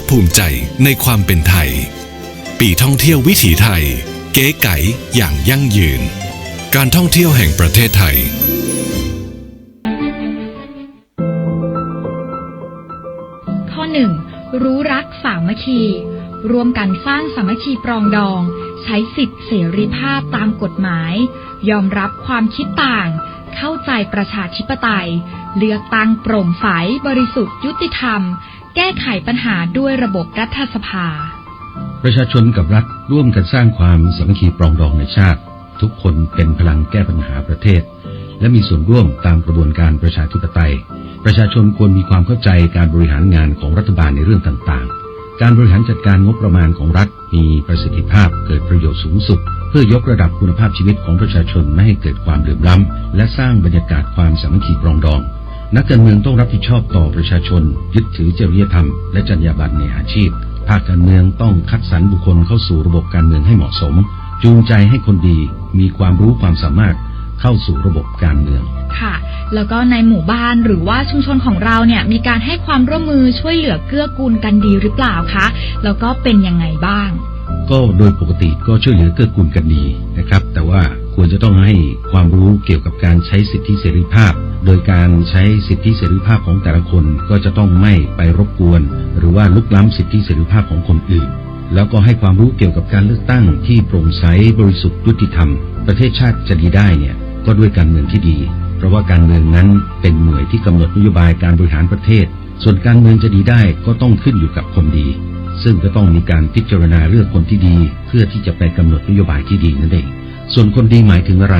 ภูมิใจในความเป็นไทยปีท่องเที่ยววิถีไทยเก๋ไก๋อย่างยั่งยืนการท่องเที่ยวแห่งประเทศไทยข้อ 1. รู้รักสามัคคีร่วมกันสร้างสามัคคีปรองดองใช้สิทธิเสรีภาพตามกฎหมายยอมรับความคิดต่างเข้าใจประชาธิปไตยเลือกตั้งโปร่งใสบริสุทธิ์ยุติธรรมแก้ไขปัญหาด้วยระบบรัฐสภาประชาชนกับรัฐร่วมกันสร้างความสามัคคีปรองดองในชาติทุกคนเป็นพลังแก้ปัญหาประเทศและมีส่วนร่วมตามกระบวนการประชาธิปไตยประชาชนควรมีความเข้าใจการบริหารงานของรัฐบาลในเรื่องต่างๆการบริหารจัดการงบประมาณของรัฐมีประสิทธิภาพเกิดประโยชน์สูงสุดเพื่อยกระดับคุณภาพชีวิตของประชาชนไม่ให้เกิดความเหลื่อมล้ำและสร้างบรรยากาศความสามัคคีปรองดองนักการเมืองต้องรับผิดชอบต่อประชาชนยึดถือจริยธรรมและจรรยาบรรณในอาชีพภาคการเมืองต้องคัดสรรบุคคลเข้าสู่ระบบการเมืองให้เหมาะสมจูงใจให้คนดีมีความรู้ความสามารถเข้าสู่ระบบการเมืองค่ะแล้วก็ในหมู่บ้านหรือว่าชุมชนของเราเนี่ยมีการให้ความร่วมมือช่วยเหลือเกื้อกูลกันดีหรือเปล่าคะแล้วก็เป็นยังไงบ้างก็โดยปกติก็ช่วยเหลือเกื้อกูลกันดีนะครับแต่ว่าควรจะต้องให้ความรู้เกี่ยวกับการใช้สิทธิเสรีภาพโดยการใช้สิทธิเสรีภาพของแต่ละคนก็จะต้องไม่ไปรบกวนหรือว่าลุกล้ำสิทธิเสรีภาพของคนอื่นแล้วก็ให้ความรู้เกี่ยวกับการเลือกตั้งที่โปร่งใสบริสุทธิ์ยุติธรรมประเทศชาติจะดีได้เนี่ยก็ด้วยการเมืองที่ดีเพราะว่าการเมืองนั้นเป็นหน่วยที่กำหนดนโยบายการบริหารประเทศส่วนการเมืองจะดีได้ก็ต้องขึ้นอยู่กับคนดีซึ่งก็ต้องมีการพิจารณาเลือกคนที่ดีเพื่อที่จะไปกำหนดนโยบายที่ดีนั่นเองส่วนคนดีหมายถึงอะไร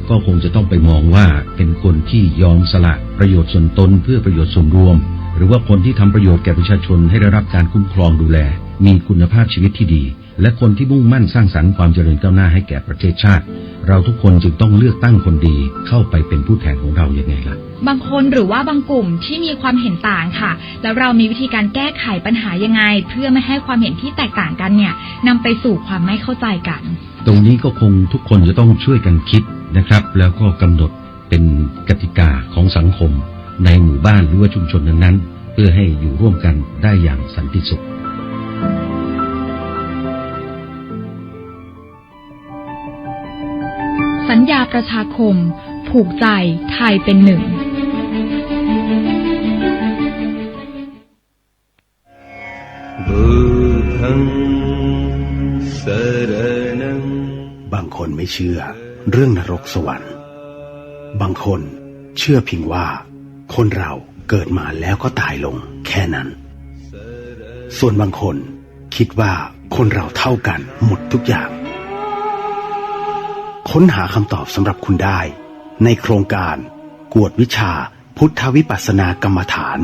ก็คงจะต้องไปมองว่าเป็นคนที่ยอมสละประโยชน์ส่วนตนเพื่อประโยชน์ส่วนรวมหรือว่าคนที่ทำประโยชน์แก่ประชาชนให้ได้รับการคุ้มครองดูแลมีคุณภาพชีวิตที่ดีและคนที่มุ่งมั่นสร้างสรรค์ความเจริญก้าวหน้าให้แก่ประเทศชาติเราทุกคนจึงต้องเลือกตั้งคนดีเข้าไปเป็นผู้แทนของเราอย่างไงล่ะบางคนหรือว่าบางกลุ่มที่มีความเห็นต่างค่ะแล้วเรามีวิธีการแก้ไขปัญหายังไงเพื่อไม่ให้ความเห็นที่แตกต่างกันเนี่ยนำไปสู่ความไม่เข้าใจกันตรงนี้ก็คงทุกคนจะต้องช่วยกันคิดนะครับแล้วก็กำหนดเป็นกติกาของสังคมในหมู่บ้านหรือว่าชุมชนนั้นๆเพื่อให้อยู่ร่วมกันได้อย่างสันติสุขสัญญาประชาคมผูกใจไทยเป็นหนึ่งบางคนไม่เชื่อเรื่องนรกสวรรค์บางคนเชื่อเพียงว่าคนเราเกิดมาแล้วก็ตายลงแค่นั้นส่วนบางคนคิดว่าคนเราเท่ากันหมดทุกอย่างค้นหาคำตอบสำหรับคุณได้ในโครงการกวดวิชาพุทธวิปัสสนากรรมฐาน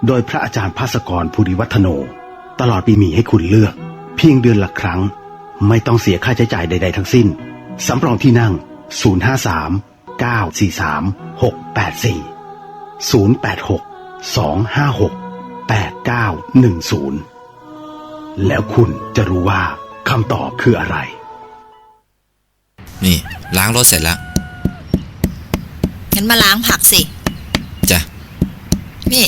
โดยพระอาจารย์ภาสกรภูริวัฒโนตลอดปีมีให้คุณเลือกเพียงเดือนละครั้งไม่ต้องเสียค่าใช้จ่ายใดๆทั้งสิ้นสำรองที่นั่ง053 943 684 086 256 8910แล้วคุณจะรู้ว่าคำตอบคืออะไรนี่ล้างรถเสร็จแล้วงั้นมาล้างผักสิจ้ะนี่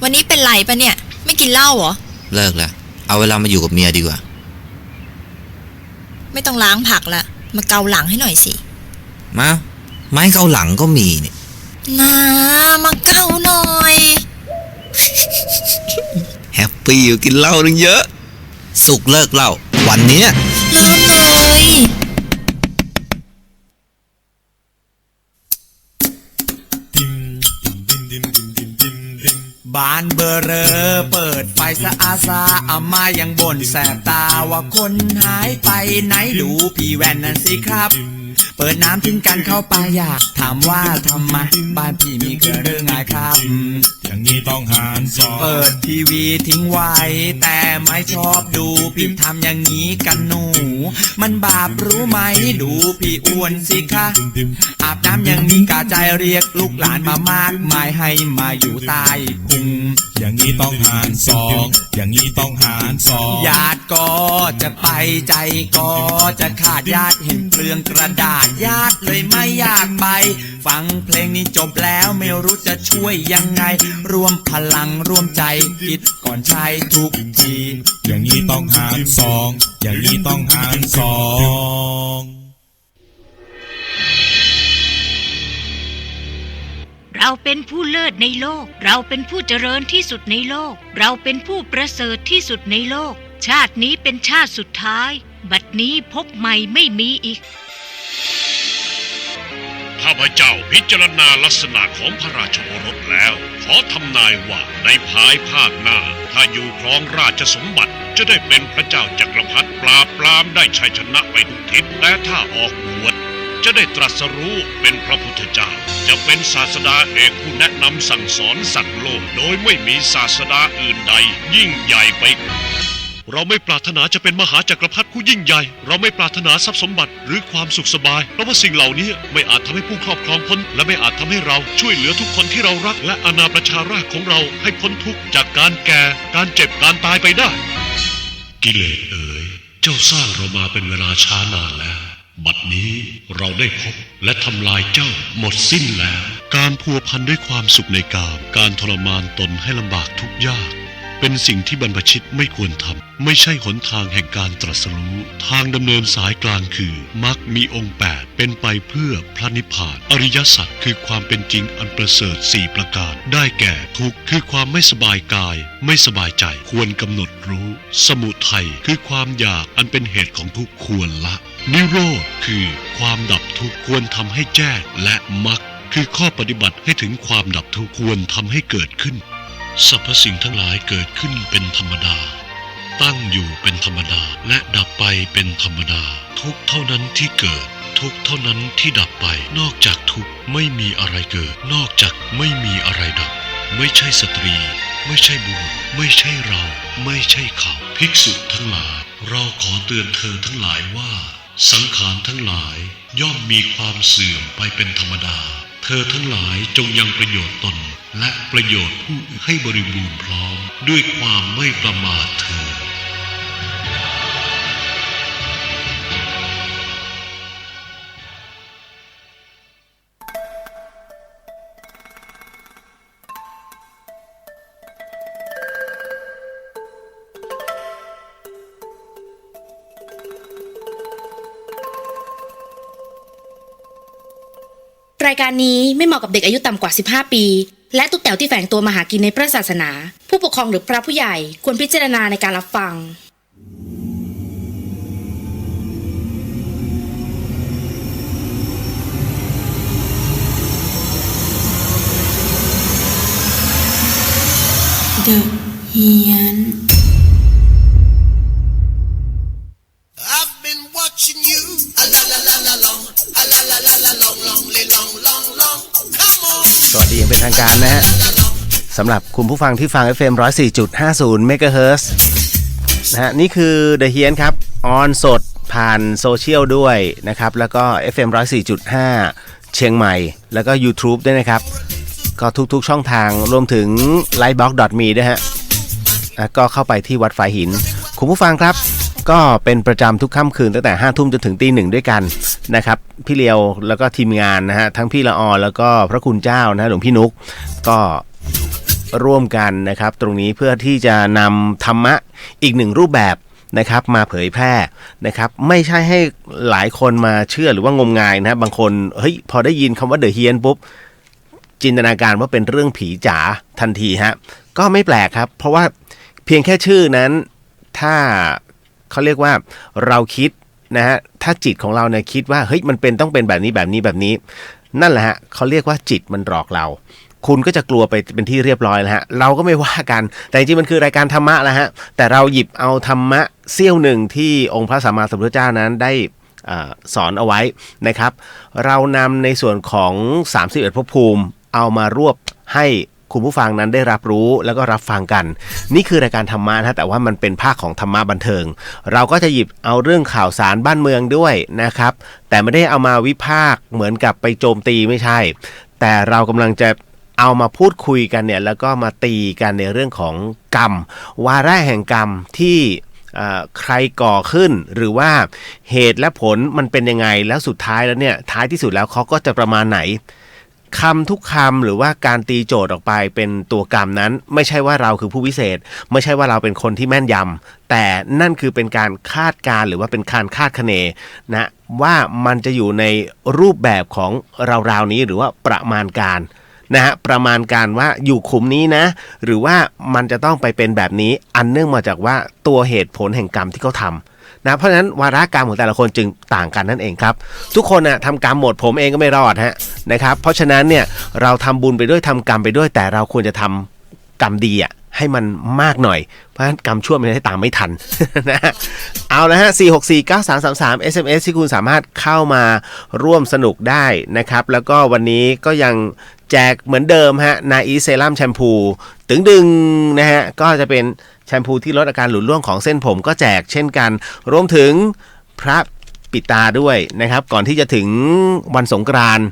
วันนี้เป็นไรปะเนี่ยไม่กินเหล้าเหรอเลิกแล้วเอาเวลามาอยู่กับเมียดีกว่าไม่ต้องล้างผักละมาเกาหลังให้หน่อยสิมาไม้เกาหลังก็มีนี่นามาเกาหน่อยแฮปปี้อยู่กินเหล้านึงเยอะสุกเลิกเหล้าวันนี้เลิกเลยบ้านเบอร์เรอเปิดไฟสะอาซาอามายังบ่นแสบตาว่าคนหายไปไหนดูพี่แว่นนั่นสิครับ เปิดน้ำทิ้งกันเข้าไปอยากถามว่าทำไมบ้านพี่มีเกิดเรื่องไงครับอย่างนี้ต้องหารสองเปิดทีวีทิ้งไว้แต่ไม่ชอบดูพี่ทำอย่างนี้กันหนูมันบาปรู้ไหมดูพี่อ้วนสิคะอาบน้ำยังมีกาใจเรียกลูกหลานมามากมายให้มาอยู่ใต้พุงอย่างนี้ต้องหารสองอย่างนี้ต้องหารสองญาติก็จะไปใจก็จะขาดญาติเห็นเปลืองกระดาษ ญาติเลยไม่อยากไปฟังเพลงนี้จบแล้วไม่รู้จะช่วยยังไงรวมพลังร่วมใจคิดก่อนใช้ทุกที อย่างนี้ต้องหารสองอย่างนี้ต้องหารสอง เราเป็นผู้เลิศในโลกเราเป็นผู้เจริญที่สุดในโลกเราเป็นผู้ประเสริฐที่สุดในโลกชาตินี้เป็นชาติสุดท้ายบัดนี้พบใหม่ไม่มีอีกข้าพเจ้าพิจารณาลักษณะของพระราชโอรสแล้วขอทำนายว่าในภายภาคหน้าถ้าอยู่ครองราชสมบัติจะได้เป็นพระเจ้าจักรพรรดิปราบปรามได้ชัยชนะไปทุกทิศและถ้าออกบวชจะได้ตรัสรู้เป็นพระพุทธเจ้าจะเป็นศาสดาเอกผู้แนะนำสั่งสอนสัตว์โลกโดยไม่มีศาสดาอื่นใดยิ่งใหญ่ไปเราไม่ปรารถนาจะเป็นมหาจักรพรรดิผู้ยิ่งใหญ่เราไม่ปรารถนาทรัพย์สมบัติหรือความสุขสบายเพราะว่าสิ่งเหล่านี้ไม่อาจทำให้ผู้ครอบครองพ้นและไม่อาจทำให้เราช่วยเหลือทุกคนที่เรารักและอาณาประชาราษฎร์ของเราให้พ้นทุกข์จากการแก่การเจ็บการตายไปได้กิเลสเอ๋ยเจ้าสร้างเรามาเป็นเวลาช้านานแล้วบัดนี้เราได้พบและทำลายเจ้าหมดสิ้นแล้วการพัวพันด้วยความสุขในกามการทรมานตนให้ลำบากทุกข์ยากเป็นสิ่งที่บรรพชิตไม่ควรทำไม่ใช่หนทางแห่งการตรัสรู้ทางดำเนินสายกลางคือมรรคมีองค์8เป็นไปเพื่อพระนิพพานอริยสัจคือความเป็นจริงอันประเสริฐ4ประการได้แก่ทุกข์คือความไม่สบายกายไม่สบายใจควรกำหนดรู้สมุทัยคือความอยากอันเป็นเหตุของทุกข์ควรละนิโรธคือความดับทุกข์ควรทำให้แจ้งและมรรคคือข้อปฏิบัติให้ถึงความดับทุกข์ควรทำให้เกิดขึ้นสรรพสิ่งทั้งหลายเกิดขึ้นเป็นธรรมดาตั้งอยู่เป็นธรรมดาและดับไปเป็นธรรมดาทุกเท่านั้นที่เกิดทุกเท่านั้นที่ดับไปนอกจากทุกไม่มีอะไรเกิดนอกจากไม่มีอะไรดับไม่ใช่สตรีไม่ใช่บุรุษไม่ใช่เราไม่ใช่เขาภิกษุทั้งหลายเราขอเตือนเธอทั้งหลายว่าสังขารทั้งหลายย่อมมีความเสื่อมไปเป็นธรรมดาเธอทั้งหลายจงยังประโยชน์ตนและประโยชน์ผู้อื่นให้บริบูรณ์พร้อมด้วยความไม่ประมาทเถิดรายการนี้ไม่เหมาะกับเด็กอายุต่ำกว่า15ปีและตุ๊กแต๋วที่แฝงตัวมาหากินในพระศาสนาผู้ปกครองหรือพระผู้ใหญ่ควรพิจารณาในการรับฟัง The เฮียนสวัสดีอย่างเป็นทางการนะฮะสำหรับคุณผู้ฟังที่ฟัง FM 104.50 เมกะเฮิรตซ์นะฮะนี่คือ The เฮียนครับออนสดผ่านโซเชียลด้วยนะครับแล้วก็ FM 104.5 เชียงใหม่แล้วก็ YouTube ด้วยนะครับก็ทุกๆช่องทางรวมถึง lightbox.me ด้วยฮะก็เข้าไปที่วัดฝายหินคุณผู้ฟังครับก็เป็นประจำทุกค่ำคืนตั้งแต่ 5 ทุ่มจนถึง 1:00 ด้วยกันนะครับพี่เลียวแล้วก็ทีมงานนะฮะทั้งพี่ละออแล้วก็พระคุณเจ้านะหลวงพี่นุกก็ร่วมกันนะครับตรงนี้เพื่อที่จะนำธรรมะอีกหนึ่งรูปแบบนะครับมาเผยแพร่นะครับไม่ใช่ให้หลายคนมาเชื่อหรือว่างมงายนะบางคนเฮ้ยพอได้ยินคำว่าเดอะเฮียนปุ๊บจินตนาการว่าเป็นเรื่องผีจ๋าทันทีฮะก็ไม่แปลกครับเพราะว่าเพียงแค่ชื่อนั้นถ้าเขาเรียกว่าเราคิดนะฮะถ้าจิตของเราเนี่ยคิดว่าเฮ้ยมันต้องเป็นแบบนี้นั่นแหละฮะเขาเรียกว่าจิตมันหลอกเราคุณก็จะกลัวไปเป็นที่เรียบร้อยแล้วฮะเราก็ไม่ว่ากันแต่จริงๆมันคือรายการธรรมะแล้วฮะแต่เราหยิบเอาธรรมะเสี้ยวหนึ่งที่องค์พระสัมมาสัมพุทธเจ้านั้นได้สอนเอาไว้นะครับเรานำในส่วนของ31ภพภูมิเอามารวบให้คุณผู้ฟังนั้นได้รับรู้แล้วก็รับฟังกันนี่คือรายการธรรมะนะแต่ว่ามันเป็นภาคของธรรมะบันเทิงเราก็จะหยิบเอาเรื่องข่าวสารบ้านเมืองด้วยนะครับแต่ไม่ได้เอามาวิพากษ์เหมือนกับไปโจมตีไม่ใช่แต่เรากำลังจะเอามาพูดคุยกันเนี่ยแล้วก็มาตีกันในเรื่องของกรรมวาระแห่งกรรมที่ ใครก่อขึ้นหรือว่าเหตุและผลมันเป็นยังไงแล้วสุดท้ายแล้วเนี่ยท้ายที่สุดแล้วเขาก็จะประมาณไหนคำทุกคำหรือว่าการตีโจทย์ออกไปเป็นตัวกรรมนั้นไม่ใช่ว่าเราคือผู้วิเศษไม่ใช่ว่าเราเป็นคนที่แม่นยำแต่นั่นคือเป็นการคาดการณ์หรือว่าเป็นการคาดคะเนนะว่ามันจะอยู่ในรูปแบบของราวๆนี้หรือว่าประมาณการนะฮะประมาณการว่าอยู่ขุมนี้นะหรือว่ามันจะต้องไปเป็นแบบนี้อันเนื่องมาจากว่าตัวเหตุผลแห่งกรรมที่เขาทำนะเพราะฉะนั้นวาระกรรมของแต่ละคนจึงต่างกันนั่นเองครับทุกคนนะทำกรรมหมดผมเองก็ไม่รอดฮะนะครับเพราะฉะนั้นเนี่ยเราทำบุญไปด้วยทำกรรมไปด้วยแต่เราควรจะทำกรรมดีให้มันมากหน่อยเพราะฉะนั้นกรรมชั่วมันจะได้ตามไม่ทันนะเอาละฮะ4649333 SMS ที่คุณสามารถเข้ามาร่วมสนุกได้นะครับแล้วก็วันนี้ก็ยังแจกเหมือนเดิมฮะนาอีเซรั่มแชมพูตึงดึงนะฮะก็จะเป็นแชมพูที่ลดอาการหลุดร่วงของเส้นผมก็แจกเช่นกันรวมถึงพระปิดตาด้วยนะครับก่อนที่จะถึงวันสงกรานต์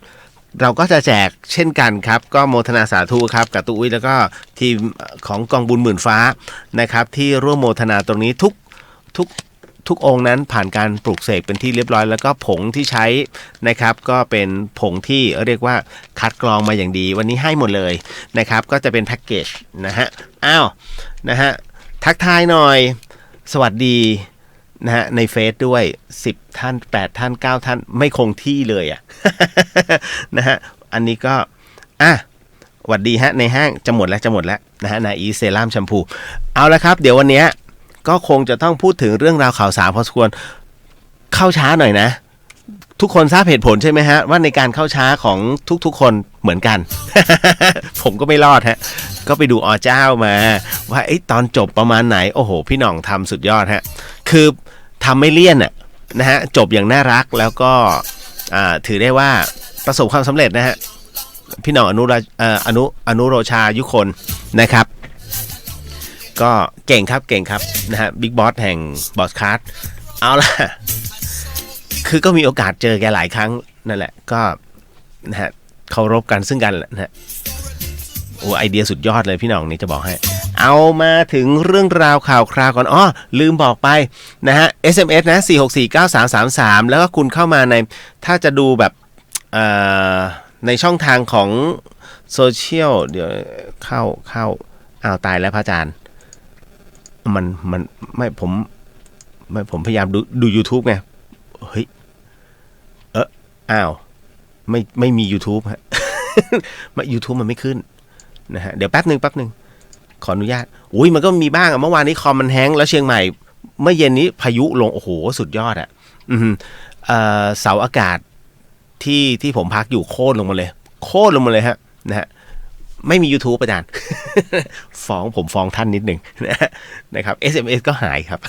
เราก็จะแจกเช่นกันครับก็โมทนาสาธุครับกับตุ้ยแล้วก็ทีมของกองบุญหมื่นฟ้านะครับที่ร่วมโมทนาตรงนี้ทุกองค์นั้นผ่านการปลูกเสกเป็นที่เรียบร้อยแล้วก็ผงที่ใช้นะครับก็เป็นผงที่เรียกว่าคัดกรองมาอย่างดีวันนี้ให้หมดเลยนะครับก็จะเป็นแพ็กเกจนะฮะนะฮะทักทายหน่อยสวัสดีนะฮะในเฟซด้วย10ท่าน8ท่าน9ท่านไม่คงที่เลยนะฮะอันนี้ก็สวัสดีฮะในห้างจะหมดแล้วนะฮะนาอีเซรั่มแชมพูเอาละครับเดี๋ยววันนี้ก็คงจะต้องพูดถึงเรื่องราวข่าวสารพอสมควรเข้าช้าหน่อยนะทุกคนทราบเหตุผลใช่ไหมฮะว่าในการเข้าช้าของทุกคนเหมือนกัน ผมก็ไม่รอดฮะก็ไปดูเจ้ามาว่าตอนจบประมาณไหนโอ้โหพี่หน่องทำสุดยอดฮะคือทำไม่เลี่ยนนะฮะจบอย่างน่ารักแล้วก็ถือได้ว่าประสบความสำเร็จนะฮะพี่หน่องอนุโรชายุคนนะครับก็เก่งครับนะฮะบิ๊กบอสแห่งบอสคาร์ดเอาล่ะคือก็มีโอกาสเจอแกหลายครั้งนั่นแหละก็นะฮะเคารพกันซึ่งกันนะฮะโอ้ไอเดียสุดยอดเลยพี่หน่องนี่จะบอกให้เอามาถึงเรื่องราวข่าวคราวก่อนลืมบอกไปนะฮะ SMS นะ4649333แล้วก็คุณเข้ามาในถ้าจะดูแบบในช่องทางของโซเชียลเดี๋ยวเข้าตายแล้วพระอาจารย์มันไม่ผมพยายามดู YouTube ไงเฮ้ยไม่มี YouTube ฮะ YouTube มันไม่ขึ้นนะฮะเดี๋ยวแป๊บนึงขออนุญาตมันก็มีบ้างเมื่อวานนี้คอมมันแฮงก์แล้วเชียงใหม่เมื่อเย็นนี้พายุลงโอ้โหสุดยอดเสาอากาศที่ผมพักอยู่โค่นลงมาเลยฮะนะฮะไม่มี YouTube อาจารย์ ผมฟ้องท่านนิดหนึ่งนะครับ SMS ก็หายครับ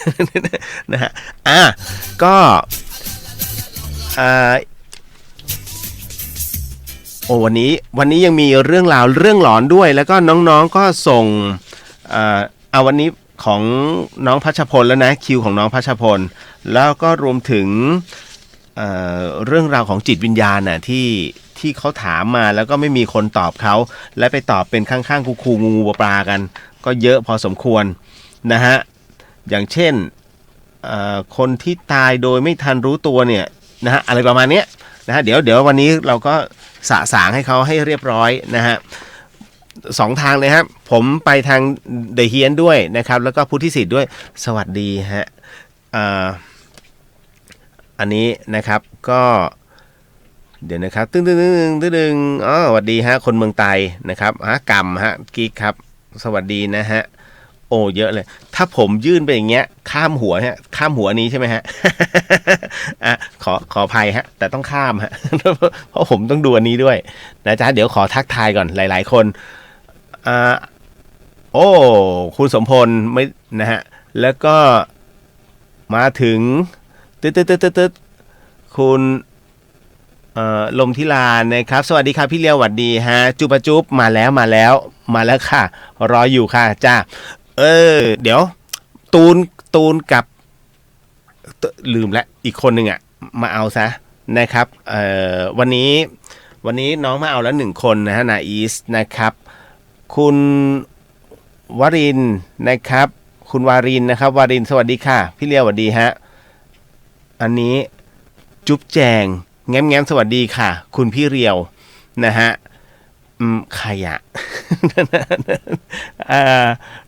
นะฮะก็วันนี้ยังมีเรื่องราวเรื่องหลอนด้วยแล้วก็น้องๆก็ส่งวันนี้ของน้องพัชพลแล้วนะคิวของน้องพัชพลแล้วก็รวมถึงเรื่องราวของจิตวิญญาณที่เขาถามมาแล้วก็ไม่มีคนตอบเขาและไปตอบเป็นข้างๆคูงูปลากันก็เยอะพอสมควรนะฮะอย่างเช่นคนที่ตายโดยไม่ทันรู้ตัวเนี่ยนะฮะอะไรประมาณนี้นะฮะเดี๋ยววันนี้เราก็สะสางให้เขาให้เรียบร้อยนะฮะ2ทางเลยครับผมไปทางเดอะเฮียนด้วยนะครับแล้วก็พุทธิสิทธิ์ด้วยสวัสดีฮะอันนี้นะครับก็เดี๋ยวนะครับตึ้งสวัสดีฮะคนเมืองไทยนะครับกำฮะกิ๊กครับสวัสดีนะฮะโอ้เยอะเลยถ้าผมยื่นไปอย่างเงี้ยข้ามหัวนี้ใช่ไหมฮะ ขออภัยฮะแต่ต้องข้ามฮะ เพราะผมต้องดูอันนี้ด้วยนะจ๊ะเดี๋ยวขอทักทายก่อนหลายๆคนคุณสมพลไม่นะฮะแล้วก็มาถึงตึ๊ดคุณลมทิลานะครับสวัสดีครับพี่เลี้ยวสวัสดีฮะจุบจุบมาแล้วค่ะรออยู่ค่ะจ้าเดี๋ยวตูนกับลืมแล้วอีกคนหนึ่งมาเอาซะนะครับวันนี้น้องมาเอาแล้ว1คนนะฮะนาอีสนะครับคุณวรินนะครับ คุณวารินนะครับวารินสวัสดีค่ะพี่เลียวสวัสดีฮะอันนี้จุ๊บแจงแง้มสวัสดีค่ะคุณพี่เรียวนะฮะใครอะ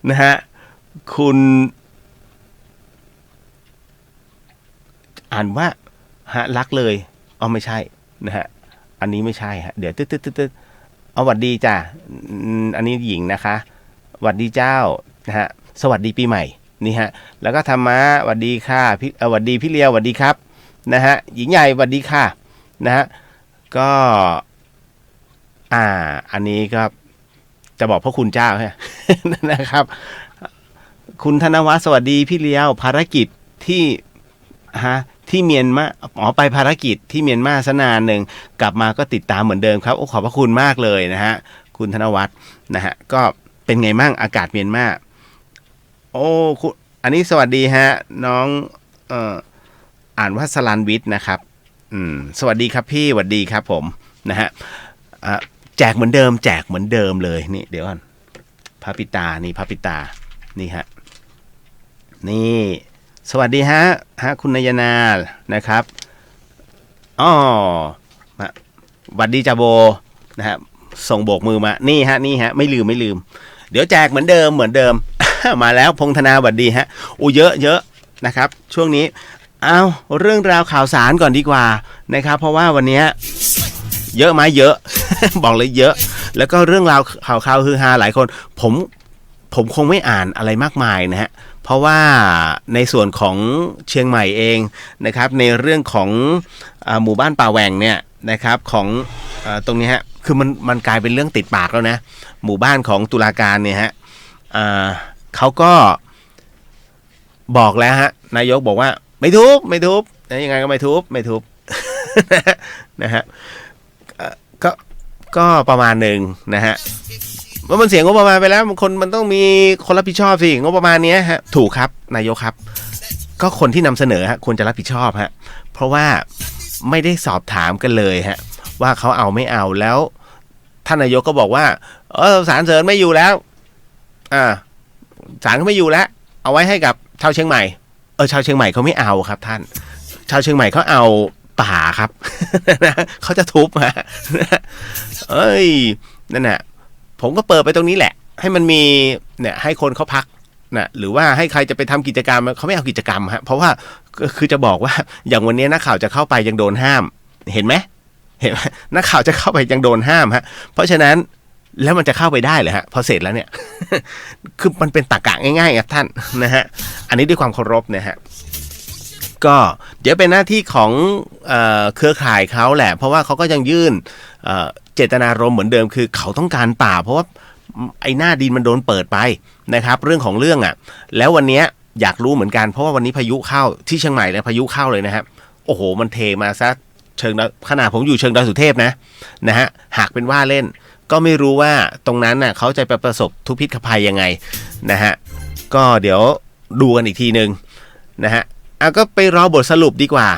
นะฮะคุณอ่านว่าฮะรักเลยอ๋อไม่ใช่นะฮะอันนี้ไม่ใช่ฮะเดี๋ยวตึ๊ดเอาหวัดดีจ้ะอันนี้หญิงนะคะหวัดดีเจ้านะฮะสวัสดีปีใหม่นี่ฮะแล้วก็ธรรมะหวัดดีค่ะพี่หวัดดีพี่เลียวหวัดดีครับนะฮะหญิงใหญ่หวัดดีค่ะนะฮะก็อันนี้ก็จะบอกพระคุณเจ้าฮะ นะครับคุณธนวัฒน์สวัสดีพี่เลียวภารกิจที่เมียนมาไปภารกิจที่เมียนมาซะนานหนึ่งกลับมาก็ติดตามเหมือนเดิมครับโอ้ขอบพระคุณมากเลยนะฮะคุณธนวัฒน์นะฮะก็เป็นไงมั่งอากาศเมียนมาโอ้อันนี้สวัสดีฮะน้องอ่านว่าสลันวิทย์นะครับสวัสดีครับพี่สวัสดีครับผมนะฮะแจกเหมือนเดิมเลยนี่เดี๋ยวก่อนพระปิตานี่พระปิตานี่ฮะนี่สวัสดีฮะคุณนายนานะครับสวัสดีจ่าโบนะฮะส่งโบกมือมานี่ฮะไม่ลืมเดี๋ยวแจกเหมือนเดิม มาแล้วพงธนาสวัสดีฮะเยอะนะครับช่วงนี้เอาเรื่องราวข่าวสารก่อนดีกว่านะครับเพราะว่าวันนี้เยอะไหมเยอะ บอกเลยเยอะแล้วก็เรื่องราวข่าวฮือฮาหลายคนผมคงไม่อ่านอะไรมากมายนะฮะเพราะว่าในส่วนของเชียงใหม่เองนะครับในเรื่องของหมู่บ้านป่าแหว่งเนี่ยนะครับของตรงนี้ฮะคือมันกลายเป็นเรื่องติดปากแล้วนะหมู่บ้านของตุลาการเนี่ยฮะเขาก็บอกแล้วฮะนายกบอกว่าไม่ทุบยังไงก็ไม่ทุบ นะฮะก็ประมาณหนึ่งนะฮะว่ามันเสียงงบประมาณไปแล้วมันต้องมีคนรับผิดชอบสิงบประมาณนี้ฮะถูกครับนายกครับก็คนที่นำเสนอฮะควรจะรับผิดชอบฮะเพราะว่าไม่ได้สอบถามกันเลยฮะว่าเขาเอาไม่เอาแล้วท่านนายกก็บอกว่าศาลเสริญไม่อยู่แล้วศาลก็ไม่อยู่แล้วเอาไว้ให้กับชาวเชียงใหม่ชาวเชียงใหม่เขาไม่เอาครับท่านชาวเชียงใหม่เขาเอาป่าครับ เขาจะทุบฮะนั่นน่ะผมก็เปิดไปตรงนี้แหละให้มันมีเนี่ยให้คนเขาพักนะหรือว่าให้ใครจะไปทำกิจกรรมเขาไม่เอากิจกรรมฮะเพราะว่าคือจะบอกว่าอย่างวันนี้นักข่าวจะเข้าไปยังโดนห้ามเห็นไหมนักข่าวจะเข้าไปยังโดนห้ามฮะเพราะฉะนั้นแล้วมันจะเข้าไปได้เหรอฮะพอเสร็จแล้วเนี่ย คือมันเป็นตรรกะง่ายๆครับท่านนะฮะอันนี้ด้วยความเคารพนะฮะก็เดี๋ยวเป็นหน้าที่ของเครือข่ายเขาแหละเพราะว่าเขาก็ยังยื่นเจตนารมณ์เหมือนเดิมคือเขาต้องการป่าเพราะว่าไอ้หน้าดินมันโดนเปิดไปนะครับเรื่องของเรื่องแล้ววันนี้อยากรู้เหมือนกันเพราะว่าวันนี้พายุเข้าที่เชียงใหม่เลยพายุเข้าเลยนะครับโอ้โหมันเทมาซะเชิงขนาดผมอยู่เชิงดอยสุเทพนะฮะหากเป็นว่าเล่นก็ไม่รู้ว่าตรงนั้นเขาจะไปประสบทุพพิฆภัยยังไงนะฮะก็เดี๋ยวดูกันอีกทีนึงนะฮะก็ไปรอบทสรุปดีกว่า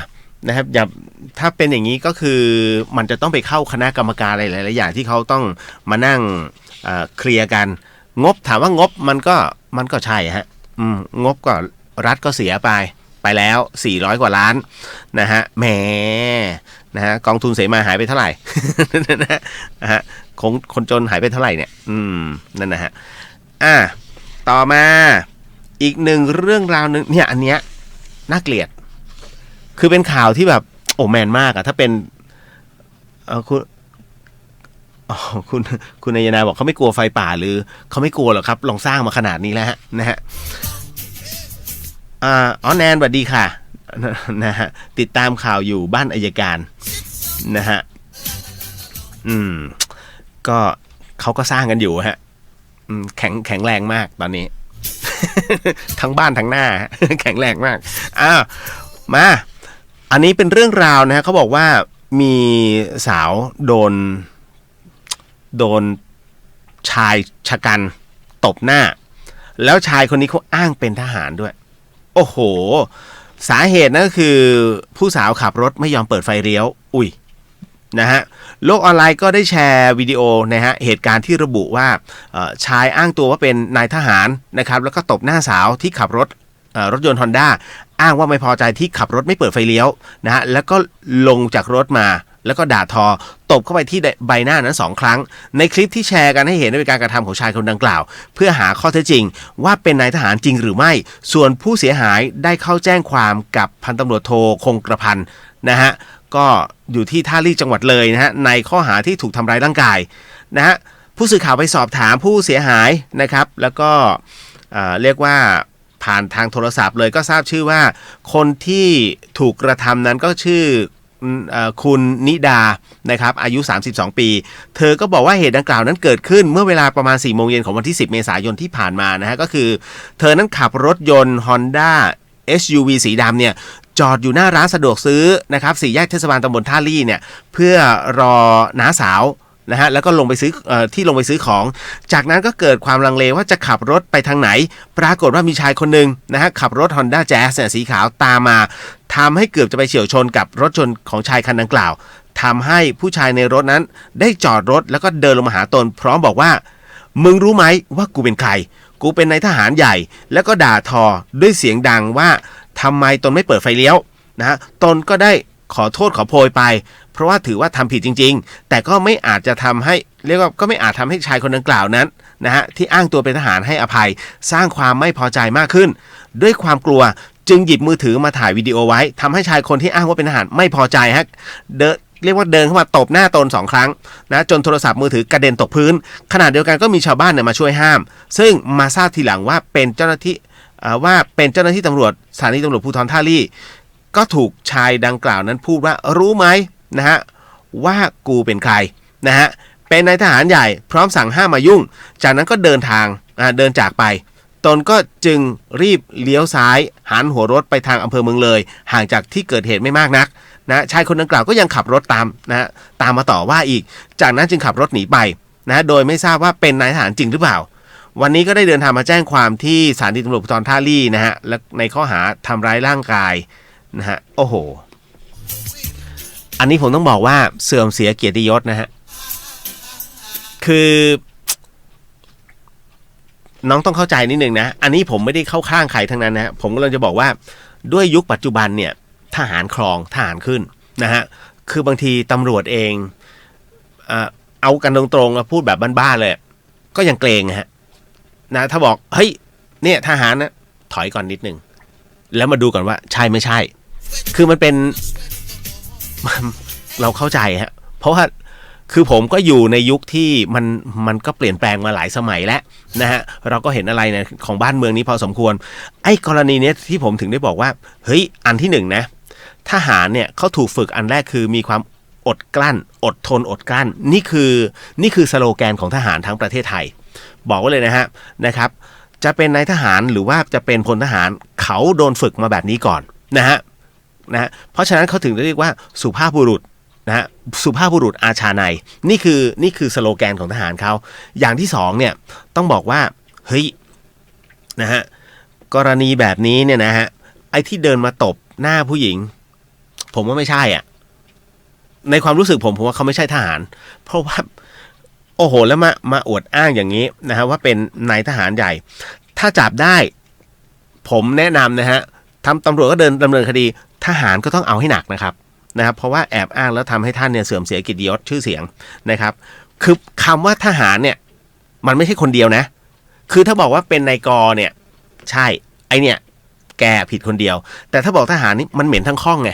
นะครับอย่าถ้าเป็นอย่างนี้ก็คือมันจะต้องไปเข้าคณะกรรมการอะไรหลายๆอย่างที่เขาต้องมานั่งเคลียร์กันงบถามว่างบมันก็ใช่ฮะงบก็รัฐก็เสียไปแล้ว400กว่าล้านนะฮะแหมนะฮะกองทุนเสมาหายไปเท่าไหร่ นะฮะคนจนหายไปเท่าไหร่เนี่ยนั่นนะฮะต่อมาอีกหนึ่งเรื่องราวนึงเนี่ยอันเนี้ยน่าเกลียดคือเป็นข่าวที่แบบโอ้แมนมากถ้าเป็นคุณนายนาบอกเขาไม่กลัวไฟป่าหรือเขาไม่กลัวหรอกครับลองสร้างมาขนาดนี้แล้วนะฮะแนนสวัสดีค่ะนะฮะติดตามข่าวอยู่บ้านอัยการนะฮะก็เขาก็สร้างกันอยู่ฮะแข็งแรงมากตอนนี้ ทั้งบ้านทั้งหน้า แข็งแรงมากมาอันนี้เป็นเรื่องราวนะฮะเขาบอกว่ามีสาวโดนชายชะกันตบหน้าแล้วชายคนนี้เขาอ้างเป็นทหารด้วยโอ้โหสาเหตุนั่นก็คือผู้สาวขับรถไม่ยอมเปิดไฟเลี้ยว นะฮะโลกออนไลน์ก็ได้แชร์วิดีโอนะฮะเหตุการณ์ที่ระบุว่าชายอ้างตัวว่าเป็นนายทหารนะครับแล้วก็ตบหน้าสาวที่ขับรถยนต์ Honda อ้างว่าไม่พอใจที่ขับรถไม่เปิดไฟเลี้ยวนะฮะแล้วก็ลงจากรถมาแล้วก็ด่าทอตบเข้าไปที่ใบหน้านั้น2ครั้งในคลิปที่แชร์กันให้เห็นเป็นการกระทำของชายคนดังกล่าวเพื่อหาข้อเท็จจริงว่าเป็นนายทหารจริงหรือไม่ส่วนผู้เสียหายได้เข้าแจ้งความกับพันตำรวจโทคงกระพันธ์นะฮะก็อยู่ที่ท่าลี่จังหวัดเลยนะฮะในข้อหาที่ถูกทำร้ายร่างกายนะฮะผู้สื่อข่าวไปสอบถามผู้เสียหายนะครับแล้วก็เรียกว่าผ่านทางโทรศัพท์เลยก็ทราบชื่อว่าคนที่ถูกกระทำนั้นก็ชื่อคุณนิดานะครับอายุ32ปีเธอก็บอกว่าเหตุดังกล่าวนั้นเกิดขึ้นเมื่อเวลาประมาณ 4 โมงเย็นของวันที่10 เมษายนที่ผ่านมานะฮะก็คือเธอนั้นขับรถยนต์ Honda SUV สีดำเนี่ยจอดอยู่หน้าร้านสะดวกซื้อนะครับ4 แยกเทศบาลตำบลท่าลี่เนี่ยเพื่อรอน้าสาวนะฮะแล้วก็ลงไปซื้อที่ลงไปซื้อของจากนั้นก็เกิดความลังเลว่าจะขับรถไปทางไหนปรากฏว่ามีชายคนหนึ่งนะฮะขับรถ Honda Jazz สีขาวตามมาทำให้เกือบจะไปเฉี่ยวชนกับรถยนต์ของชายคันดังกล่าวทำให้ผู้ชายในรถนั้นได้จอดรถแล้วก็เดินลงมาหาตนพร้อมบอกว่ามึงรู้ไหมว่ากูเป็นใครกูเป็นนายทหารใหญ่แล้วก็ด่าทอด้วยเสียงดังว่าทำไมตนไม่เปิดไฟเลี้ยวนะฮะตนก็ได้ขอโทษขอโพยไปเพราะว่าถือว่าทำผิดจริงๆแต่ก็ไม่อาจจะทำให้เรียกว่าก็ไม่อาจทำให้ชายคนดังกล่าวนั้นนะฮะที่อ้างตัวเป็นทหารให้อภัยสร้างความไม่พอใจมากขึ้นด้วยความกลัวจึงหยิบมือถือมาถ่ายวิดีโอไว้ทำให้ชายคนที่อ้างว่าเป็นทหารไม่พอใจฮะเรียกว่าเดินเข้ามาตบหน้าตน2ครั้งนะจนโทรศัพท์มือถือกระเด็นตกพื้นขณะเดียวกันก็มีชาวบ้านเนี่ยมาช่วยห้ามซึ่งมาทราบทีหลังว่าเป็นเจ้าหน้าที่ตำรวจสถานีตำรวจภูธรท่าลี่ก็ถูกชายดังกล่าวนั้นพูดว่ารู้ไหมนะฮะว่ากูเป็นใครนะฮะเป็นนายทหารใหญ่พร้อมสั่งห้ามมายุ่งจากนั้นก็เดินจากไปตนก็จึงรีบเลี้ยวซ้ายหันหัวรถไปทางอำเภอเมืองเลยห่างจากที่เกิดเหตุไม่มากนักนะชายคนดังกล่าวก็ยังขับรถตามมาต่อว่าอีกจากนั้นจึงขับรถหนีไปนะโดยไม่ทราบว่าเป็นนายทหารจริงหรือเปล่าวันนี้ก็ได้เดินทางมาแจ้งความที่สถานีตำรวจภูธรท่าลี่นะฮะและในข้อหาทำร้ายร่างกายนะฮะโอ้โหอันนี้ผมต้องบอกว่าเสื่อมเสียเกียรติยศนะฮะคือน้องต้องเข้าใจนิดนึงนะอันนี้ผมไม่ได้เข้าข้างใครทั้งนั้นนะผมกำลังจะบอกว่าด้วยยุคปัจจุบันเนี่ยทหารครองทหารขึ้นนะฮะคือบางทีตำรวจเองเอากันตรงๆพูดแบบบ้านๆเลยก็ยังเกรงฮะนะถ้าบอกเฮ้ยเนี่ยทหารนะถอยก่อนนิดนึงแล้วมาดูก่อนว่าใช่ไม่ใช่คือมันเป็นเราเข้าใจฮะเพราะว่าคือผมก็อยู่ในยุคที่มันก็เปลี่ยนแปลงมาหลายสมัยแล้วนะฮะเราก็เห็นอะไรเนี่ยของบ้านเมืองนี้พอสมควรไอ้กรณีเนี้ยที่ผมถึงได้บอกว่าเฮ้ยอันที่หนึ่งนะทหารเนี่ยเขาถูกฝึกอันแรกคือมีความอดกลั้นอดทนอดกลั้นนี่คือสโลแกนของทหารทั้งประเทศไทยบอกไว้เลยนะครับจะเป็นนายทหารหรือว่าจะเป็นพลทหารเขาโดนฝึกมาแบบนี้ก่อนนะฮะเพราะฉะนั้นเขาถึงเรียกว่าสุภาพบุรุษนะฮะสุภาพบุรุษอาชาในนี่คือสโลแกนของทหารเขาอย่างที่สองเนี่ยต้องบอกว่าเฮ้ยนะฮะกรณีแบบนี้เนี่ยนะฮะไอ้ที่เดินมาตบหน้าผู้หญิงผมว่าไม่ใช่อ่ะในความรู้สึกผมว่าเขาไม่ใช่ทหารเพราะว่าโอ้โหแล้วมาอวดอ้างอย่างนี้นะฮะว่าเป็นนายทหารใหญ่ถ้าจับได้ผมแนะนำนะฮะตำรวจก็ดำเนินคดีทหารก็ต้องเอาให้หนักนะครับเพราะว่าแอบอ้างแล้วทำให้ท่านเนี่ยเสื่อมเสียเกียรติยศชื่อเสียงนะครับคือคำว่าทหารเนี่ยมันไม่ใช่คนเดียวนะคือถ้าบอกว่าเป็นนายกเนี่ยใช่ไอเนี่ยแกผิดคนเดียวแต่ถ้าบอกทหารนี่มันเหม็นทั้งข้องไง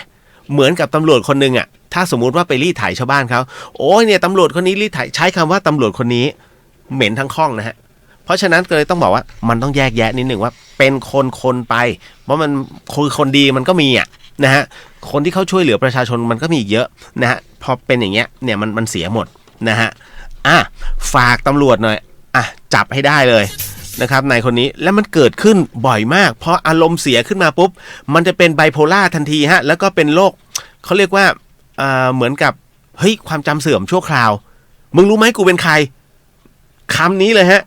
เหมือนกับตำรวจคนนึงอ่ะถ้าสมมุติว่าไปรีดไถชาวบ้านเขาโอ้ยเนี่ยตำรวจคนนี้รีดไถใช้คำว่าตำรวจคนนี้เหม็นทั้งข้องนะฮะเพราะฉะนั้นก็เลยต้องบอกว่ามันต้องแยกแยะนิดหนึ่งว่าเป็นคนไปเพราะมันคือคนดีมันก็มีอ่ะนะฮะคนที่เขาช่วยเหลือประชาชนมันก็มีอีกเยอะนะฮะพอเป็นอย่างเงี้ยเนี่ยมันเสียหมดนะฮะฝากตำรวจหน่อยจับให้ได้เลยนะครับนายคนนี้แล้วมันเกิดขึ้นบ่อยมากพออารมณ์เสียขึ้นมาปุ๊บมันจะเป็นไบโพล่าทันทีฮะแล้วก็เป็นโรคเขาเรียกว่าเหมือนกับเฮ้ยความจำเสื่อมชั่วคราวมึงรู้ไหมกูเป็นใครคำนี้เลยฮะ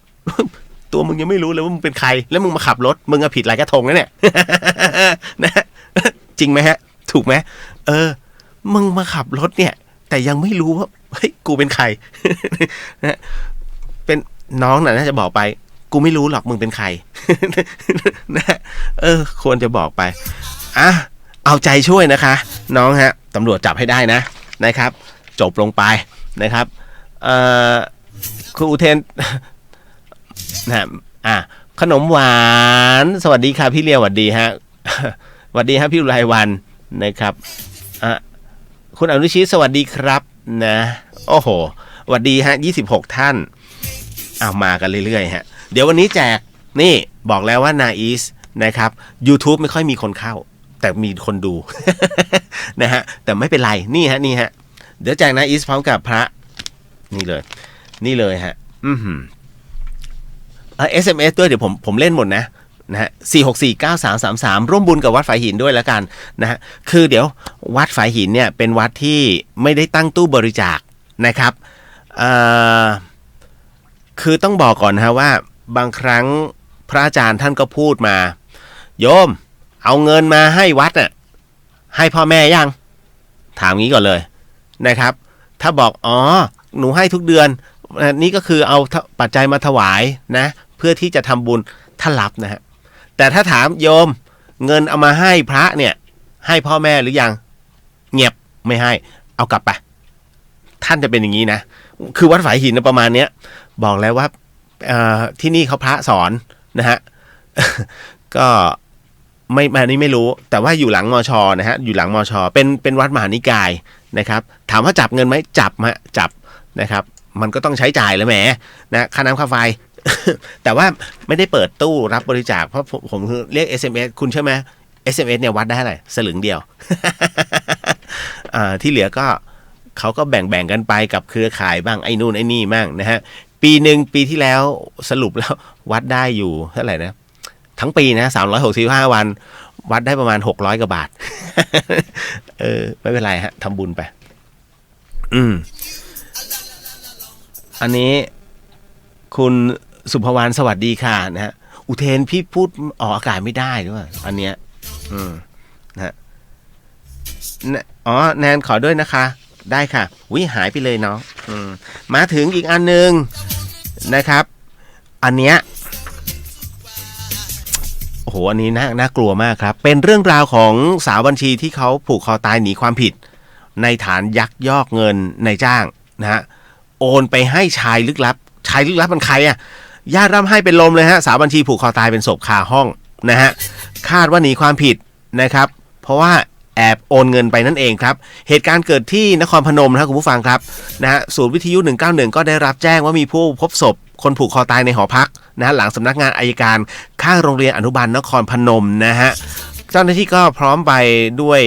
ตัวมึงยังไม่รู้เลยว่ามึงเป็นใครแล้วมึงมาขับรถมึงผิดหลายกระทงแล้วเนี่ย นะจริงไหมฮะถูกไหมมึงมาขับรถเนี่ย แต่ยังไม่รู้ว่าเฮ้ยกูเป็นใคร นะเป็นน้องน่ะน่าจะบอกไปกูไม่รู้หรอกมึงเป็นใคร นะควรจะบอกไปเอาใจช่วยนะคะน้องฮะตำรวจจับให้ได้นะครับจบลงไปนะครับคุณอุเทน นะขนมหวานสวัสดีค่ะพี่เลียวสวัสดีฮะ สวัสดีฮะพี่อุไรวันนะครับคุณอนุชิตสวัสดีครับนะโอ้โหสวัสดีฮะ26ท่านมากันเรื่อยๆฮะเดี๋ยววันนี้แจกนี่บอกแล้วว่านาอีสนะครับ YouTube ไม่ค่อยมีคนเข้าแต่มีคนดู นะฮะแต่ไม่เป็นไรนี่ฮะเดี๋ยวแจกนาอีสพร้อมกับพระนี่เลยฮะSMS ด้วยเดี๋ยวผมเล่นหมดนะฮะ4649333ร่วมบุญกับวัดฝายหินด้วยแล้วกันนะฮะคือเดี๋ยววัดฝายหินเนี่ยเป็นวัดที่ไม่ได้ตั้งตู้บริจาคนะครับคือต้องบอกก่อนนะว่าบางครั้งพระอาจารย์ท่านก็พูดมาโยมเอาเงินมาให้วัดน่ะให้พ่อแม่ยังถามงี้ก่อนเลยนะครับถ้าบอกหนูให้ทุกเดือนนี่ก็คือเอาปัจจัยมาถวายนะเพื่อที่จะทำบุญท่านรับนะฮะแต่ถ้าถามโยมเงินเอามาให้พระเนี่ยให้พ่อแม่หรือยังเงียบไม่ให้เอากลับไปท่านจะเป็นอย่างนี้นะคือวัดฝายหินประมาณเนี้ยบอกแล้วว่าที่นี่เขาพระสอนนะฮะ ก็นี่ไม่รู้แต่ว่าอยู่หลังมช.นะฮะอยู่หลังมช.เป็นวัดมหานิกายนะครับถามว่าจับเงินไหมจับนะครับมันก็ต้องใช้จ่ายแล้วแหมนะค่าน้ำค่าไฟ แต่ว่าไม่ได้เปิดตู้รับบริจาคเพราะผมเรียก SMS คุณใช่ไหม SMS เนี่ยวัดได้อะไรสลึงเดียว ที่เหลือก็เขาก็แบ่งกันไปกับเครือข่ายบ้างไอ้นู่นไอ้นี่บ้างนะฮะปีที่แล้วสรุปแล้ววัดได้อยู่เท่าไหร่นะทั้งปีนะ365วันวัดได้ประมาณ600กว่าบาท ไม่เป็นไรฮะทำบุญไปอันนี้คุณสุภวรรณสวัสดีค่ะนะฮะอุเทนพี่พูดออกอากาศไม่ได้ด้วยอันเนี้ยนะฮะแนนขอด้วยนะคะได้ค่ะหายไปเลยเนาะมาถึงอีกอันนึงนะครับอันเนี้ยโอ้โหอันนี้น่ากลัวมากครับเป็นเรื่องราวของสาวบัญชีที่เขาผูกคอตายหนีความผิดในฐานยักยอกเงินนายจ้างนะฮะโอนไปให้ชายลึกลับมันใครอ่ะญาติร่ำให้เป็นลมเลยฮะสาวบัญชีผูกคอตายเป็นศพคาห้องนะฮะคาดว่าหนีความผิดนะครับเพราะว่าแอบโอนเงินไปนั่นเองครับเหตุการณ์เกิดที่นครพนมนะครับคุณผู้ฟังครับนะฮะศูนย์วิทยุ191ก็ได้รับแจ้งว่ามีผู้พบศพคนผูกคอตายในหอพักนะฮะหลังสำนักงานอัยการข้างโรงเรียนอนุบาลนครพนมนะฮะเจ้าหน้าที่ก็พร้อมไปด้วย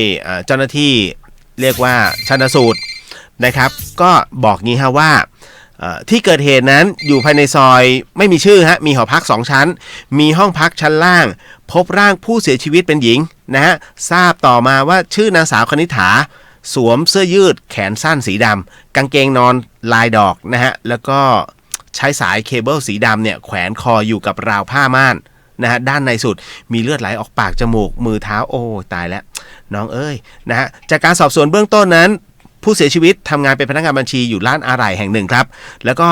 เจ้าหน้าที่เรียกว่าชันสูตรนะครับก็บอกงี้ฮะว่าที่เกิดเหตุนั้นอยู่ภายในซอยไม่มีชื่อฮะมีหอพัก2ชั้นมีห้องพักชั้นล่างพบร่างผู้เสียชีวิตเป็นหญิงนะฮะทราบต่อมาว่าชื่อนางสาวคณิษฐาสวมเสื้อยืดแขนสั้นสีดำกางเกงนอนลายดอกนะฮะแล้วก็ใช้สายเคเบิลสีดำเนี่ยแขวนคออยู่กับราวผ้าม่านนะฮะด้านในสุดมีเลือดไหลออกปากจมูกมือเท้าโอ้ตายแล้วน้องเอ้ยนะฮะจากการสอบสวนเบื้องต้นนั้นผู้เสียชีวิตทำงานเป็นพนักงานบัญชีอยู่ร้านอะไหล่แห่งหนึ่งครับแล้วก็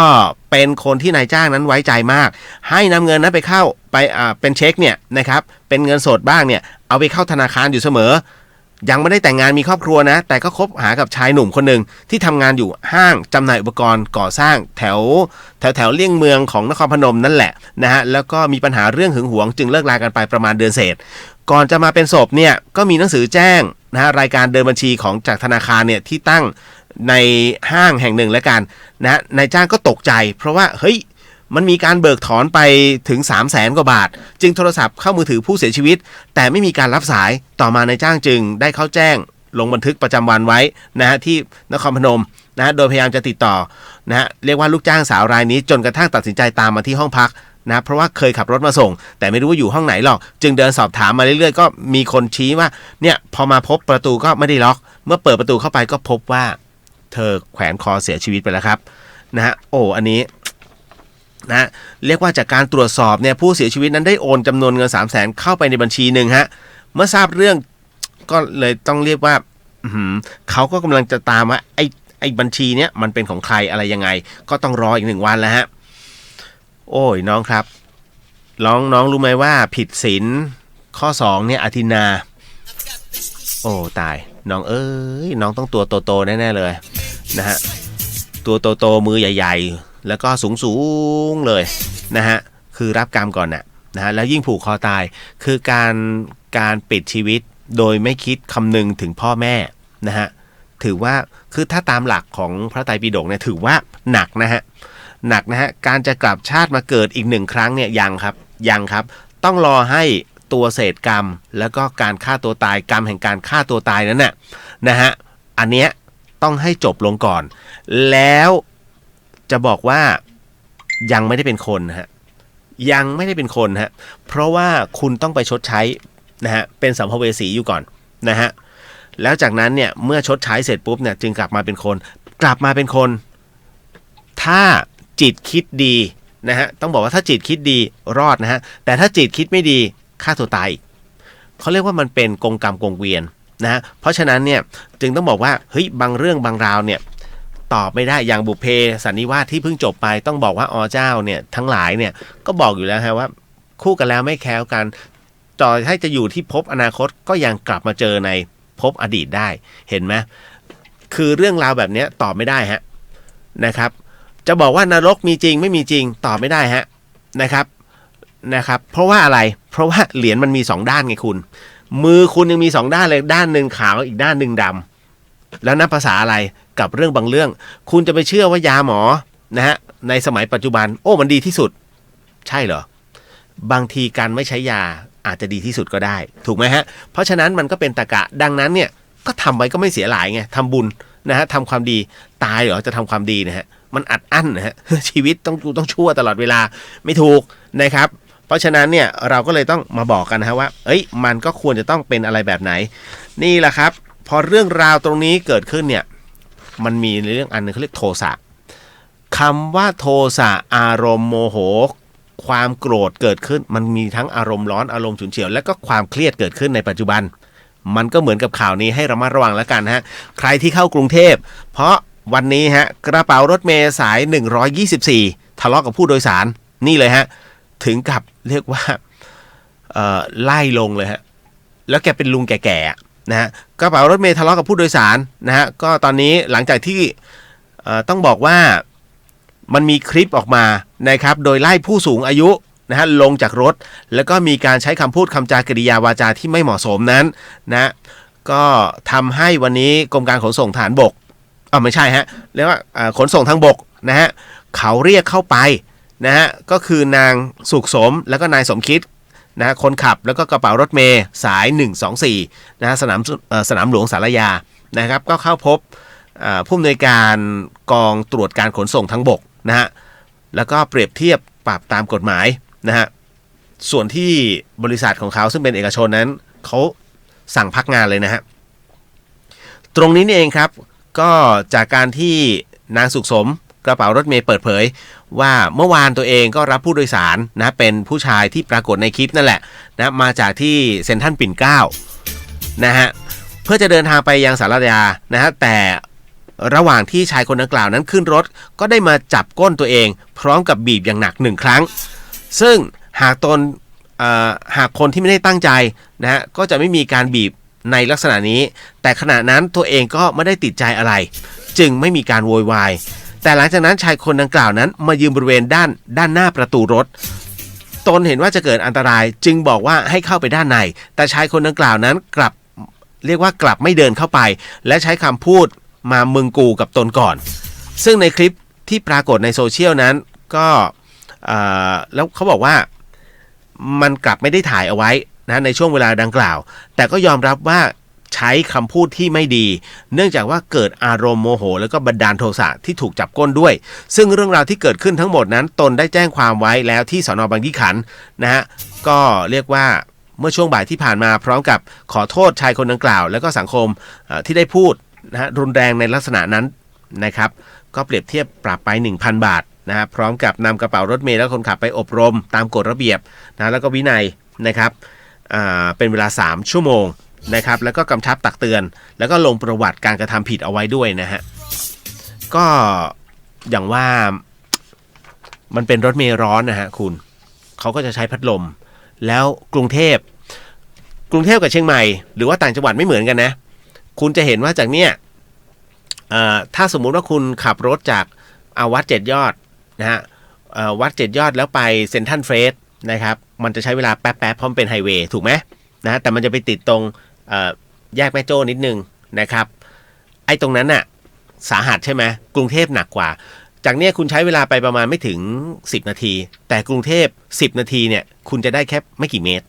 เป็นคนที่นายจ้างนั้นไว้ใจมากให้นำเงินนั้นไปเข้าไปเป็นเช็คเนี่ยนะครับเป็นเงินสดบ้างเนี่ยเอาไปเข้าธนาคารอยู่เสมอยังไม่ได้แต่งงานมีครอบครัวนะแต่ก็คบหากับชายหนุ่มคนหนึ่งที่ทำงานอยู่ห้างจำหน่ายอุปกรณ์ก่อสร้างแถวเลี่ยงเมืองของนครพนมนั่นแหละนะฮะแล้วก็มีปัญหาเรื่องหึงหวงจึงเลิกลากันไปประมาณเดือนเศษก่อนจะมาเป็นศพเนี่ยก็มีหนังสือแจ้งนะฮะรายการเดินบัญชีของจากธนาคารเนี่ยที่ตั้งในห้างแห่งหนึ่งแล้วกันนะนายจ้างก็ตกใจเพราะว่าเฮ้ยมันมีการเบิกถอนไปถึง 300,000 กว่าบาทจึงโทรศัพท์เข้ามือถือผู้เสียชีวิตแต่ไม่มีการรับสายต่อมานายจ้างจึงได้เข้าแจ้งลงบันทึกประจำวันไว้นะฮะที่นครพนมนะฮะโดยพยายามจะติดต่อนะฮะเรียกว่าลูกจ้างสาวรายนี้จนกระทั่งตัดสินใจตามมาที่ห้องพักนะเพราะว่าเคยขับรถมาส่งแต่ไม่รู้ว่าอยู่ห้องไหนหรอกจึงเดินสอบถามมาเรื่อยๆก็มีคนชี้ว่าเนี่ยพอมาพบประตูก็ไม่ได้ล็อกเมื่อเปิดประตูเข้าไปก็พบว่าเธอแขวนคอเสียชีวิตไปแล้วครับนะฮะโอ้อันนี้นะเรียกว่าจากการตรวจสอบเนี่ยผู้เสียชีวิตนั้นได้โอนจำนวนเงิน 300,000 เข้าไปในบัญชีหนึ่งฮะเมื่อทราบเรื่องก็เลยต้องเรียกว่าเขาก็กำลังจะตามว่าไอ้ ไอ้บัญชีเนี้ยมันเป็นของใครอะไรยังไงก็ต้องรออีก1 วันแล้วฮะโอ้ยน้องครับน้องรู้ไหมว่าผิดศีลข้อ2เนี่ยอทินนาโอ้ตายน้องน้องต้องตัวโตๆแน่ๆเลยนะฮะตัวโตๆมือใหญ่ๆแล้วก็สูงๆเลยนะฮะคือรับกรรมก่อนนะฮะแล้วยิ่งผูกคอตายคือการปิดชีวิตโดยไม่คิดคำนึงถึงพ่อแม่นะฮะถือว่าคือถ้าตามหลักของพระไตรปิฎกเนี่ยถือว่าหนักนะฮะการจะกลับชาติมาเกิดอีก1 ครั้งเนี่ยยังครับต้องรอให้ตัวเศษกรรมแล้วก็การฆ่าตัวตายกรรมแห่งการฆ่าตัวตายนั้นน่ะนะฮะอันเนี้ยต้องให้จบลงก่อนแล้วจะบอกว่ายังไม่ได้เป็นคนฮะยังไม่ได้เป็นคนฮะเพราะว่าคุณต้องไปชดใช้นะฮะเป็นสัมภเวสีอยู่ก่อนนะฮะแล้วจากนั้นเนี่ยเมื่อชดใช้เสร็จปุ๊บเนี่ยจึงกลับมาเป็นคนถ้าจิตคิดดีนะฮะต้องบอกว่าถ้าจิตคิดดีรอดนะฮะแต่ถ้าจิตคิดไม่ดีฆ่าตัวตายเขาเรียกว่ามันเป็นกงกรรมกงเวียนนะฮะเพราะฉะนั้นเนี่ยจึงต้องบอกว่าเฮ้ยบางเรื่องบางราวเนี่ยตอบไม่ได้อย่างบุพเพสันนิวาสที่เพิ่งจบไปต้องบอกว่าเจ้าเนี่ยทั้งหลายเนี่ยก็บอกอยู่แล้วฮะว่าคู่กันแล้วไม่แคล้วกันต่อให้จะอยู่ที่ภพอนาคตก็ยังกลับมาเจอในภพอดีตได้เห็นไหมคือเรื่องราวแบบนี้ตอบไม่ได้ฮะนะครับจะบอกว่านรกมีจริงไม่มีจริงตอบไม่ได้ฮะนะครับเพราะว่าอะไรเพราะว่าเหรียญมันมี2 ด้านไงคุณมือคุณยังมี2 ด้านเลยด้านหนึ่งขาวอีกด้านหนึ่งดำแล้วนับภาษาอะไรกับเรื่องบางเรื่องคุณจะไปเชื่อว่ายาหมอนะฮะในสมัยปัจจุบันมันดีที่สุดใช่เหรอบางทีการไม่ใช้ยาอาจจะดีที่สุดก็ได้ถูกไหมฮะเพราะฉะนั้นมันก็เป็นตรรกะดังนั้นเนี่ยก็ทำไว้ก็ไม่เสียหลายไงทำบุญนะฮะทำความดีตายเหรอจะทำความดีนะฮะมันอัดอั้นนะฮะชีวิตต้องชั่วตลอดเวลาไม่ถูกนะครับเพราะฉะนั้นเนี่ยเราก็เลยต้องมาบอกกันนะฮะว่ามันก็ควรจะต้องเป็นอะไรแบบไหนนี่แหละครับพอเรื่องราวตรงนี้เกิดขึ้นเนี่ยมันมีเรื่องอันนึงเขาเรียกโทสะคำว่าโทสะอารมณ์โมโหความโกรธเกิดขึ้นมันมีทั้งอารมณ์ร้อนอารมณ์ฉุนเฉียวและก็ความเครียดเกิดขึ้นในปัจจุบันมันก็เหมือนกับข่าวนี้ให้ระมัดระวังแล้วกันฮะใครที่เข้ากรุงเทพเพราะวันนี้ฮะกระเป๋ารถเมล์สาย124ทะเลาะกับผู้โดยสารนี่เลยฮะถึงกับเรียกว่าไล่ลงเลยฮะแล้วแกเป็นลุงแก่ๆนะฮะกระเป๋ารถเมล์ทะเลาะกับผู้โดยสารนะฮะก็ตอนนี้หลังจากที่ต้องบอกว่ามันมีคลิปออกมานะครับโดยไล่ผู้สูงอายุนะฮะลงจากรถแล้วก็มีการใช้คำพูดคำจากริยาวาจาที่ไม่เหมาะสมนั้นนะก็ทำให้วันนี้กรมการขนส่งทหารบกไม่ใช่ฮะเรียกว่าขนส่งทางบกนะฮะเขาเรียกเข้าไปนะฮะก็คือนางสุขสมแล้วก็นายสมคิดนะฮะคนขับแล้วก็กระเป๋ารถเมล์สาย124นะฮะสนามหลวงสารยานะครับก็เข้าพบผู้อำนวยการกองตรวจการขนส่งทางบกนะฮะแล้วก็เปรียบเทียบปรับตามกฎหมายนะฮะส่วนที่บริษัทของเขาซึ่งเป็นเอกชนนั้นเขาสั่งพักงานเลยนะฮะตรงนี้นี่เองครับก็จากการที่นางสุขสมกระเป๋ารถเมล์เปิดเผยว่าเมื่อวานตัวเองก็รับผู้โดยสารนะเป็นผู้ชายที่ปรากฏในคลิปนั่นแหละนะมาจากที่เซ็นทรัลปิ่นเกล้านะฮะเพื่อจะเดินทางไปยังสารยานะฮะแต่ระหว่างที่ชายคนดังกล่าวนั้นขึ้นรถก็ได้มาจับก้นตัวเองพร้อมกับบีบอย่างหนัก1 ครั้งซึ่งหากคนที่ไม่ได้ตั้งใจนะฮะก็จะไม่มีการบีบในลักษณะนี้แต่ขณะนั้นตัวเองก็ไม่ได้ติดใจอะไรจึงไม่มีการโวยวายแต่หลังจากนั้นชายคนดังกล่าวนั้นมายืนบริเวณด้านหน้าประตูรถตนเห็นว่าจะเกิดอันตรายจึงบอกว่าให้เข้าไปด้านในแต่ชายคนดังกล่าวนั้นกลับไม่เดินเข้าไปและใช้คำพูดมามึงกูกับตนก่อนซึ่งในคลิปที่ปรากฏในโซเชียลนั้นก็แล้วเขาบอกว่ามันกลับไม่ได้ถ่ายเอาไว้นะในช่วงเวลาดังกล่าวแต่ก็ยอมรับว่าใช้คำพูดที่ไม่ดีเนื่องจากว่าเกิดอารมณ์โมโหแล้วก็บันดาลโทสะที่ถูกจับก้นด้วยซึ่งเรื่องราวที่เกิดขึ้นทั้งหมดนั้นตนได้แจ้งความไว้แล้วที่สน.บางยี่ขันธ์นะฮะก็เรียกว่าเมื่อช่วงบ่ายที่ผ่านมาพร้อมกับขอโทษชายคนดังกล่าวแล้วก็สังคมที่ได้พูดนะฮะรุนแรงในลักษณะนั้นนะครับก็เปรียบเทียบปรับไป 1,000 บาทนะฮะพร้อมกับนำกระเป๋ารถเมล์และคนขับไปอบรมตามกฎระเบียบนะแล้วก็วินัยนะครับเป็นเวลา3 ชั่วโมงนะครับแล้วก็กำชับตักเตือนแล้วก็ลงประวัติการกระทำผิดเอาไว้ด้วยนะฮะ ก็อย่างว่ามันเป็นรถเมล์ร้อนนะฮะคุณเขาก็จะใช้พัดลมแล้วกรุงเทพกับเชียงใหม่หรือว่าต่างจังหวัดไม่เหมือนกันนะคุณจะเห็นว่าจากเนี้ยถ้าสมมุติว่าคุณขับรถจากวัด7 ยอดนะฮะวัด7 ยอดแล้วไปเซ็นทรัลเฟสนะครับมันจะใช้เวลาแป๊บเพราะมันเป็นไฮเวย์ถูกไหมนะแต่มันจะไปติดตรงแยกแม่โจ้นิดนึงนะครับไอ้ตรงนั้นน่ะสาหัสใช่ไหมกรุงเทพหนักกว่าจากเนี้ยคุณใช้เวลาไปประมาณไม่ถึง10 นาทีแต่กรุงเทพ10 นาทีเนี่ยคุณจะได้แค่ไม่กี่เมตร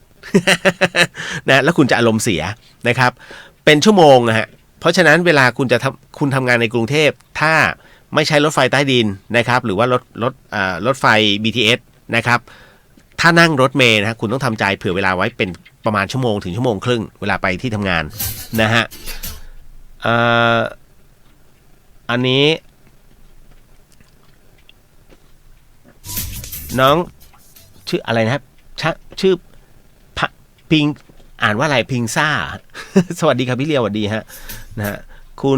นะแล้วคุณจะอารมณ์เสียนะครับเป็นชั่วโมงนะฮะเพราะฉะนั้นเวลาคุณทำงานในกรุงเทพถ้าไม่ใช้รถไฟใต้ดินนะครับหรือว่ารถไฟ BTS นะครับถ้านั่งรถเมล์นะคุณต้องทำใจเผื่อเวลาไว้เป็นประมาณ1 ชั่วโมงถึง1 ชั่วโมงครึ่งเวลาไปที่ทำงานนะฮะอันนี้น้องชื่ออะไรนะครับชื่อพิงอ่านว่าอะไรพิงซ่า สวัสดีครับพี่เลียวสวัสดีฮะนะฮะคุ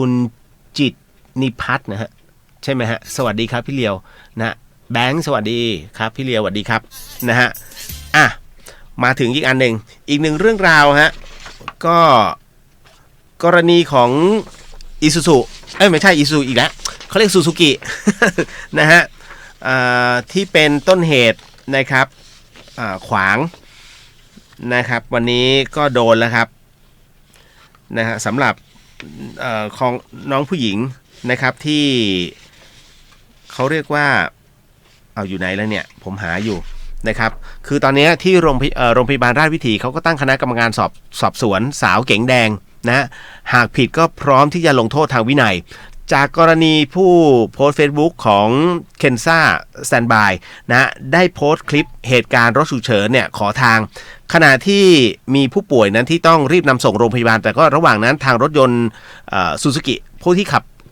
ณจิตนิพัฒน์นะฮะใช่ไหมฮะสวัสดีครับพี่เลียวนะแบงค์สวัสดีครับพี่เลียวสวัสดีครับนะฮะมาถึงอีกอันหนึ่งอีกหนึ่งเรื่องราวฮะก็กรณีของอิซูซุไม่ใช่อิซูอีกแล้วเขาเรียกซูซูกิ นะฮะที่เป็นต้นเหตุนะครับขวางนะครับวันนี้ก็โดนแล้วครับนะฮะสำหรับของน้องผู้หญิงนะครับที่เขาเรียกว่าเอาอยู่ไหนแล้วเนี่ยผมหาอยู่นะครับคือตอนนี้ที่โรงพยาบาลราชวิถีเขาก็ตั้งคณะกรรมการสอบสวนสาวเก๋งแดงนะหากผิดก็พร้อมที่จะลงโทษทางวินัยจากกรณีผู้โพสต์ Facebook ของเคนซ่าสแตนบายนะได้โพสต์คลิปเหตุการณ์รถฉุกเฉินเนี่ยขอทางขณะที่มีผู้ป่วยนั้นที่ต้องรีบนำส่งโรงพยาบาลแต่ก็ระหว่างนั้นทางรถยนต์ซูซูกิผู้ที่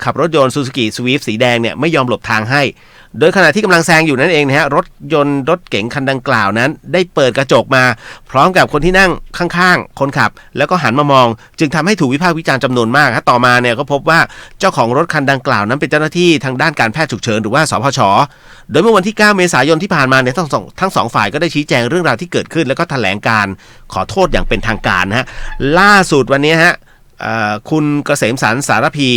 ขับรถยนต์ซูซูกิสวิฟต์สีแดงเนี่ยไม่ยอมหลบทางให้โดยขณะที่กำลังแซงอยู่นั่นเองนะฮะรถเก๋งคันดังกล่าวนั้นได้เปิดกระจกมาพร้อมกับคนที่นั่งข้างๆคนขับแล้วก็หันมามองจึงทำให้ถูกวิพากษ์วิจารณ์จำนวนมากต่อมาเนี่ยก็พบว่าเจ้าของรถคันดังกล่าวนั้นเป็นเจ้าหน้าที่ทางด้านการแพทย์ฉุกเฉินหรือว่าสพช.โดยเมื่อวันที่9 เมษายนที่ผ่านมาเนี่ยทั้งสองฝ่ายก็ได้ชี้แจงเรื่องราวที่เกิดขึ้นแล้วก็แถลงการขอโทษอย่างเป็นทางการนะฮะล่าสุดวันนี้ฮะคุณเกษมสรรสารพี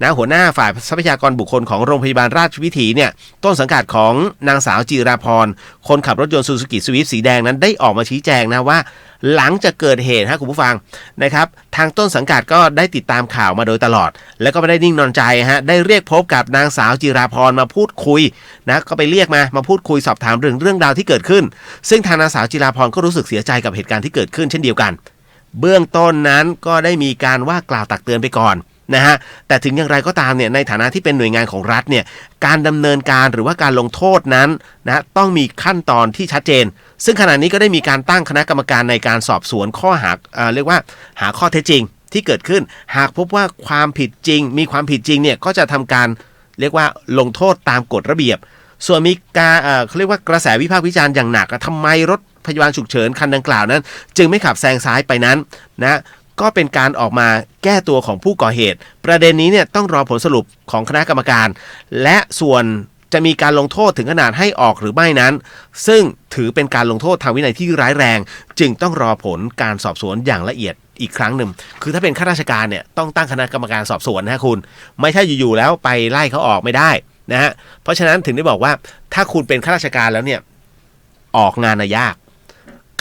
นะหัวหน้าฝ่ายทรัพยากรบุคคลของโรงพยาบาลราชวิถีเนี่ยต้นสังกัดของนางสาวจิราพรคนขับรถยนต์ซูซูกิสวิฟต์สีแดงนั้นได้ออกมาชี้แจงนะว่าหลังจากเกิดเหตุคุณผู้ฟังนะครับทางต้นสังกัดก็ได้ติดตามข่าวมาโดยตลอดแล้วก็ไม่ได้นิ่งนอนใจได้เรียกพบกับนางสาวจิราพรมาพูดคุยนะก็ไปเรียกมาพูดคุยสอบถามเรื่องราวที่เกิดขึ้นซึ่งทางนางสาวจิราพรก็รู้สึกเสียใจกับเหตุการณ์ที่เกิดขึ้นเช่นเดียวกันเบื้องต้นนั้นก็ได้มีการว่ากล่าวตักเตือนไปก่อนนะฮะแต่ถึงอย่างไรก็ตามเนี่ยในฐานะที่เป็นหน่วยงานของรัฐเนี่ยการดำเนินการหรือว่าการลงโทษนั้นนะต้องมีขั้นตอนที่ชัดเจนซึ่งขณะนี้ก็ได้มีการตั้งคณะกรรมการในการสอบสวนข้อเรียกว่าหาข้อเท็จจริงที่เกิดขึ้นหากพบว่าความผิดจริงมีความผิดจริงเนี่ยก็จะทำการเรียกว่าลงโทษตามกฎระเบียบส่วนมีการเขาเรียกว่ากระแสวิพากษ์วิจารณ์อย่างหนักทำไมรถพยาบาลฉุกเฉินคันดังกล่าวนั้นจึงไม่ขับแซงซ้ายไปนั้นนะก็เป็นการออกมาแก้ตัวของผู้ก่อเหตุประเด็นนี้เนี่ยต้องรอผลสรุปของคณะกรรมการและส่วนจะมีการลงโทษถึงขนาดให้ออกหรือไม่นั้นซึ่งถือเป็นการลงโทษทางวินัยที่ร้ายแรงจึงต้องรอผลการสอบสวนอย่างละเอียดอีกครั้งหนึ่งคือถ้าเป็นข้าราชการเนี่ยต้องตั้งคณะกรรมการสอบสวนนะคุณไม่ใช่อยู่ๆแล้วไปไล่เขาออกไม่ได้นะฮะเพราะฉะนั้นถึงได้บอกว่าถ้าคุณเป็นข้าราชการแล้วเนี่ยออกงานยาก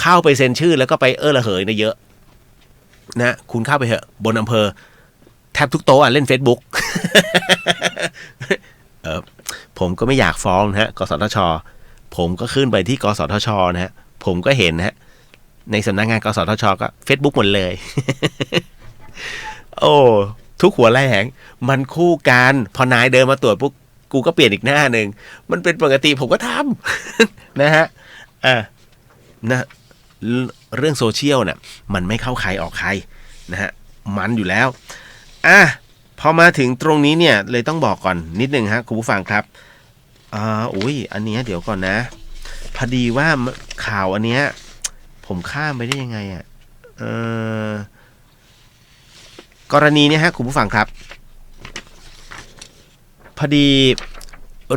เข้าไปเซ็นชื่อแล้วก็ไประเหยเยอะนะคุณเข้าไปเถอะบนอำเภอแทบทุกโต๊ะเล่น Facebook ผมก็ไม่อยากฟ้องนะฮะกสทช.ผมก็ขึ้นไปที่กสทช.นะฮะผมก็เห็นนะฮะในสำนักงานกสทช.ก็ Facebook หมดเลย โอ้ทุกหัวไล่แหงมันคู่กันพอนายเดินมาตรวจปุ๊บกูก็เปลี่ยนอีกหน้าหนึ่งมันเป็นปกติผมก็ทำ นะฮะนะเรื่องโซเชียลเนี่ยมันไม่เข้าใครออกใครนะฮะมันอยู่แล้วพอมาถึงตรงนี้เนี่ยเลยต้องบอกก่อนนิดนึงฮะคุณผู้ฟังครับอันนี้เดี๋ยวก่อนนะพอดีว่าข่าวอันเนี้ยผมข้ามไปได้ยังไง กรณีนี้ฮะคุณผู้ฟังครับพอดี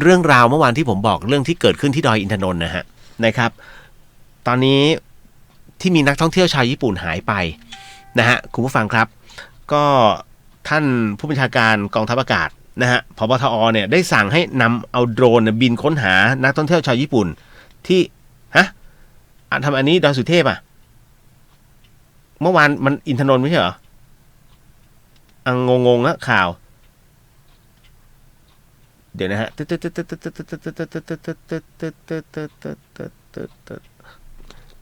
เรื่องราวเมื่อวานที่ผมบอกเรื่องที่เกิดขึ้นที่ดอยอินทนนท์นะฮะนะครับตอนนี้ที่มีนักท่องเที่ยวชาวญี่ปุ่นหายไปนะฮะคุณผู้ฟังครับก็ท่านผู้บัญชาการกองทัพอากาศนะฮะผบทอเนี่ยได้สั่งให้นำเอาโดรนบินค้นหานักท่องเที่ยวชาวญี่ปุ่นที่ทำอันนี้ดอยสุเทพเมื่อวานมันอินทนนท์ไม่ใช่เหรองงๆนะข่าวเดี๋ยวนะฮะ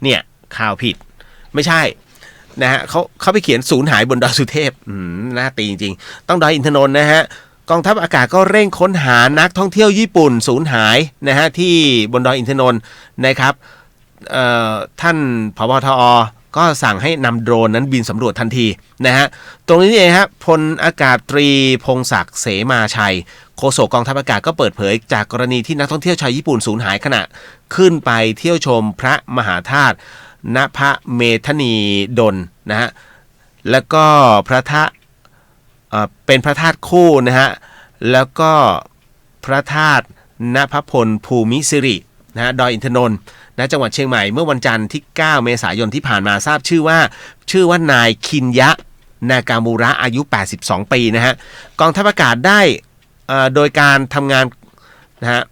เนี่ยข่าวผิดไม่ใช่นะฮะเขาไปเขียนสูญหายบนดอยสุเทพน่าตีจริงๆต้องดอยอินทนนท์นะฮะกองทัพอากาศก็เร่งค้นหานักท่องเที่ยวญี่ปุ่นสูญหายนะฮะที่บนดอยอินทนนท์นะครับท่านผบทอก็สั่งให้นำโดรนนั้นบินสำรวจทันทีนะฮะตรงนี้เองครับพลอากาศตรีพงศักดิ์เสมาชัยโฆษกกองทัพอากาศก็เปิดเผยจากกรณีที่นักท่องเที่ยวชาวญี่ปุ่นสูญหายขณะขึ้นไปเที่ยวชมพระมหาธาตุณพระเมธนีดลนะฮะแล้วก็พระธาตุเป็นพระธาตุคู่นะฮะแล้วก็พระธาตุณพพลภูมิสิรินะดอยอินทนนท์นะจังหวัดเชียงใหม่เมื่อวันจันทร์ที่9เมษายนที่ผ่านมาทราบชื่อว่านายคินยะนากามูระอายุ82ปีนะฮะกองทัพอากาศได้โดยการทำงานนะฮะ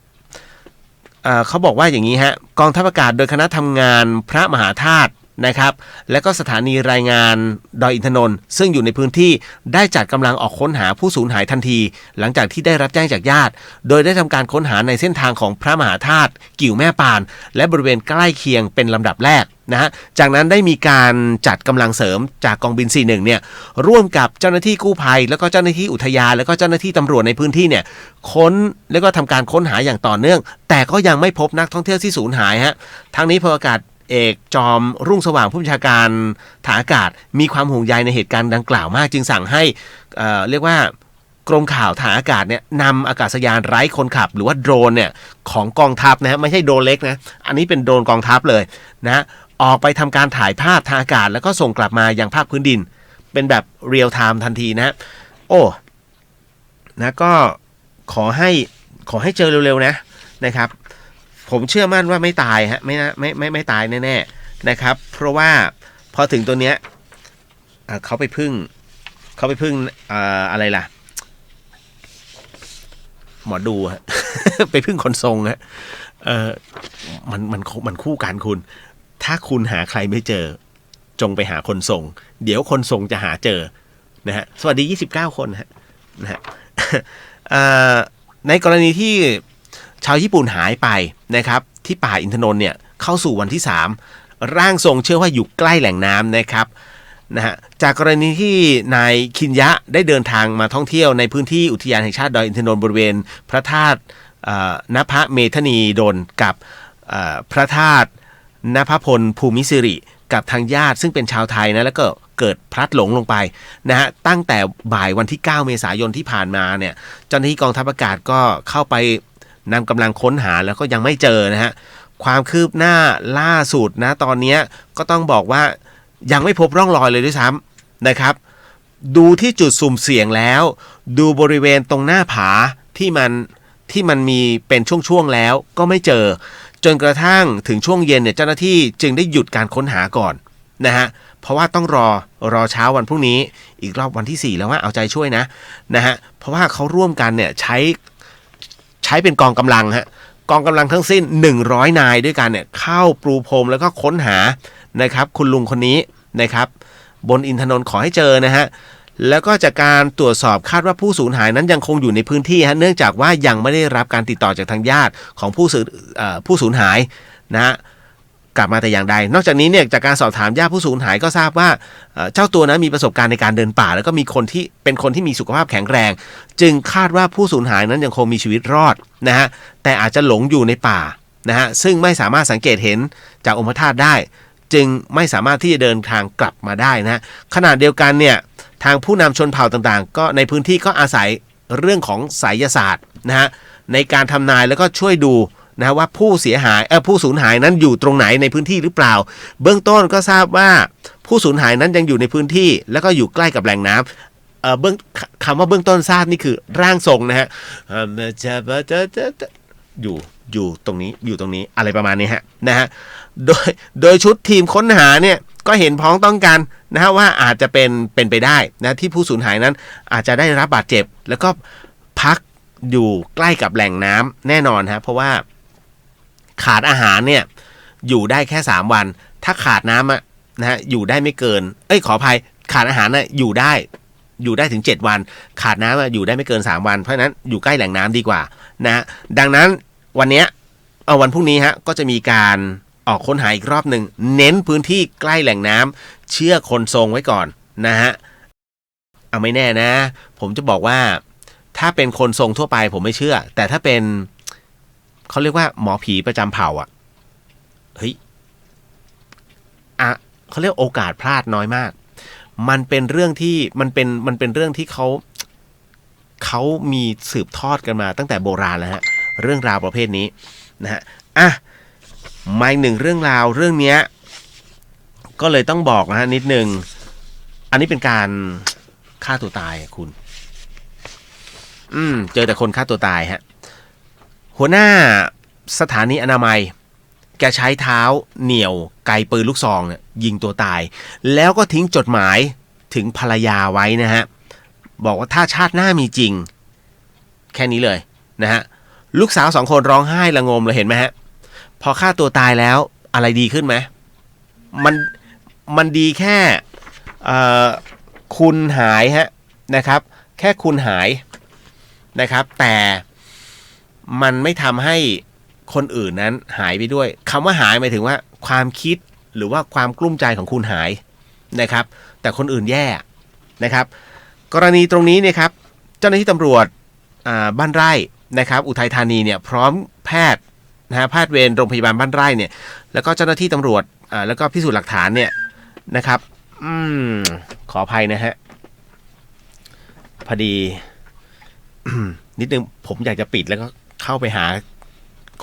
เขาบอกว่าอย่างนี้ฮะกองทัพอากาศโดยคณะทำงานพระมหาธาตุนะครับและก็สถานีรายงานดอยอินทนนท์ซึ่งอยู่ในพื้นที่ได้จัดกำลังออกค้นหาผู้สูญหายทันทีหลังจากที่ได้รับแจ้งจากญาติโดยได้ทำการค้นหาในเส้นทางของพระมหาธาตุกิ่วแม่ปานและบริเวณใกล้เคียงเป็นลำดับแรกนะฮะจากนั้นได้มีการจัดกำลังเสริมจากกองบิน41เนี่ยร่วมกับเจ้าหน้าที่กู้ภัยแล้วก็เจ้าหน้าที่อุทยานแล้วก็เจ้าหน้าที่ตำรวจในพื้นที่เนี่ยค้นแล้วก็ทำการค้นหาอย่างต่อเนื่องแต่ก็ยังไม่พบนักท่องเที่ยวที่สูญหายฮะทั้งนี้พลอากาศเอกจอมรุ่งสว่างผู้บัญชาการฐานอากาศมีความห่วงใยในเหตุการณ์ดังกล่าวมากจึงสั่งให้เรียกว่ากรมข่าวฐานอากาศเนี่ยนำอากาศยานไร้คนขับหรือว่าโดรนเนี่ยของกองทัพนะฮะไม่ใช่โดรนเล็กนะอันนี้เป็นโดรนกองทัพเลยนะออกไปทำการถ่ายภาพทางอากาศแล้วก็ส่งกลับมายังภาคพื้นดินเป็นแบบเรียลไทม์ทันทีนะโอ้นะก็ขอให้เจอเร็วๆนะครับผมเชื่อมั่นว่าไม่ตายฮะไม่ตายแน่ๆนะครับเพราะว่าพอถึงตัวเนี้ยเขาไปพึ่งอะไรล่ะหมอดูฮะ ไปพึ่งคนทรงฮะมันคู่กันคุณถ้าคุณหาใครไม่เจอจงไปหาคนทรงเดี๋ยวคนทรงจะหาเจอนะฮะสวัสดี29คนนะฮะ ในกรณีที่ชาวญี่ปุ่นหายไปนะครับที่ป่าอินทนนท์เนี่ยเข้าสู่วันที่3ร่างทรงเชื่อว่าอยู่ใกล้แหล่งน้ำนะครับนะฮะจากกรณีที่นายคินยะได้เดินทางมาท่องเที่ยวในพื้นที่อุทยานแห่งชาติดอยอินทนนท์บริเวณพระธาตุณพระเมธนีดลกับพระธาตุณพพลภูมิสิริกับทางญาติซึ่งเป็นชาวไทยนะแล้วก็เกิดพลัดหลงลงไปนะฮะตั้งแต่บ่ายวันที่9เมษายนที่ผ่านมาเนี่ยเจ้าหน้าที่กองทัพอากาศก็เข้าไปนำกำลังค้นหาแล้วก็ยังไม่เจอนะฮะความคืบหน้าล่าสุดนะตอนนี้ก็ต้องบอกว่ายังไม่พบร่องรอยเลยด้วยซ้ำนะครับดูที่จุดสุ่มเสี่ยงแล้วดูบริเวณตรงหน้าผาที่มันมีเป็นช่วงๆแล้วก็ไม่เจอจนกระทั่งถึงช่วงเย็นเนี่ยเจ้าหน้าที่จึงได้หยุดการค้นหาก่อนนะฮะเพราะว่าต้องรอเช้าวันพรุ่งนี้อีกรอบวันที่4แล้วว่าเอาใจช่วยนะฮะเพราะว่าเขาร่วมกันเนี่ยใช้เป็นกองกำลังฮะกองกำลังทั้งสิ้น100นายด้วยกันเนี่ยเข้าปรูพรมแล้วก็ค้นหานะครับคุณลุงคนนี้นะครับบนอินทนนท์ขอให้เจอนะฮะแล้วก็จากการตรวจสอบคาดว่าผู้สูญหายนั้นยังคงอยู่ในพื้นที่ฮะเนื่องจากว่ายังไม่ได้รับการติดต่อจากทางญาติของผู้สูญหายนะฮะกลับมาแต่อย่างใดนอกจากนี้เนี่ยจากการสอบถามญาติผู้สูญหายก็ทราบว่าเจ้าตัวนั้นมีประสบการณ์ในการเดินป่าแล้วก็มีคนที่มีสุขภาพแข็งแรงจึงคาดว่าผู้สูญหายนั้นยังคงมีชีวิตรอดนะฮะแต่อาจจะหลงอยู่ในป่านะฮะซึ่งไม่สามารถสังเกตเห็นจากองค์พระธาตุได้จึงไม่สามารถที่จะเดินทางกลับมาได้นะขณะเดียวกันเนี่ยทางผู้นำชนเผ่าต่างๆก็ในพื้นที่ก็อาศัยเรื่องของไสยศาสตร์นะฮะในการทำนายแล้วก็ช่วยดูนะว่าผู้สูญหายนั้นอยู่ตรงไหนในพื้นที่หรือเปล่าเบื้องต้นก็ทราบว่าผู้สูญหายนั้นยังอยู่ในพื้นที่แล้วก็อยู่ใกล้กับแหล่งน้ำ เบื้องคำว่าเบื้องต้นทราบนี่คือร่างทรงนะฮะอยู่ตรงนี้อะไรประมาณนี้ฮะนะฮะโดยชุดทีมค้นหาเนี่ยก็เห็นพ้องต้องกันนะฮะว่าอาจจะเป็นไปได้นะที่ผู้สูญหายนั้นอาจจะได้รับบาดเจ็บแล้วก็พักอยู่ใกล้กับแหล่งน้ำแน่นอนฮะเพราะว่าขาดอาหารเนี่ยอยู่ได้แค่3วันถ้าขาดน้ำนะฮะอยู่ได้ไม่เกินขออภัยขาดอาหารนะอยู่ได้ถึง7วันขาดน้ำอยู่ได้ไม่เกิน3วันเพราะฉะนั้นอยู่ใกล้แหล่งน้ำดีกว่านะดังนั้นวันพรุ่งนี้ฮะก็จะมีการออกค้นหาอีกรอบหนึ่งเน้นพื้นที่ใกล้แหล่งน้ำเชื่อคนทรงไว้ก่อนนะฮะเอาไม่แน่นะผมจะบอกว่าถ้าเป็นคนทรงทั่วไปผมไม่เชื่อแต่ถ้าเป็นเขาเรียกว่าหมอผีประจำเผ่าเฮ้ยเขาเรียกโอกาสพลาดน้อยมากมันเป็นเรื่องที่มันเป็นเรื่องที่เขามีสืบทอดกันมาตั้งแต่โบราณแล้วฮะเรื่องราวประเภทนี้นะฮะมาอีกหนึ่งเรื่องราวเรื่องนี้ก็เลยต้องบอกนะฮะนิดนึงอันนี้เป็นการฆ่าตัวตายคุณเจอแต่คนฆ่าตัวตายฮะหัวหน้าสถานีอนามัยแกใช้เท้าเหนี่ยวไกปืนลูกซองเนี่ยยิงตัวตายแล้วก็ทิ้งจดหมายถึงภรรยาไว้นะฮะบอกว่าถ้าชาติหน้ามีจริงแค่นี้เลยนะฮะลูกสาว2คนร้องไห้ระงมเลยเห็นไหมฮะพอฆ่าตัวตายแล้วอะไรดีขึ้นไหมมันดีแค่คุณหายฮะนะครับแค่คุณหายนะครับแต่มันไม่ทำให้คนอื่นนั้นหายไปด้วยคำว่าหายหมายถึงว่าความคิดหรือว่าความกลุ้มใจของคุณหายนะครับแต่คนอื่นแย่นะครับกรณีตรงนี้เนี่ยครับเจ้าหน้าที่ตำรวจบ้านไร่นะครับอุทัยธานีเนี่ยพร้อมแพทย์นะฮะแพทย์เวรโรงพยาบาลบ้านไร่เนี่ยแล้วก็เจ้าหน้าที่ตำรวจแล้วก็พิสูจน์หลักฐานเนี่ยนะครับขออภัยนะฮะพอดี นิดนึงผมอยากจะปิดแล้วก็เข้าไปหา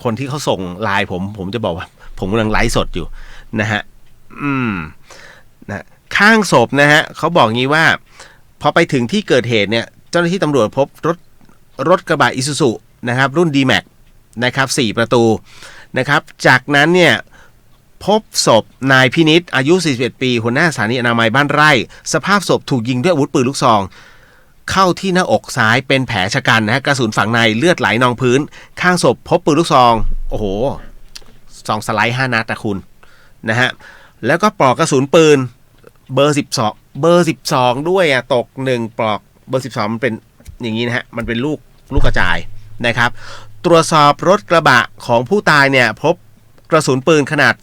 คนที่เขาส่งไลน์ผมจะบอกว่าผมกำลังไลฟ์สดอยู่นะฮะนะข้างศพนะฮะเขาบอกงี้ว่าพอไปถึงที่เกิดเหตุเนี่ยเจ้าหน้าที่ตำรวจพบรถกระบะอิซูซุนะครับรุ่น D-Max นะครับ4ประตูนะครับจากนั้นเนี่ยพบศพนายพินิจอายุ41ปีหัวหน้าสถานีอนามัยบ้านไร่สภาพศพถูกยิงด้วยอาวุธปืนลูกซองเข้าที่หน้าอกซ้ายเป็นแผลชะกันนะฮะกระสุนฝังในเลือดไหลนองพื้นข้างศพพบปืนลูกซองโอ้โหซองสไลด์5นัดนะคุณนะฮะแล้วก็ปลอกกระสุนปืนเบอร์12ด้วยตก1ปลอกเบอร์12มันเป็นอย่างนี้นะฮะมันเป็นลูกกระจายนะครับตรวจสอบรถกระบะของผู้ตายเนี่ยพบกระสุนปืนขนาด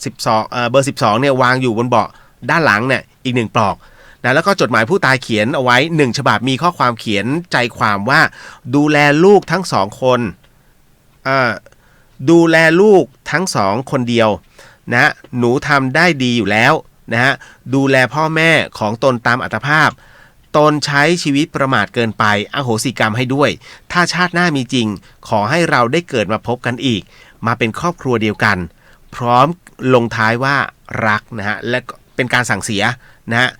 เบอร์12เนี่ยวางอยู่บนเบาะด้านหลังเนี่ยอีก1ปลอกนะแล้วก็จดหมายผู้ตายเขียนเอาไว้1ฉบับมีข้อความเขียนใจความว่าดูแลลูกทั้ง2คนดูแลลูกทั้ง2คนเดียวนะหนูทำได้ดีอยู่แล้วนะฮะดูแลพ่อแม่ของตนตามอัตภาพตนใช้ชีวิตประมาทเกินไปอโหสิกรรมให้ด้วยถ้าชาติหน้ามีจริงขอให้เราได้เกิดมาพบกันอีกมาเป็นครอบครัวเดียวกันพร้อมลงท้ายว่ารักนะฮะและเป็นการสั่งเสียนะฮะ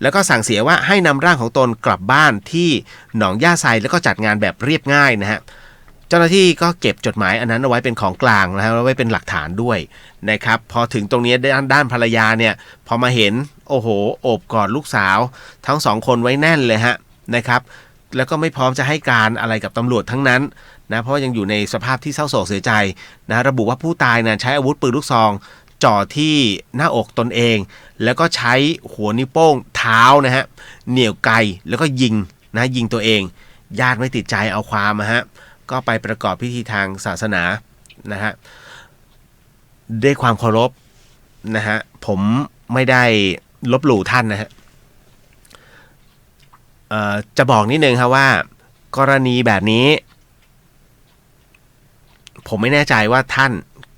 แล้วก็สั่งเสียว่าให้นำร่างของตนกลับบ้านที่หนองย่าไซแล้วก็จัดงานแบบเรียบง่ายนะฮะเจ้าหน้าที่ก็เก็บจดหมายอันนั้นเอาไว้เป็นของกลางนะฮะเอาไว้เป็นหลักฐานด้วยนะครับพอถึงตรงนี้ด้านภรรยาเนี่ยพอมาเห็นโอ้โหโอบกอดลูกสาวทั้ง2คนไว้แน่นเลยฮะนะครับแล้วก็ไม่พร้อมจะให้การอะไรกับตำรวจทั้งนั้นนะเพราะยังอยู่ในสภาพที่เศร้าโศกเสียใจนะระบุว่าผู้ตายนะใช้อาวุธปืนลูกซองจ่อที่หน้าอกตนเองแล้วก็ใช้หัวนิ้วโป้งเท้านะฮะเหนี่ยวไกแล้วก็ยิงตัวเองญาติไม่ติดใจเอาความนะฮะก็ไปประกอบพิธีทางศาสนานะฮะด้วยความเคารพนะฮะผมไม่ได้ลบหลู่ท่านนะฮะจะบอกนิดนึงครับว่ากรณีแบบนี้ผมไม่แน่ใจว่าท่าน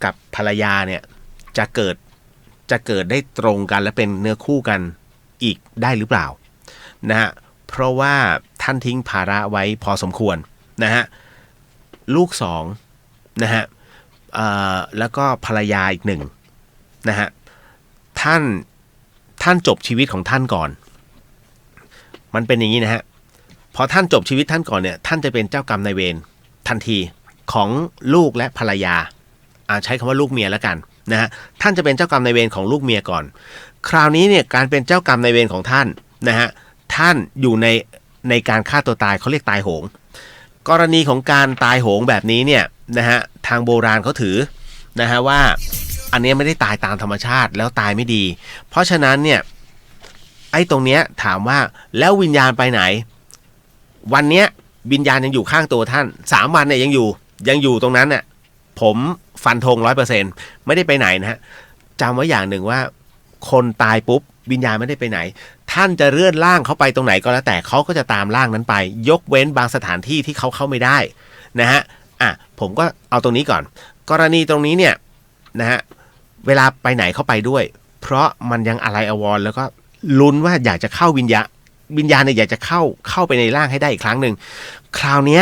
กับภรรยาเนี่ยจะเกิดได้ตรงกันและเป็นเนื้อคู่กันอีกได้หรือเปล่านะฮะเพราะว่าท่านทิ้งภาระไว้พอสมควรนะฮะลูก2นะฮะแล้วก็ภรรยาอีก1นะฮะท่านจบชีวิตของท่านก่อนมันเป็นอย่างนี้นะฮะ พอท่านจบชีวิตท่านก่อนเนี่ยท่านจะเป็นเจ้ากรรมนายเวรทันทีของลูกและภรรยาใช้คำว่าลูกเมียแล้วกันนะฮะท่านจะเป็นเจ้ากรรมนายเวรของลูกเมียก่อนคราวนี้เนี่ยการเป็นเจ้ากรรมนายเวรของท่านนะฮะท่านอยู่ในการฆ่าตัวตายเขาเรียกตายโหงกรณีของการตายโหงแบบนี้เนี่ยนะฮะทางโบราณเขาถือนะฮะว่าอันนี้ไม่ได้ตายตามธรรมชาติแล้วตายไม่ดีเพราะฉะนั้นเนี่ยไอ้ตรงเนี้ยถามว่าแล้ววิญญาณไปไหนวันเนี้ยวิญญาณยังอยู่ข้างตัวท่าน3 วันเนี่ยยังอยู่ตรงนั้นเนี่ยผมฟันธง 100% ไม่ได้ไปไหนนะฮะจำไว้อย่างหนึ่งว่าคนตายปุ๊บวิญญาณไม่ได้ไปไหนท่านจะเลื่อนร่างเขาไปตรงไหนก็แล้วแต่เขาก็จะตามร่างนั้นไปยกเว้นบางสถานที่ที่เขาเข้าไม่ได้นะฮะผมก็เอาตรงนี้ก่อนกรณีตรงนี้เนี่ยนะฮะเวลาไปไหนเขาไปด้วยเพราะมันยังอะไรอวรแล้วก็ลุ้นว่าอยากจะเข้าวิญญาณเนี่ยอยากจะเข้าไปในร่างให้ได้อีกครั้งหนึ่งคราวนี้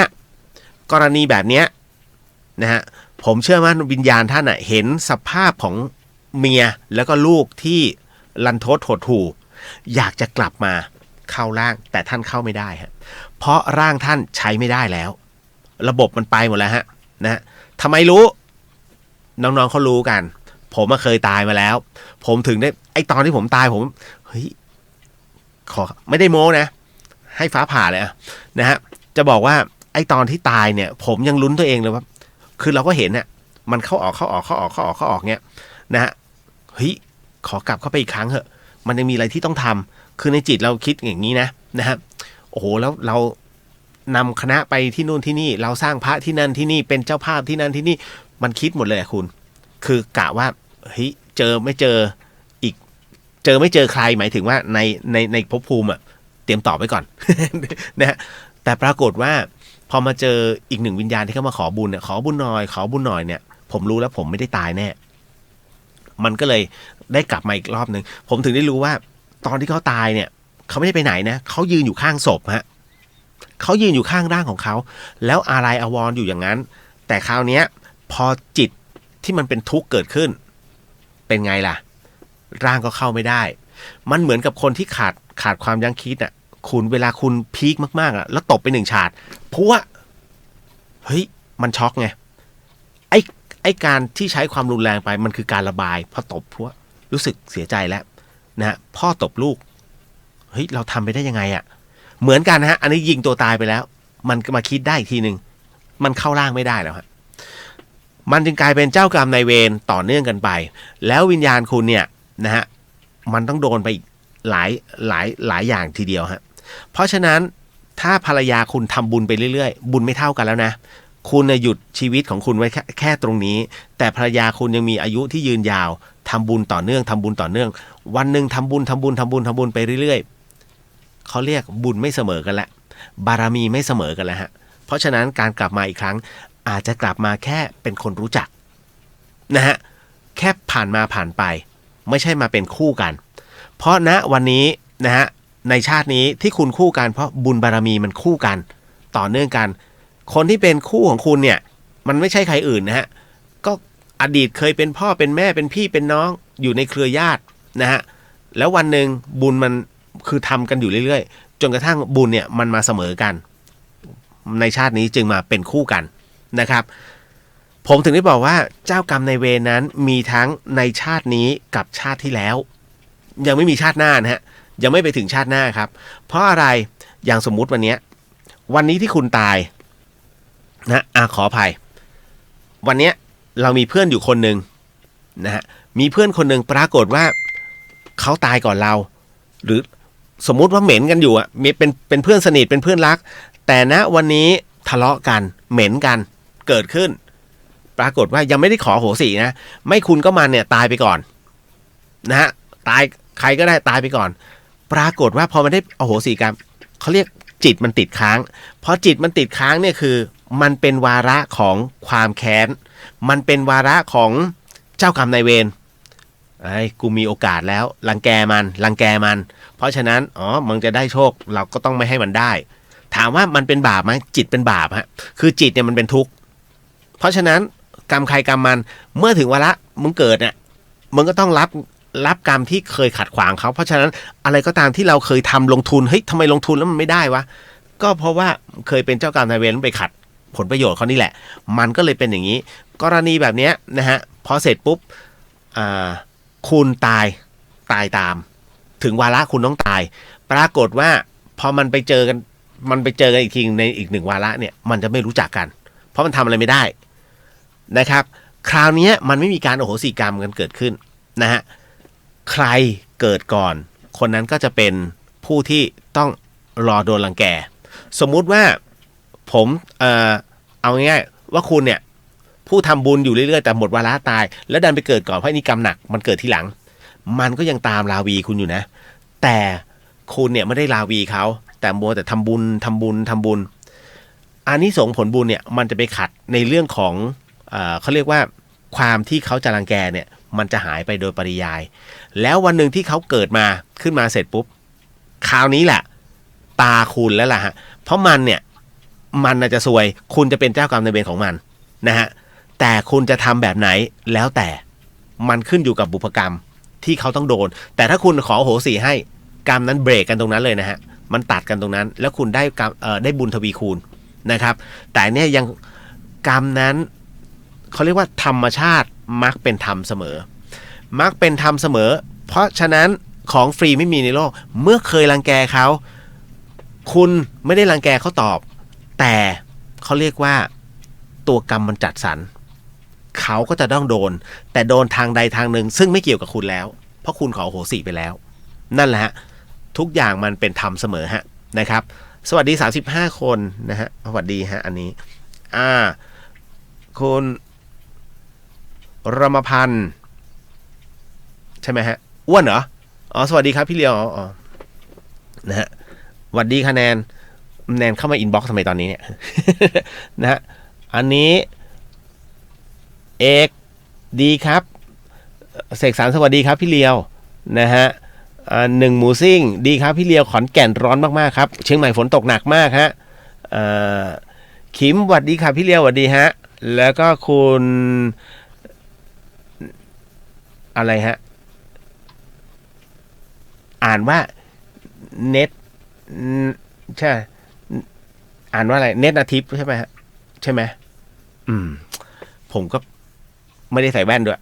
กรณีแบบนี้นะฮะผมเชื่อว่าวิญญาณท่านเห็นสภาพของเมียแล้วก็ลูกที่ลันทดหดหู่อยากจะกลับมาเข้าร่างแต่ท่านเข้าไม่ได้ฮะเพราะร่างท่านใช้ไม่ได้แล้วระบบมันไปหมดแล้วฮะนะทำไมรู้น้องๆเขารู้กันผมเคยตายมาแล้วผมถึงได้ไอตอนที่ผมตายผมเฮ้ยขอไม่ได้โม้นะให้ฟ้าผ่าเลยนะฮะจะบอกว่าไอตอนที่ตายเนี่ยผมยังลุ้นตัวเองเลยว่าคือเราก็เห็นเนี่ยมันเข้าออกเงี้ยนะฮะเฮ้ยขอกลับเข้าไปอีกครั้งเถอะมันยังมีอะไรที่ต้องทำคือในจิตเราคิดอย่างนี้นะฮะโอ้โหแล้วเรานำคณะไปที่นู่นที่นี่เราสร้างพระที่นั่นที่นี่เป็นเจ้าภาพที่นั่นที่นี่มันคิดหมดเลยคุณคือกะว่าเฮ้ยเจอไม่เจอใครหมายถึงว่าในภพภูมิเตรียมตอบไว้ก่อน นะฮะแต่ปรากฏว่าพอมาเจออีกหนึ่งวิญญาณที่เขามาขอบุญเนี่ยขอบุญหน่อยเนี่ยผมรู้แล้วผมไม่ได้ตายแน่มันก็เลยได้กลับมาอีกรอบนึงผมถึงได้รู้ว่าตอนที่เขาตายเนี่ยเขาไม่ได้ไปไหนนะเขายืนอยู่ข้างศพฮะเขายืนอยู่ข้างร่างของเขาแล้วอะไรอวรอยู่อย่างนั้นแต่คราวนี้พอจิตที่มันเป็นทุกข์เกิดขึ้นเป็นไงล่ะร่างก็เข้าไม่ได้มันเหมือนกับคนที่ขาดความยั้งคิดคุณเวลาคุณพีคมากๆแล้วตบไป1 ฉาดพัวเฮ้ยมันช็อกไงไอ้การที่ใช้ความรุนแรงไปมันคือการระบายพอตบพัวรู้สึกเสียใจแล้วนะพ่อตบลูกเฮ้ยเราทำไปได้ยังไงเหมือนกันนะฮะอันนี้ยิงตัวตายไปแล้วมันมาคิดได้อีกทีนึงมันเข้าร่างไม่ได้แล้วฮะมันจึงกลายเป็นเจ้ากรรมนายเวรต่อเนื่องกันไปแล้ววิญญาณคุณเนี่ยนะฮะมันต้องโดนไปหลายอย่างทีเดียวฮะเพราะฉะนั้นถ้าภรรยาคุณทำบุญไปเรื่อยๆบุญไม่เท่ากันแล้วนะคุณหยุดชีวิตของคุณไว้แค่ตรงนี้แต่ภรรยาคุณยังมีอายุที่ยืนยาวทำบุญต่อเนื่องวันหนึ่งทำบุญไปเรื่อยๆเขาเรียกบุญไม่เสมอกันแล้วบารมีไม่เสมอกันแล้วฮะเพราะฉะนั้นการกลับมาอีกครั้งอาจจะกลับมาแค่เป็นคนรู้จักนะฮะแค่ผ่านไปไม่ใช่มาเป็นคู่กันเพราะณวันนี้นะฮะในชาตินี้ที่คุณคู่กันเพราะบุญบารมีมันคู่กันต่อเนื่องกันคนที่เป็นคู่ของคุณเนี่ยมันไม่ใช่ใครอื่นนะฮะก็อดีตเคยเป็นพ่อเป็นแม่เป็นพี่เป็นน้องอยู่ในเครือญาตินะฮะแล้ววันหนึ่งบุญมันคือทำกันอยู่เรื่อยๆจนกระทั่งบุญเนี่ยมันมาเสมอกันในชาตินี้จึงมาเป็นคู่กันนะครับผมถึงได้บอกว่าเจ้ากรรมนายเวรนั้นมีทั้งในชาตินี้กับชาติที่แล้วยังไม่มีชาติหน้านะฮะยังไม่ไปถึงชาติหน้าครับเพราะอะไรอย่างสมมุติวันนี้ที่คุณตายนะขออภัยวันนี้เรามีเพื่อนอยู่คนหนึ่งนะฮะมีเพื่อนคนหนึ่งปรากฏว่าเขาตายก่อนเราหรือสมมุติว่าเหม็นกันอยู่มีเป็นเพื่อนสนิทเป็นเพื่อนรักแต่ณวันนี้ทะเลาะกันเหม็นกันเกิดขึ้นปรากฏว่ายังไม่ได้ขอโหสินะไม่คุณก็มันเนี่ยตายไปก่อนนะฮะตายใครก็ได้ตายไปก่อนปรากฏว่าพอมันได้อโหสิกรรมเขาเรียกจิตมันติดค้างเพราะจิตมันติดค้างเนี่ยคือมันเป็นวาระของความแค้นมันเป็นวาระของเจ้ากรรมนายเวรกูมีโอกาสแล้วรังแกมันเพราะฉะนั้นมึงจะได้โชคเราก็ต้องไม่ให้มันได้ถามว่ามันเป็นบาปไหมจิตเป็นบาปฮะคือจิตเนี่ยมันเป็นทุกข์เพราะฉะนั้นกรรมใครกรรมมันเมื่อถึงวาระมึงเกิดเนี่ยมึงก็ต้องรับกรรมที่เคยขัดขวางเขาเพราะฉะนั้นอะไรก็ตามที่เราเคยทำลงทุนเฮ้ยทำไมลงทุนแล้วมันไม่ได้วะ ก็เพราะว่าเคยเป็นเจ้ากรรมนายเวรไปขัดผลประโยชน์เขานี่แหละมันก็เลยเป็นอย่างนี้กรณีแบบนี้นะฮะพอเสร็จปุ๊บคุณตายตามถึงวาระคุณต้องตายปรากฏว่าพอมันไปเจอกันอีกทีในอีกหนึ่งวาระเนี่ยมันจะไม่รู้จักกันเพราะมันทำอะไรไม่ได้นะครับคราวนี้มันไม่มีการอโหสิกรรมกันเกิดขึ้นนะฮะใครเกิดก่อนคนนั้นก็จะเป็นผู้ที่ต้องรอโดนรังแกสมมุติว่าผมเอาง่ายๆว่าคุณเนี่ยผู้ทำบุญอยู่เรื่อยๆแต่หมดวาระตายแล้วดันไปเกิดก่อนเพราะนี่กรรมหนักมันเกิดทีหลังมันก็ยังตามราวีคุณอยู่นะแต่คุณเนี่ยไม่ได้ราวีเขาแต่มัวแต่ทำบุญอานิสงส์ผลบุญเนี่ยมันจะไปขัดในเรื่องของเขาเรียกว่าความที่เขาจะรังแกเนี่ยมันจะหายไปโดยปริยายแล้ววันหนึ่งที่เขาเกิดมาขึ้นมาเสร็จปุ๊บคราวนี้แหละตาคุณแล้วล่ะฮะเพราะมันเนี่ยมันจะซวยคุณจะเป็นเจ้ากรรมนายเวรของมันนะฮะแต่คุณจะทำแบบไหนแล้วแต่มันขึ้นอยู่กับบุพกรรมที่เขาต้องโดนแต่ถ้าคุณขอโหสิให้กรรมนั้นเบรกกันตรงนั้นเลยนะฮะมันตัดกันตรงนั้นแล้วคุณได้กรรมได้บุญทวีคูณนะครับแต่เนี่ยยังกรรมนั้นเขาเรียกว่าธรรมชาติมักเป็นธรรมเสมอเพราะฉะนั้นของฟรีไม่มีในโลกเมื่อเคยรังแกเขาคุณไม่ได้รังแกเขาตอบแต่เขาเรียกว่าตัวกรรมมันจัดสรรเขาก็จะต้องโดนแต่โดนทางใดทางหนึ่งซึ่งไม่เกี่ยวกับคุณแล้วเพราะคุณขอโหสิไปแล้วนั่นแหละฮะทุกอย่างมันเป็นธรรมเสมอฮะนะครับสวัสดี35คนนะฮะสวัสดีฮะอันนี้คุณรมพันธ์ใช่ไหมฮะอ้วนเหรอสวัสดีครับพี่เลียวนะฮะสวัสดีค่ะแนนเข้ามาอินบ็อกซ์ทำไมตอนนี้เนี่ย นะฮะอันนี้เอกดีครับเสกสรรสวัสดีครับพี่เลียวนะฮะหนึ่งหมูซิ่งดีครับพี่เลียวขอนแก่นร้อนมากๆครับเชียงใหม่ฝนตกหนักมากฮะขิมสวัสดีครับพี่เลียวสวัสดีฮะแล้วก็คุณอะไรฮะอ่านว่าเน็ตใช่อ่านว่าอะไรเน็ตอาทิตย์ใช่ไหมฮะใช่ไหมผมก็ไม่ได้ใส่แว่นด้วย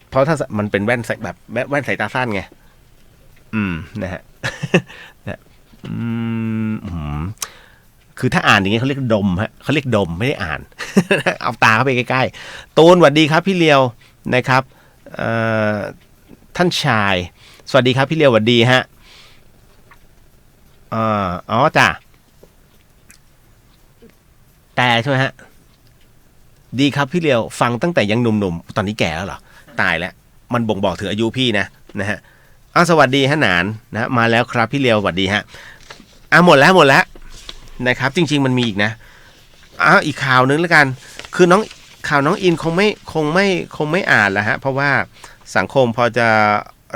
เพราะถ้ามันเป็นแว่นใส่แบบแว่นสายตาสั้นไงนะฮะคือถ้าอ่านอย่างงี้เขาเรียกดมฮะเขาเรียกดมไม่ได้อ่าน เอาตาเข้าไปใกล้ๆตูนสวัสดีครับพี่เลียวนะครับท่านชายสวัสดีครับพี่เลียวสวัสดีฮะจ้ะแต่ใช่ไหมฮะดีครับพี่เลียวฟังตั้งแต่ยังหนุ่มๆตอนนี้แก่แล้วเหรอตายแล้วมันบ่งบอกถึงอายุพี่นะฮะสวัสดีฮะหนานนะมาแล้วครับพี่เลียวสวัสดีฮะหมดแล้วนะครับจริงๆมันมีอีกนะอีกข่าวนึงแล้วกันคือข่าวน้องอินคงไม่อ่านแล้วฮะเพราะว่าสังคมพอจะ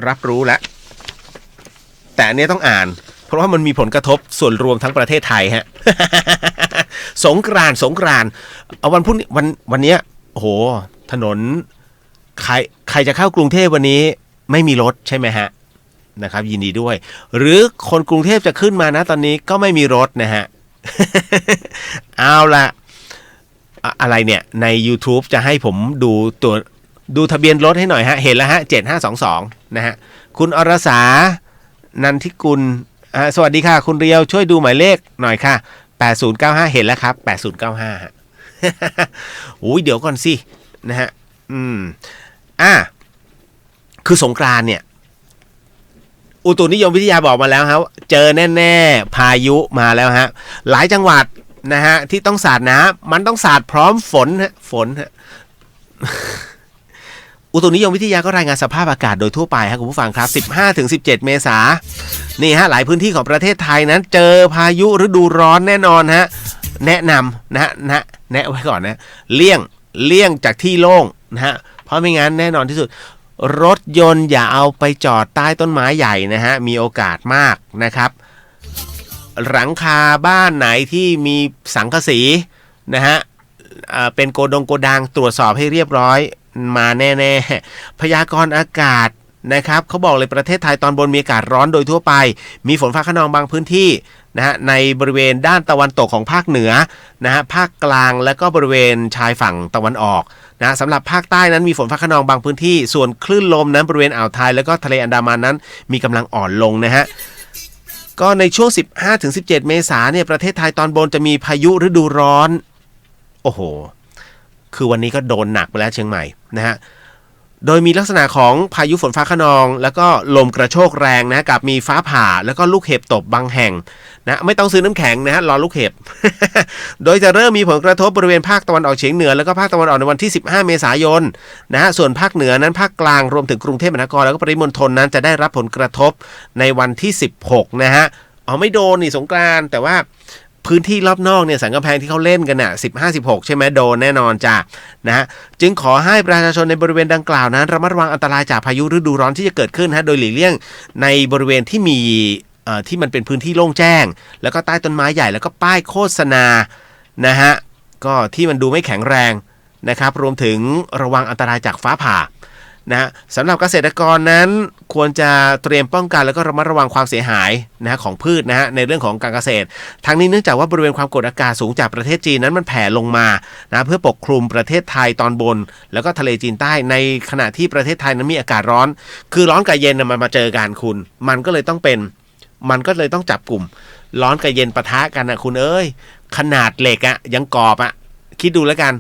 รับรู้แล้วแต่อันนี้ต้องอ่านเพราะว่ามันมีผลกระทบส่วนรวมทั้งประเทศไทยฮะ สงกรานต์เอาวันพุธวันนี้โอ้โหถนนใครจะเข้ากรุงเทพวันนี้ไม่มีรถใช่ไหมฮะนะครับยินดีด้วยหรือคนกรุงเทพจะขึ้นมานะตอนนี้ก็ไม่มีรถนะฮะ เอาละอะไรเนี่ยใน YouTube จะให้ผมดูทะเบียนรถให้หน่อยฮะเห็นแล้วฮะ7522นะฮะคุณอรสานันทิกุลสวัสดีค่ะคุณเรียวช่วยดูหมายเลขหน่อยค่ะ8095เห็นแล้วครับ8095ฮะ โอ้ยเดี๋ยวก่อนสินะฮะคือสงกรานต์เนี่ยอุตุนิยมวิทยาบอกมาแล้วครับเจอแน่ๆพายุมาแล้วฮะหลายจังหวัดนะฮะที่ต้องสาดน้ำมันต้องสาดพร้อมฝนฮะอุตุนิยมวิทยาก็รายงานสภาพอากาศโดยทั่วไปครับคุณผู้ฟังครับ 15-17 เมษายนนี่ฮะหลายพื้นที่ของประเทศไทยนั้นเจอพายุฤดูร้อนแน่นอนฮะแนะนำแนะไว้ก่อนนะเลี่ยงจากที่โล่งนะฮะเพราะไม่งั้นแน่นอนที่สุดรถยนต์อย่าเอาไปจอดใต้ต้นไม้ใหญ่นะฮะมีโอกาสมากนะครับหลังคาบ้านไหนที่มีสังกะสีนะฮะเป็นโกดังตรวจสอบให้เรียบร้อยมาแน่ๆพยากรณ์อากาศ นะครับเขาบอกเลยประเทศไทยตอนบนมีอากาศร้อนโดยทั่วไปมีฝนฟ้าคะนองบางพื้นที่นะฮะในบริเวณด้านตะวันตกของภาคเหนือนะฮะภาคกลางและก็บริเวณชายฝั่งตะวันออกนะสำหรับภาคใต้นั้นมีฝนฟ้าคะนองบางพื้นที่ส่วนคลื่นลมนั้นบริเวณอ่าวไทยแล้วก็ทะเลอันดามันนั้นมีกำลังอ่อนลงนะฮะก็ในช่วง 15-17 เมษายนเนี่ยประเทศไทยตอนบนจะมีพายุฤดูร้อนโอ้โหคือวันนี้ก็โดนหนักไปแล้วเชียงใหม่นะฮะโดยมีลักษณะของพายุฝนฟ้าคะนองแล้วก็ลมกระโชกแรงนะกับมีฟ้าผ่าแล้วก็ลูกเห็บตบบางแห่งนะไม่ต้องซื้อน้ำแข็งนะฮะรอลูกเห็บ โดยจะเริ่มมีผลกระทบบริเวณภาคตะวันออกเฉียงเหนือแล้วก็ภาคตะวันออกในวันที่15 เมษายนนะฮะส่วนภาคเหนือนั้นภาคกลางรวมถึงกรุงเทพมหานครแล้วก็ปริมณฑลนั้นจะได้รับผลกระทบในวันที่16นะฮะไม่โดนนี่สงกรานต์แต่ว่าพื้นที่รอบนอกเนี่ยสันกำแพงที่เขาเล่นกันน่ะ15-16ใช่ไหมโดนแน่นอนจ้ะนะฮะจึงขอให้ประชาชนในบริเวณดังกล่าวนั้นระมัดระวังอันตรายจากพายุฤดูร้อนที่จะเกิดขึ้นฮะโดยหลีกเลี่ยงในบริเวณที่มีที่มันเป็นพื้นที่โล่งแจ้งแล้วก็ใต้ต้นไม้ใหญ่แล้วก็ป้ายโฆษณานะฮะก็ที่มันดูไม่แข็งแรงนะครับรวมถึงระวังอันตรายจากฟ้าผ่านะสำหรับเกษตรกรนั้นควรจะเตรียมป้องกันแล้วก็ระมัดระวังความเสียหายนะของพืชนะฮะในเรื่องของการเกษตรทั้งนี้เนื่องจากว่าบริเวณความกดอากาศสูงจากประเทศจีนนั้นมันแผ่ลงมานะเพื่อปกคลุมประเทศไทยตอนบนแล้วก็ทะเลจีนใต้ในขณะที่ประเทศไทยนั้นมีอากาศร้อนคือร้อนกับเย็นมันมาเจอกันคุณมันก็เลยต้องจับกลุ่มร้อนกับเย็นปะทะกันนะคุณเอ้ยขนาดเหล็กอะยังกรอบอะคิดดูแล้วกัน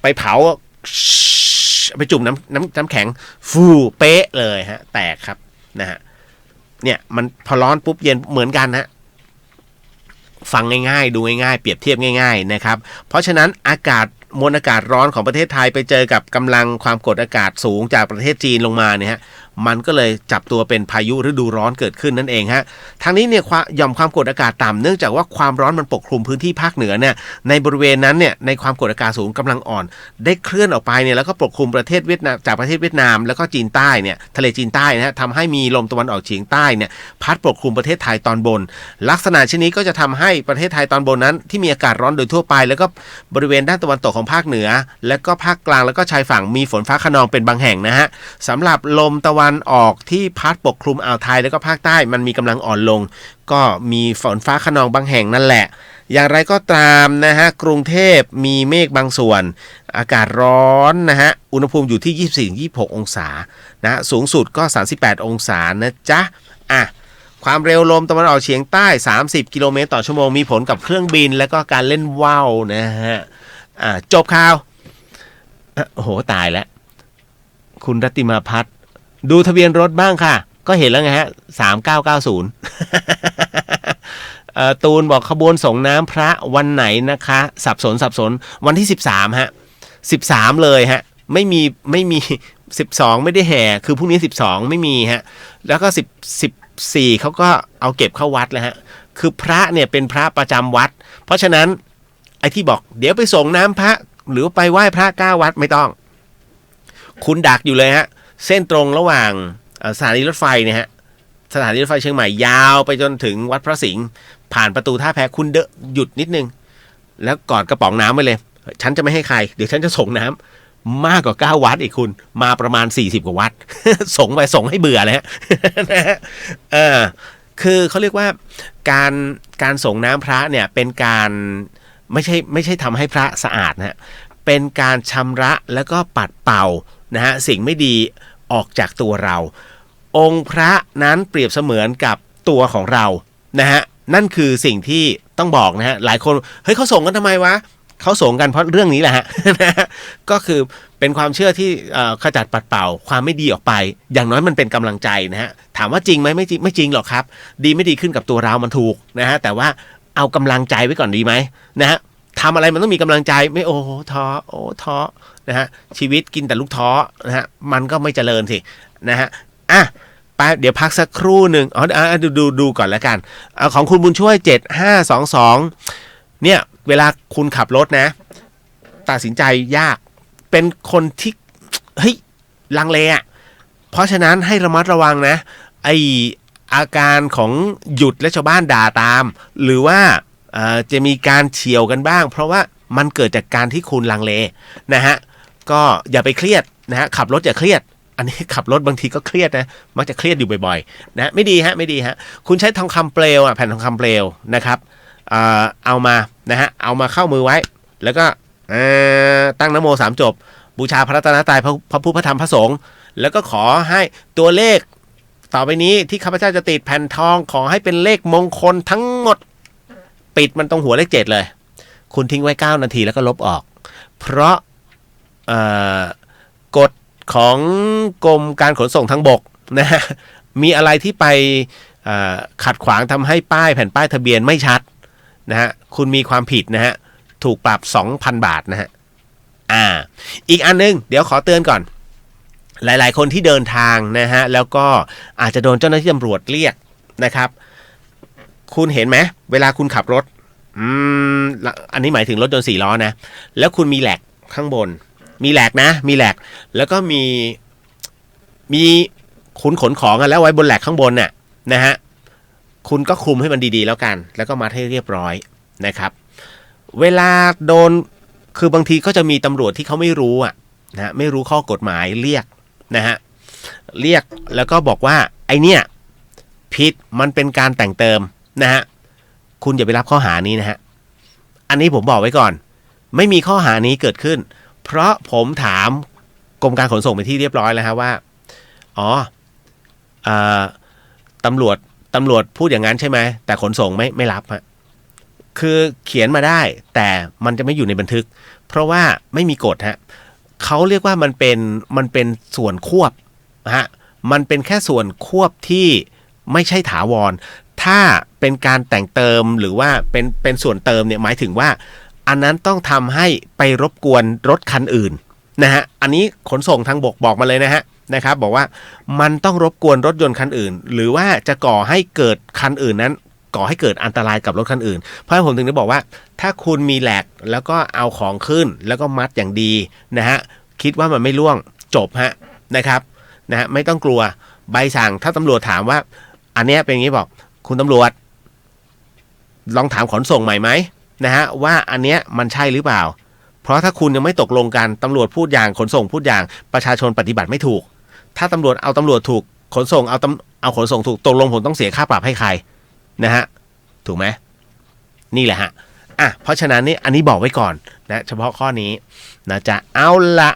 ไปเผาไปจุ่มน้ำแข็งฟูเป๊ะเลยฮะแตกครับนะฮะเนี่ยมันพอร้อนปุ๊บเย็นเหมือนกันฮะฟังง่ายๆดูง่ายๆเปรียบเทียบง่ายๆนะครับเพราะฉะนั้นมวลอากาศร้อนของประเทศไทยไปเจอกับกำลังความกดอากาศสูงจากประเทศจีนลงมาเนี่ยฮะมันก็เลยจับตัวเป็นพายุฤดูร้อนเกิดขึ้นนั่นเองฮะทางนี้เนี่ยหย่อมความกดอากาศต่ำเนื่องจากว่าความร้อนมันปกคลุมพื้นที่ภาคเหนือเนี่ยในบริเวณนั้นเนี่ยในความกดอากาศสูงกำลังอ่อนได้เคลื่อนออกไปเนี่ยแล้วก็ปกคลุมประเทศเวียดนามจากประเทศเวียดนามแล้วก็จีนใต้เนี่ยทะเลจีนใต้นะฮะทำให้มีลมตะวันออกเฉียงใต้เนี่ยพัดปกคลุมประเทศไทยตอนบนลักษณะเช่นนี้ก็จะทำให้ประเทศไทยตอนบนนั้นที่มีอากาศร้อนโดยทั่วไปแล้วก็บริเวณด้านตะวันตกของภาคเหนือและก็ภาคกลางแล้วก็ชายฝั่งมีฝนฟ้าคะนองเป็นบางแห่งนะฮะสำหรับลมตะวันออกที่พัดปกคลุมอ่าวไทยแล้วก็ภาคใต้มันมีกำลังอ่อนลงก็มีฝนฟ้าคะนองบางแห่งนั่นแหละอย่างไรก็ตามนะฮะกรุงเทพมีเมฆบางส่วนอากาศร้อนนะฮะอุณหภูมิอยู่ที่ 24-26 องศานะสูงสุดก็38 องศานะจ๊ะความเร็วลมตะวันออกเฉียงใต้30 กิโลเมตรต่อชั่วโมงมีผลกับเครื่องบินและก็การเล่นว่าวนะฮะจบข่าวโอ้โหตายแล้วคุณรัตติมาพัฒน์ดูทะเบียนรถบ้างค่ะก็เห็นแล้วไงฮะ3990ตูนบอกขบวนส่งน้ำพระวันไหนนะคะสับสนวันที่13ฮะ13เลยฮะไม่มี12ไม่ได้แห่คือพรุ่งนี้12ไม่มีฮะแล้วก็14เขาก็เอาเก็บเข้าวัดแล้วฮะคือพระเนี่ยเป็นพระประจำวัดเพราะฉะนั้นไอ้ที่บอกเดี๋ยวไปส่งน้ำพระหรือไปไหว้พระ9วัดไม่ต้องคุณดักอยู่เลยฮะเส้นตรงระหว่างสถานีรถไฟเนี่ยฮะสถานีรถไฟเชียงใหม่ยาวไปจนถึงวัดพระสิงห์ผ่านประตูท่าแพคุณหยุดนิดนึงแล้วกอดกระป๋องน้ำไว้เลยฉันจะไม่ให้ใครเดี๋ยวฉันจะส่งน้ำมากกว่า9วัดอีกคุณมาประมาณ40กว่าวัด ส่งให้เบื่อเลยฮะ คือเขาเรียกว่าการส่งน้ำพระเนี่ยเป็นการไม่ใช่ทำให้พระสะอาดนะฮะเป็นการชำระแล้วก็ปัดเป่านะฮะสิ่งไม่ดีออกจากตัวเราองค์พระนั้นเปรียบเสมือนกับตัวของเรานะฮะนั่นคือสิ่งที่ต้องบอกนะฮะหลายคนเฮ้ยเขาส่งกันทำไมวะเขาส่งกันเพราะเรื่องนี้แหละฮะ ก็คือเป็นความเชื่อที่ขจัดปัดเป่าความไม่ดีออกไปอย่างน้อยมันเป็นกำลังใจนะฮะถามว่าจริงไหมไม่จริงหรอกครับดีไม่ดีขึ้นกับตัวเรามันถูกนะฮะแต่ว่าเอากำลังใจไว้ก่อนดีไหมนะฮะทำอะไรมันต้องมีกำลังใจไม่โอ้ท้อนะฮะชีวิตกินแต่ลูกท้อนะฮะมันก็ไม่เจริญสินะฮะไปเดี๋ยวพักสักครู่หนึ่งดูก่อนแล้วกันของคุณบุญช่วย7522เนี่ยเวลาคุณขับรถนะตัดสินใจยากเป็นคนที่เฮ้ยลังเลอ่ะเพราะฉะนั้นให้ระมัดระวังนะไออาการของหยุดและชาวบ้านด่าตามหรือว่าจะมีการเฉี่ยวกันบ้างเพราะว่ามันเกิดจากการที่คุณลังเลนะฮะก็อย่าไปเครียดนะฮะขับรถอย่าเครียด อันนี้ขับรถบางทีก็เครียดนะมักจะเครียดอยู่บ่อยๆนะไม่ดีฮะไม่ดีฮะคุณใช้ทองคำเปลวแผ่นทองคำเปลวนะครับเอามานะฮะเอามาเข้ามือไว้แล้วก็ตั้งนะโม3จบบูชาพระรัตนตรัยพระพุทธพระธรรมพระสงฆ์แล้วก็ขอให้ตัวเลขต่อไปนี้ที่ข้าพเจ้าจะติดแผ่นทองขอให้เป็นเลขมงคลทั้งหมดปิดมันตรงหัวเลข7เลยคุณทิ้งไว้9นาทีแล้วก็ลบออกเพราะกฎของกรมการขนส่งทางบกนะฮะมีอะไรที่ไปขัดขวางทำให้แผ่นป้ายทะเบียนไม่ชัดนะฮะคุณมีความผิดนะฮะถูกปรับ 2,000 บาทนะฮะอีกอันนึงเดี๋ยวขอเตือนก่อนหลายๆคนที่เดินทางนะฮะแล้วก็อาจจะโดนเจ้าหน้าที่ตำรวจเรียกนะครับคุณเห็นไหมเวลาคุณขับรถอันนี้หมายถึงรถยนต์4ล้อนะแล้วคุณมีแหลกข้างบนมีแหลกนะมีแหลกแล้วก็มีคุณขนของแล้วไว้บนแหลกข้างบนน่ะนะฮะคุณก็คลุมให้มันดีๆแล้วกันแล้วก็มัดให้เรียบร้อยนะครับเวลาโดนคือบางทีก็จะมีตำรวจที่เขาไม่รู้นะไม่รู้ข้อกฎหมายเรียกนะฮะเรียกแล้วก็บอกว่าไอเนี่ยผิดมันเป็นการแต่งเติมนะฮะคุณอย่าไปรับข้อหานี้นะฮะอันนี้ผมบอกไว้ก่อนไม่มีข้อหานี้เกิดขึ้นเพราะผมถามกรมการขนส่งไปที่เรียบร้อยแล้วฮะว่าตำรวจพูดอย่างนั้นใช่ไหมแต่ขนส่งไม่รับฮะคือเขียนมาได้แต่มันจะไม่อยู่ในบันทึกเพราะว่าไม่มีกฎฮะเขาเรียกว่ามันเป็นส่วนควบฮะมันเป็นแค่ส่วนควบที่ไม่ใช่ถาวรถ้าเป็นการแต่งเติมหรือว่าเป็นส่วนเติมเนี่ยหมายถึงว่าอันนั้นต้องทำให้ไปรบกวนรถคันอื่นนะฮะอันนี้ขนส่งทางบกบอกมาเลยนะครับบอกว่ามันต้องรบกวนรถยนต์คันอื่นหรือว่าจะก่อให้เกิดคันอื่นนั้นก่อให้เกิดอันตรายกับรถคันอื่นเพราะผมถึงได้บอกว่าถ้าคุณมีแหลกแล้วก็เอาของขึ้นแล้วก็มัดอย่างดีนะฮะคิดว่ามันไม่ล่วงจบฮะนะครับนะฮะไม่ต้องกลัวใบสั่งถ้าตำรวจถามว่าอันเนี้ยเป็นอย่างนี้บอกคุณตำรวจลองถามขนส่งใหม่ไหมนะฮะว่าอันเนี้ยมันใช่หรือเปล่าเพราะถ้าคุณยังไม่ตกลงกันตำรวจพูดอย่างขนส่งพูดอย่างประชาชนปฏิบัติไม่ถูกถ้าตำรวจถูกขนส่งเอาขนส่งถูกตกลงผมต้องเสียค่าปรับให้ใครนะฮะถูกไหมนี่แหละฮะเพราะฉะนั้นนี่อันนี้บอกไว้ก่อนนะเฉพาะข้อนี้นะจะเอาละ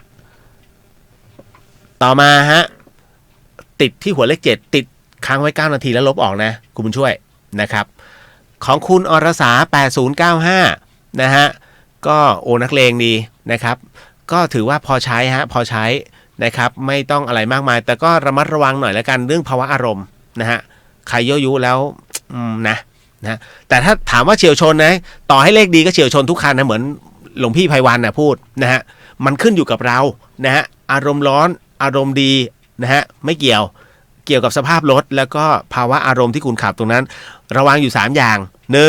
ต่อมาฮะติดที่หัวเลข7ติดค้างไว้9นาทีแล้วลบออกนะคุณบุญช่วยนะครับของคุณอรสา8095นะฮะก็นักเลงดีนะครับก็ถือว่าพอใช้นะครับไม่ต้องอะไรมากมายแต่ก็ระมัดระวังหน่อยแล้วกันเรื่องภาวะอารมณ์นะฮะใครยั่วยุแล้วนะแต่ถ้าถามว่าเฉียวชนนะต่อให้เลขดีก็เฉียวชนทุกคันนะเหมือนหลวงพี่ไพวันนะพูดนะฮะมันขึ้นอยู่กับเรานะฮะอารมณ์ร้อนอารมณ์ดีนะฮะไม่เกี่ยวกับสภาพรถแล้วก็ภาวะอารมณ์ที่คุณขับตรงนั้นระวังอยู่3อย่าง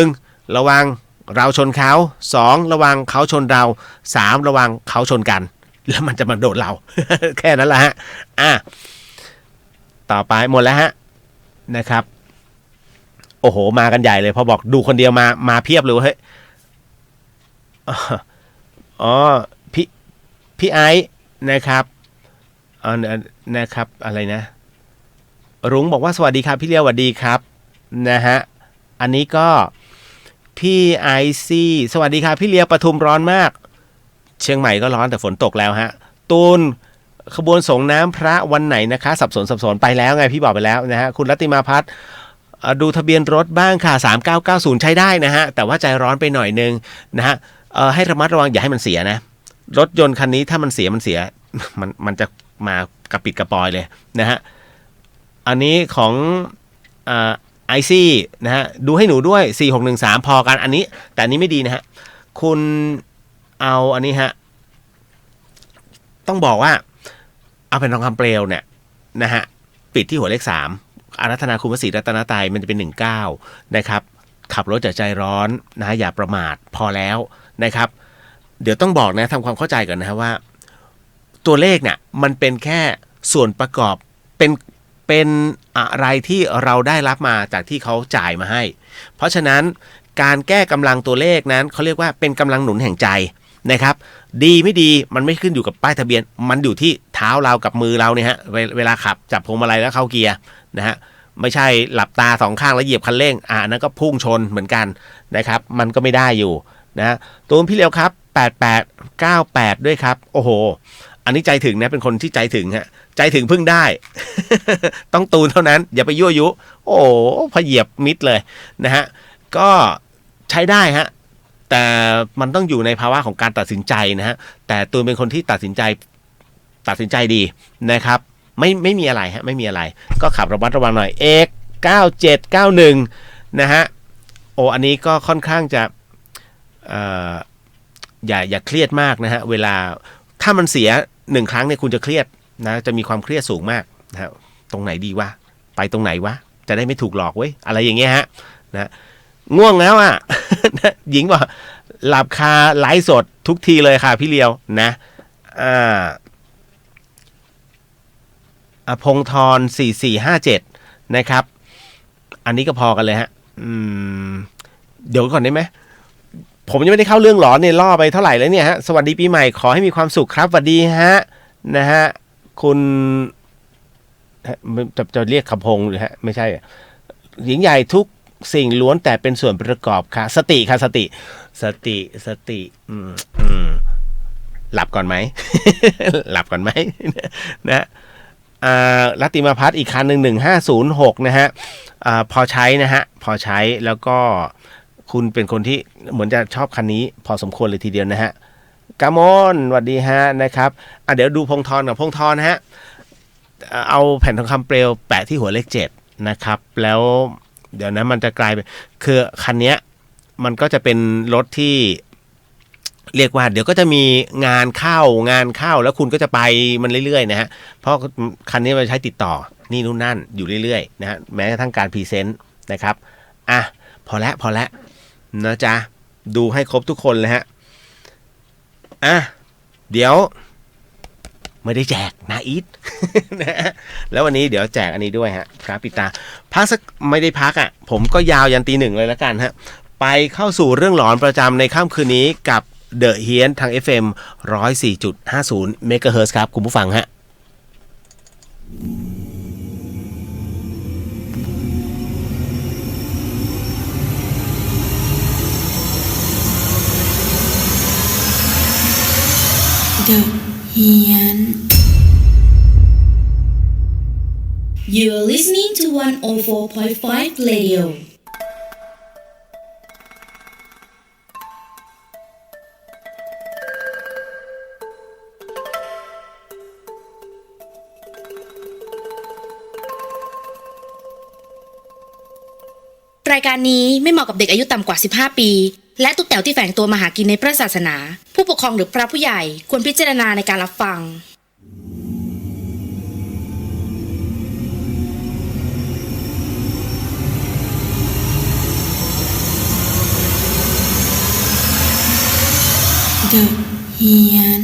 1ระวังเราชนเขา2ระวังเขาชนเรา3ระวังเขาชนกันแล้วมันจะมาโดนเรา แค่นั้นแหละฮะต่อไปหมดแล้วฮะนะครับโอ้โหมากันใหญ่เลยพอบอกดูคนเดียวมาเพียบเลยเฮ้ยพี่ไอซ์นะครับนะครับอะไรนะรุ้งบอกว่าสวัสดีครับพี่เลี้ยวสวัสดีครับนะฮะอันนี้ก็พี่ไอซี่สวัสดีครับพี่เลี้ยวปทุมร้อนมากเชียงใหม่ก็ร้อนแต่ฝนตกแล้วฮะตูนขบวนส่งน้ำพระวันไหนนะคะสับสนไปแล้วไงพี่บอกไปแล้วนะฮะคุณรัติมาพัฒน์ดูทะเบียนรถบ้างค่ะ3990ใช้ได้นะฮะแต่ว่าใจร้อนไปหน่อยนึงนะฮะให้ระมัดระวังอย่าให้มันเสียนะรถยนต์คันนี้ถ้ามันเสียมันจะมากระปิดกระปอยเลยนะฮะอันนี้ของไอซี่นะฮะดูให้หนูด้วย4613พอกันอันนี้แต่อันนี้ไม่ดีนะฮะคุณเอาอันนี้ฮะต้องบอกว่าเอาเป็นทองคำเปลวเนี่ยนะฮะปิดที่หัวเลข3อารัธนาคุณวสีรัตนตรัยมันจะเป็น19นะครับขับรถอย่าใจร้อนนะฮะอย่าประมาทพอแล้วนะครับเดี๋ยวต้องบอกนะทำความเข้าใจก่อนนะฮะว่าตัวเลขเนี่ยมันเป็นแค่ส่วนประกอบเป็นอะไรที่เราได้รับมาจากที่เขาจ่ายมาให้เพราะฉะนั้นการแก้กำลังตัวเลขนั้นเขาเรียกว่าเป็นกำลังหนุนแห่งใจ นะครับดีไม่ดีมันไม่ขึ้นอยู่กับป้ายทะเบียนมันอยู่ที่เท้าเรากับมือเราเนี่ยฮะเวลาขับจับพวงมาลัยแล้วเข้าเกียร์นะฮะไม่ใช่หลับตา2ข้างแล้วเหยียบคันเร่งอันนั้นก็พุ่งชนเหมือนกันนะครับมันก็ไม่ได้อยู่นะตูนพี่เลียวครับ8898ด้วยครับโอ้โหอันนี้ใจถึงนะเป็นคนที่ใจถึงฮะใจถึงพึ่งได้ ต้องตูนเท่านั้นอย่าไปยั่วยุโอ้พเหยียบมิดเลยนะฮะก็ใช้ได้ฮะแต่มันต้องอยู่ในภาวะของการตัดสินใจนะฮะแต่ตูนเป็นคนที่ตัดสินใจดีนะครับไม่มีอะไรฮะไม่มีอะไรก็ขับระมัดระวังหน่อยเอก9791นะฮะโอ้อันนี้ก็ค่อนข้างจะอย่าเครียดมากนะฮะเวลาถ้ามันเสีย1ครั้งเนี่ยคุณจะเครียดนะจะมีความเครียดสูงมากนะตรงไหนดีวะไปตรงไหนวะจะได้ไม่ถูกหลอกเว้ยอะไรอย่างเงี้ยฮะนะง่วงแล้วอ่ะ หญิงบอกหลับคาไลฟ์สดทุกทีเลยค่ะพี่เลียวนะพงธร4457นะครับอันนี้ก็พอกันเลยฮะเดี๋ยวก่อนได้ไหมผมยังไม่ได้เข้าเรื่องหลอนเนี่ยล่อไปเท่าไหร่แล้วเนี่ยฮะสวัสดีปีใหม่ขอให้มีความสุขครับสวัสดีฮะนะฮะคุณจะเรียกคำพงหรือฮะไม่ใช่หญิงใหญ่ทุกสิ่งล้วนแต่เป็นส่วนประกอบค่ะสติค่ะสติหลับก่อนไหม หลับก่อนไหมนะรัตติมาพัฒน์อีกคันหนึ่ง1506นะฮะพอใช้นะฮะพอใช้แล้วก็คุณเป็นคนที่เหมือนจะชอบคันนี้พอสมควรเลยทีเดียวนะฮะกามอนสวัสดีฮะนะครับเดี๋ยวดูพงธรกับพงธรนะฮะเอาแผ่นทองคำเปลวแปะที่หัวเลข7นะครับแล้วเดี๋ยวนะมันจะกลายเป็นคือคันนี้มันก็จะเป็นรถที่เรียกว่าเดี๋ยวก็จะมีงานเข้าแล้วคุณก็จะไปมันเรื่อยๆนะฮะเพราะคันนี้มันใช้ติดต่อนี่นู่นนั่นอยู่เรื่อยๆนะฮะแม้กระทั่งการพรีเซนต์นะครับพอแล้วนะจ๊ะดูให้ครบทุกคนเลยฮะเดี๋ยวไม่ได้แจกนะอีท นะแล้ววันนี้เดี๋ยวแจกอันนี้ด้วยฮะครับปิดตาพักสักไม่ได้พักผมก็ยาวยันตี 1เลยแล้วกันฮะไปเข้าสู่เรื่องหลอนประจำในค่ำคืนนี้กับเดอะเฮียนทาง FM 104.50 MHz ครับคุณผู้ฟังฮะThe Hian. You're listening to 104.5 Radio.รายการนี้ไม่เหมาะกับเด็กอายุต่ำกว่า15ปีและตุ๊กแต๋วที่แฝงตัวมาหากินในพระศาสนาผู้ปกครองหรือพระผู้ใหญ่ควรพิจารณาในการรับฟัง The Hian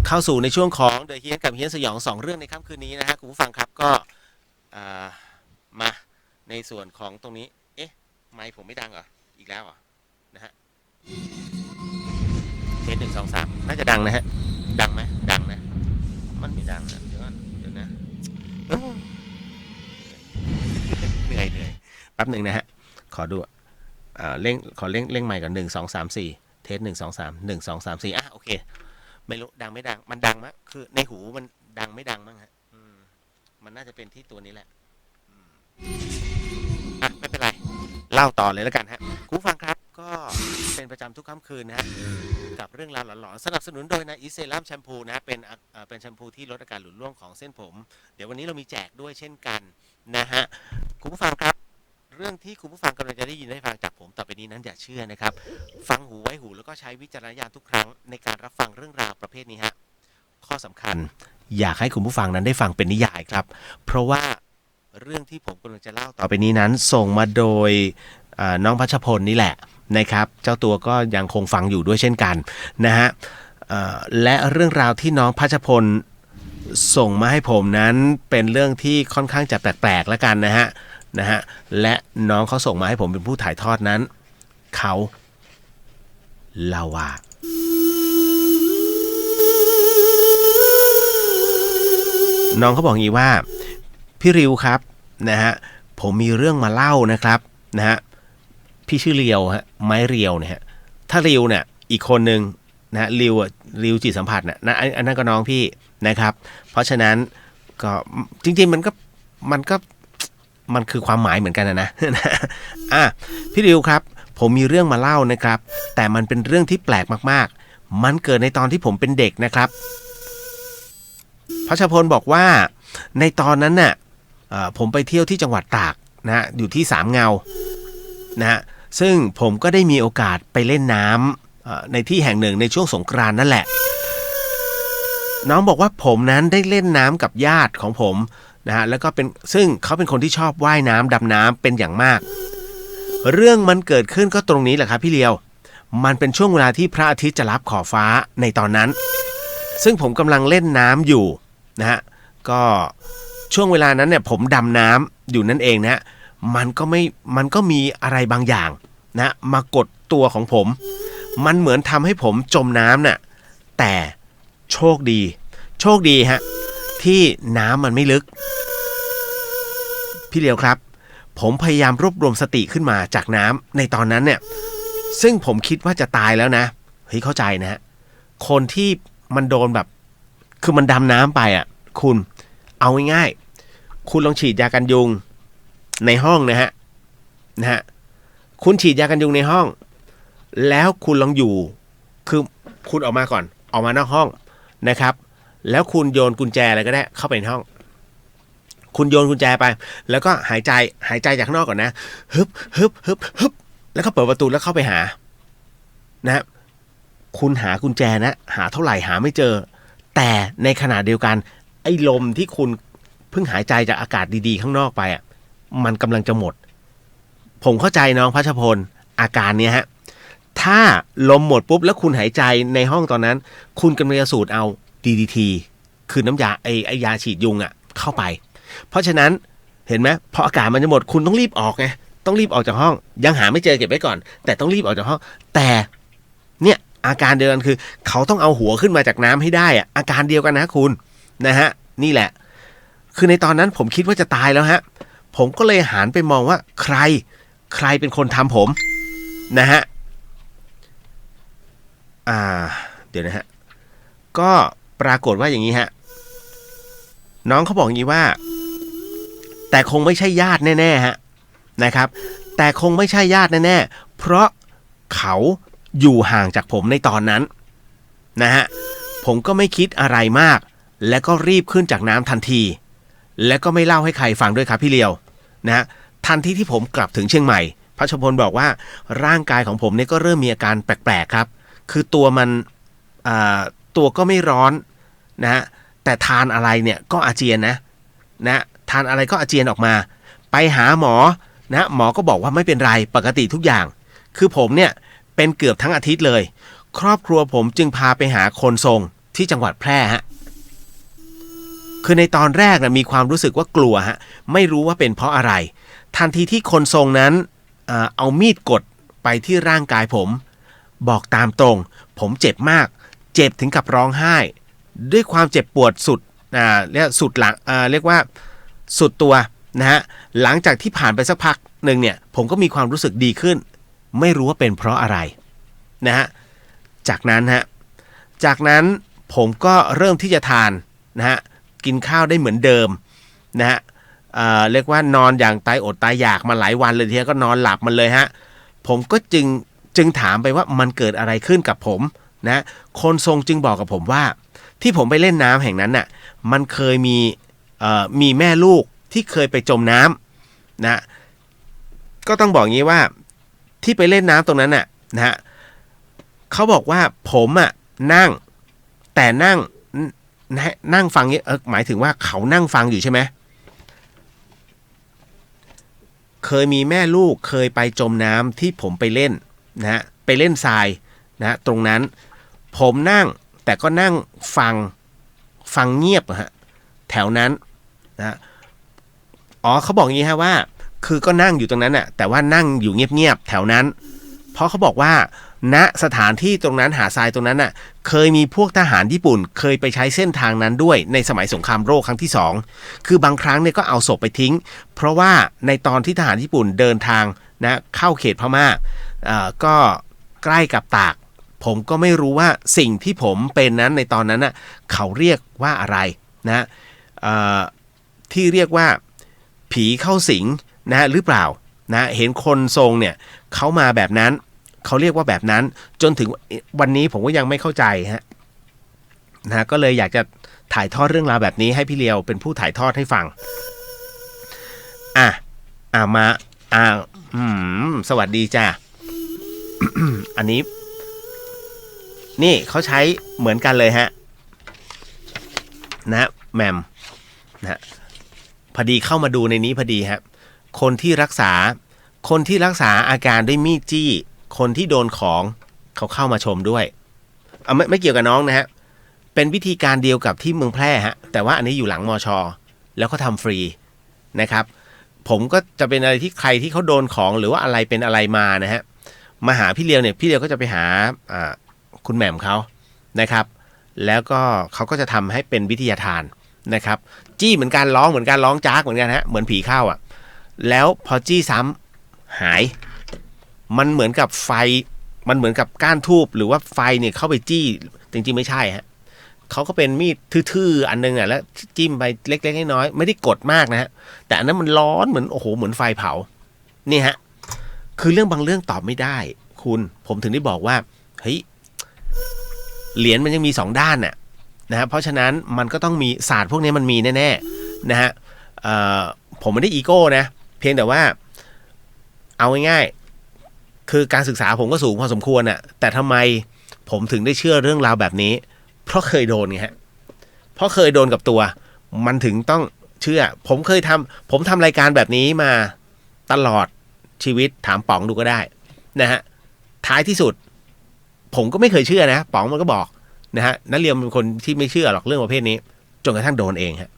เข้าสู่ในช่วงของเดอะเฮียนกับเฮียนสยอง2เรื่องในค่ำคืนนี้นะฮะคุณผู้ฟังครับก็มาในส่วนของตรงนี้ไมค์ผมไม่ดังเหรออีกแล้วเหรอนะฮะเทส1 2 3น่าจะดังนะฮะดังไหมดังนะมันไม่ดังนะเดี๋ยวนะเหนื่อยแป๊บหนึ่งนะฮะขอดูเร่งไมค์ก่อน1 2 3 4เทส1 2 3 1 2 3 4โอเคไม่รู้ดังไม่ดังมันดังมั้ยคือในหูมันดังไม่ดังมั้งฮะมันน่าจะเป็นที่ตัวนี้แหละไม่เป็นไรเล่าต่อเลยแล้วกันฮะคุณผู้ฟังครับก็เป็นประจำทุกค่ำคืนนะฮะกับเรื่องราวหลอนๆสนับสนุนโดยนะอีเซรั่มแชมพูนะเป็นแชมพูที่ลดอาการหลุดร่วงของเส้นผมเดี๋ยววันนี้เรามีแจกด้วยเช่นกันนะฮะคุณผู้ฟังครับเรื่องที่คุณผู้ฟังกำลังจะได้ยินได้ฟังจากผมต่อไปนี้นั้นอย่าเชื่อนะครับฟังหูไว้หูแล้วก็ใช้วิจารณญาณทุกครั้งในการรับฟังเรื่องราวประเภทนี้ฮะข้อสำคัญอยากให้คุณผู้ฟังนั้นได้ฟังเป็นนิยายครับเพราะว่าเรื่องที่ผมกำลังจะเล่าต่อไปนี้นั้นส่งมาโดยน้องพัชพลนี่แหละนะครับเจ้าตัวก็ยังคงฟังอยู่ด้วยเช่นกันนะฮะและเรื่องราวที่น้องพัชพลส่งมาให้ผมนั้นเป็นเรื่องที่ค่อนข้างจะแปลกๆแล้วกันนะฮะและน้องเขาส่งมาให้ผมเป็นผู้ถ่ายทอดนั้นเขา เล่าว่าน้องเขาบอกงี้ว่าพี่ริวครับนะฮะผมมีเรื่องมาเล่านะครับนะฮะพี่ชื่อเรียวฮะไม้เรียวเนี่ยฮะถ้าริวเนี่ยอีกคนนึงนะริวจิตสัมผัสนะอันนั้นก็น้องพี่นะครับเพราะฉะนั้นก็จริงๆมันคือความหมายเหมือนกันนะพี่ริวครับผมมีเรื่องมาเล่านะครับแต่มันเป็นเรื่องที่แปลกมากๆมันเกิดในตอนที่ผมเป็นเด็กนะครับพัชพลบอกว่าในตอนนั้นน่ะผมไปเที่ยวที่จังหวัดตากนะอยู่ที่สามเงานะซึ่งผมก็ได้มีโอกาสไปเล่นน้ำในที่แห่งหนึ่งในช่วงสงกรานต์นั่นแหละน้องบอกว่าผมนั้นได้เล่นน้ำกับญาติของผมนะฮะแล้วก็ซึ่งเขาเป็นคนที่ชอบว่ายน้ำดำน้ำเป็นอย่างมากเรื่องมันเกิดขึ้นก็ตรงนี้แหละครับพี่เลียวมันเป็นช่วงเวลาที่พระอาทิตย์จะลับขอบฟ้าในตอนนั้นซึ่งผมกำลังเล่นน้ำอยู่นะฮะก็ช่วงเวลานั้นเนี่ยผมดำน้ำอยู่นั่นเองนะมันก็มีอะไรบางอย่างนะมากดตัวของผมมันเหมือนทำให้ผมจมน้ำน่ะแต่โชคดีฮะที่น้ำมันไม่ลึกพี่เลียวครับผมพยายามรวบรวมสติขึ้นมาจากน้ำในตอนนั้นเนี่ยซึ่งผมคิดว่าจะตายแล้วนะเฮ้ยเข้าใจนะฮะคนที่มันโดนแบบคือมันดำน้ำไปอ่ะคุณเอาง่ายๆคุณลองฉีดยากันยุงในห้องนะฮะคุณฉีดยากันยุงในห้องแล้วคุณลองอยู่คือคุณออกมาก่อนออกมานอกห้องนะครับแล้วคุณโยนกุญแจอะไรก็ได้เข้าไปในห้องคุณโยนกุญแจไปแล้วก็หายใจจากข้างนอกก่อนนะฮึบแล้วก็เปิดประตูแล้วเข้าไปหานะคุณหากุญแจนะหาเท่าไหร่หาไม่เจอแต่ในขณะเดียวกันไอ้ลมที่คุณเพิ่งหายใจจากอากาศดีๆข้างนอกไปอ่ะมันกำลังจะหมดผมเข้าใจน้องพัชพลอาการเนี้ยฮะถ้าลมหมดปุ๊บแล้วคุณหายใจในห้องตอนนั้นคุณกำลังจะสูดเอา DDT คือน้ำยาไอ้ยาฉีดยุงอ่ะเข้าไปเพราะฉะนั้นเห็นไหมพออากาศมันจะหมดคุณต้องรีบออกไงต้องรีบออกจากห้องยังหาไม่เจอเก็บไว้ก่อนแต่ต้องรีบออกจากห้องแต่เนี่ยอาการเดียวกันคือเขาต้องเอาหัวขึ้นมาจากน้ำให้ได้อ่ะอาการเดียวกันนะคุณนะฮะนี่แหละคือในตอนนั้นผมคิดว่าจะตายแล้วฮะผมก็เลยหันไปมองว่าใครเป็นคนทำผมนะฮะเดี๋ยวนะฮะก็ปรากฏว่าอย่างนี้ฮะน้องเขาบอกอย่างนี้ว่าแต่คงไม่ใช่ญาติแน่ๆฮะนะครับแต่คงไม่ใช่ญาติแน่ๆเพราะเขาอยู่ห่างจากผมในตอนนั้นนะฮะผมก็ไม่คิดอะไรมากและก็รีบขึ้นจากน้ำทันทีและก็ไม่เล่าให้ใครฟังด้วยครับพี่เลียวนะฮะทันทีที่ผมกลับถึงเชียงใหม่พัชพลบอกว่าร่างกายของผมเนี่ยก็เริ่มมีอาการแปลกๆครับคือตัวก็ไม่ร้อนนะฮะแต่ทานอะไรเนี่ยก็อาเจียนนะทานอะไรก็อาเจียนออกมาไปหาหมอนะหมอก็บอกว่าไม่เป็นไรปกติทุกอย่างคือผมเนี่ยเป็นเกือบทั้งอาทิตย์เลยครอบครัวผมจึงพาไปหาคนทรงที่จังหวัดแพร่ฮะคือในตอนแรกนะมีความรู้สึกว่ากลัวฮะไม่รู้ว่าเป็นเพราะอะไรทันทีที่คนทรงนั้นเอามีดกดไปที่ร่างกายผมบอกตามตรงผมเจ็บมากเจ็บถึงกับร้องไห้ด้วยความเจ็บปวดสุดเรียกสุดหลังเรียกว่าสุดตัวนะฮะหลังจากที่ผ่านไปสักพักหนึ่งเนี่ยผมก็มีความรู้สึกดีขึ้นไม่รู้ว่าเป็นเพราะอะไรนะฮะจากนั้นผมก็เริ่มที่จะทานนะฮะกินข้าวได้เหมือนเดิมนะฮะเรียกว่านอนอย่างตายอดตายอยากมาหลายวันเลยทีเดียวก็นอนหลับมันเลยฮะผมก็จึงถามไปว่ามันเกิดอะไรขึ้นกับผมนะคนทรงจึงบอกกับผมว่าที่ผมไปเล่นน้ำแห่งนั้นน่ะมันเคยมีแม่ลูกที่เคยไปจมน้ำนะก็ต้องบอกงี้ว่าที่ไปเล่นน้ำตรงนั้นน่ะนะฮะเขาบอกว่าผมอ่ะนั่งแต่นั่งฟังนี้หมายถึงว่าเขานั่งฟังอยู่ใช่ไหมเคยมีแม่ลูกเคยไปจมน้ำที่ผมไปเล่นนะฮะไปเล่นทรายนะตรงนั้นผมนั่งแต่ก็นั่งฟังเงียบฮะแถวนั้นนะเขาบอกงี้ฮะว่าคือก็นั่งอยู่ตรงนั้นน่ะแต่ว่านั่งอยู่เงียบๆแถวนั้นเพราะเขาบอกว่า ณสถานที่ตรงนั้นหาดทรายตรงนั้นน่ะเคยมีพวกทหารญี่ปุ่นเคยไปใช้เส้นทางนั้นด้วยในสมัยสงครามโลกครั้งที่2คือบางครั้งเนี่ยก็เอาศพไปทิ้งเพราะว่าในตอนที่ทหารญี่ปุ่นเดินทางนะเข้าเขตพม่าก็ใกล้กับตากผมก็ไม่รู้ว่าสิ่งที่ผมเป็นนั้นในตอนนั้นน่ะเขาเรียกว่าอะไรนะที่เรียกว่าผีเข้าสิงนะหรือเปล่านะเห็นคนทรงเนี่ยเขามาแบบนั้นเขาเรียกว่าแบบนั้นจนถึงวันนี้ผมก็ยังไม่เข้าใจฮะนะก็เลยอยากจะถ่ายทอดเรื่องราวแบบนี้ให้พี่เลียวเป็นผู้ถ่ายทอดให้ฟังมาสวัสดีจ้า อันนี้นี่เขาใช้เหมือนกันเลยฮะนะแมมนะพอดีเข้ามาดูในนี้พอดีฮะคนที่รักษาอาการด้วยมีดจี้คนที่โดนของเขาเข้ามาชมด้วยไม่เกี่ยวกับน้องนะฮะเป็นวิธีการเดียวกับที่เมืองแพร่ฮะแต่ว่าอันนี้อยู่หลังมช.แล้วก็ทำฟรีนะครับผมก็จะเป็นอะไรที่ใครที่เขาโดนของหรือว่าอะไรเป็นอะไรมานะฮะมาหาพี่เลียวเนี่ยพี่เลียวก็จะไปหาคุณแหม่มเขานะครับแล้วก็เขาก็จะทำให้เป็นวิทยาทานนะครับจี้เหมือนกันร้องเหมือนกันร้องจากเหมือนกันฮะเหมือนผีเข้าอ่ะแล้วพอจี้ซ้ำหายมันเหมือนกับไฟมันเหมือนกับก้านทูบหรือว่าไฟเนี่ยเข้าไปจี้จริงๆไม่ใช่ฮะเขาก็เป็นมีดทื่อๆอันนึงอ่ะแล้วจิ้มไปเล็กๆน้อยๆไม่ได้กดมากนะฮะแต่อันนั้นมันร้อนเหมือนโอ้โหเหมือนไฟเผานี่ฮะคือเรื่องบางเรื่องตอบไม่ได้คุณผมถึงได้บอกว่าเฮ้ยเหรียญมันยังมี2ด้านน่ะนะฮะเพราะฉะนั้นมันก็ต้องมีศาสตร์พวกนี้มันมีแน่ๆนะฮะผมไม่ได้อีโก้นะเพียงแต่ว่าเอาง่ายๆคือการศึกษาผมก็สูงพอสมควรน่ะแต่ทำไมผมถึงได้เชื่อเรื่องราวแบบนี้เพราะเคยโดนไงฮะเพราะเคยโดนกับตัวมันถึงต้องเชื่อผมทำรายการแบบนี้มาตลอดชีวิตถามป๋องดูก็ได้นะฮะท้ายที่สุดผมก็ไม่เคยเชื่อนะป๋องมันก็บอกนะฮะนักเรียนเป็นคนที่ไม่เชื่อหรอกเรื่องประเภทนี้จนกระทั่งโดนเองฮะ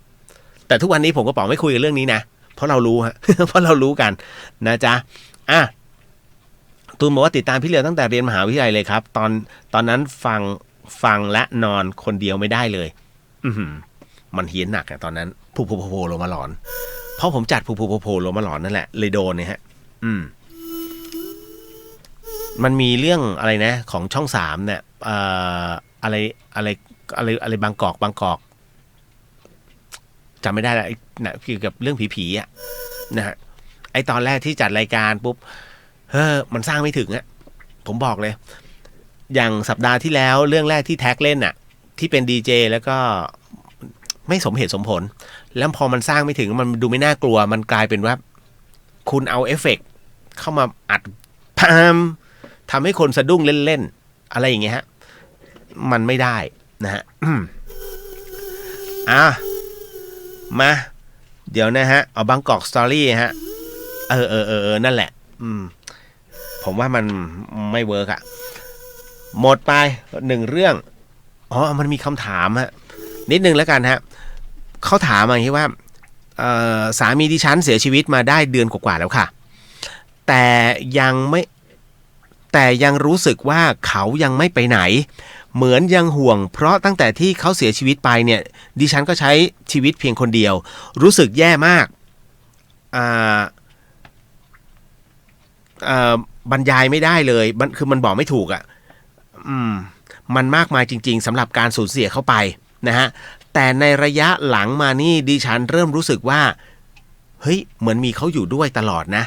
แต่ทุกวันนี้ผมก็ป๋องไม่คุยกันเรื่องนี้นะเพราะเรารู้ฮะ เพราะเรารู้กันนะจ๊ะตูนบอกว่าติดตามพี่เลียวตั้งแต่เรียนมหาวิทยาลัยเลยครับตอนนั้นฟังและนอนคนเดียวไม่ได้เลยมันเฮี้ยนหนักอะตอนนั้นผูโผโลมาหลอนเพราะผมจัดผูโผโลมาหลอนนั่นแหละเลยโดนเนี่ยฮะมันมีเรื่องอะไรนะของช่อง3เนี่ยอะไรบางกอกจำไม่ได้แล้วนะเกี่ยวกับเรื่องผีๆอ่ะนะฮะไอตอนแรกที่จัดรายการปุ๊บมันสร้างไม่ถึงอ่ะผมบอกเลยอย่างสัปดาห์ที่แล้วเรื่องแรกที่แท็กเล่นอ่ะที่เป็นดีเจแล้วก็ไม่สมเหตุสมผลแล้วพอมันสร้างไม่ถึงมันดูไม่น่ากลัวมันกลายเป็นว่าคุณเอาเอฟเฟกต์เข้ามาอัดพามทำให้คนสะดุ้งเล่นๆอะไรอย่างเงี้ยฮะมันไม่ได้นะฮะมาเดี๋ยวนะฮะเอาบางกอกสตอรี่ฮะนั่นแหละผมว่ามันไม่เวิร์กอะหมดไป1เรื่องมันมีคำถามฮะนิดนึงแล้วกันฮะเขาถามมาอย่างนี้ว่าสามีดิฉันเสียชีวิตมาได้เดือนกว่าๆแล้วค่ะแต่ยังรู้สึกว่าเขายังไม่ไปไหนเหมือนยังห่วงเพราะตั้งแต่ที่เขาเสียชีวิตไปเนี่ยดิฉันก็ใช้ชีวิตเพียงคนเดียวรู้สึกแย่มากบรรยายไม่ได้เลยมันบอกไม่ถูกอ่ะมันมากมายจริงๆสำหรับการสูญเสียเข้าไปนะฮะแต่ในระยะหลังมานี่ดิฉันเริ่มรู้สึกว่าเฮ้ยเหมือนมีเขาอยู่ด้วยตลอดนะ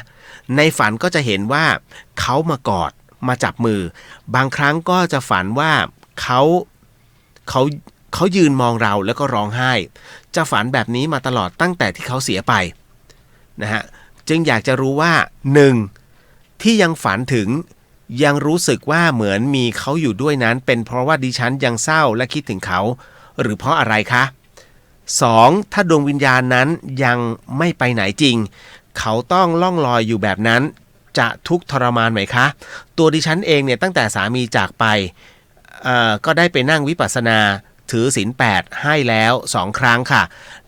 ในฝันก็จะเห็นว่าเขามากอดมาจับมือบางครั้งก็จะฝันว่าเขายืนมองเราแล้วก็ร้องไห้จะฝันแบบนี้มาตลอดตั้งแต่ที่เขาเสียไปนะฮะจึงอยากจะรู้ว่า1ที่ยังฝันถึงยังรู้สึกว่าเหมือนมีเขาอยู่ด้วยนั้นเป็นเพราะว่าดิฉันยังเศร้าและคิดถึงเขาหรือเพราะอะไรคะ2ถ้าดวงวิญญาณนั้นยังไม่ไปไหนจริงเขาต้องล่องลอยอยู่แบบนั้นจะทุกข์ทรมานไหมคะตัวดิฉันเองเนี่ยตั้งแต่สามีจากไปก็ได้ไปนั่งวิปัสสนาถือศีล8ให้แล้ว2ครั้งค่ะ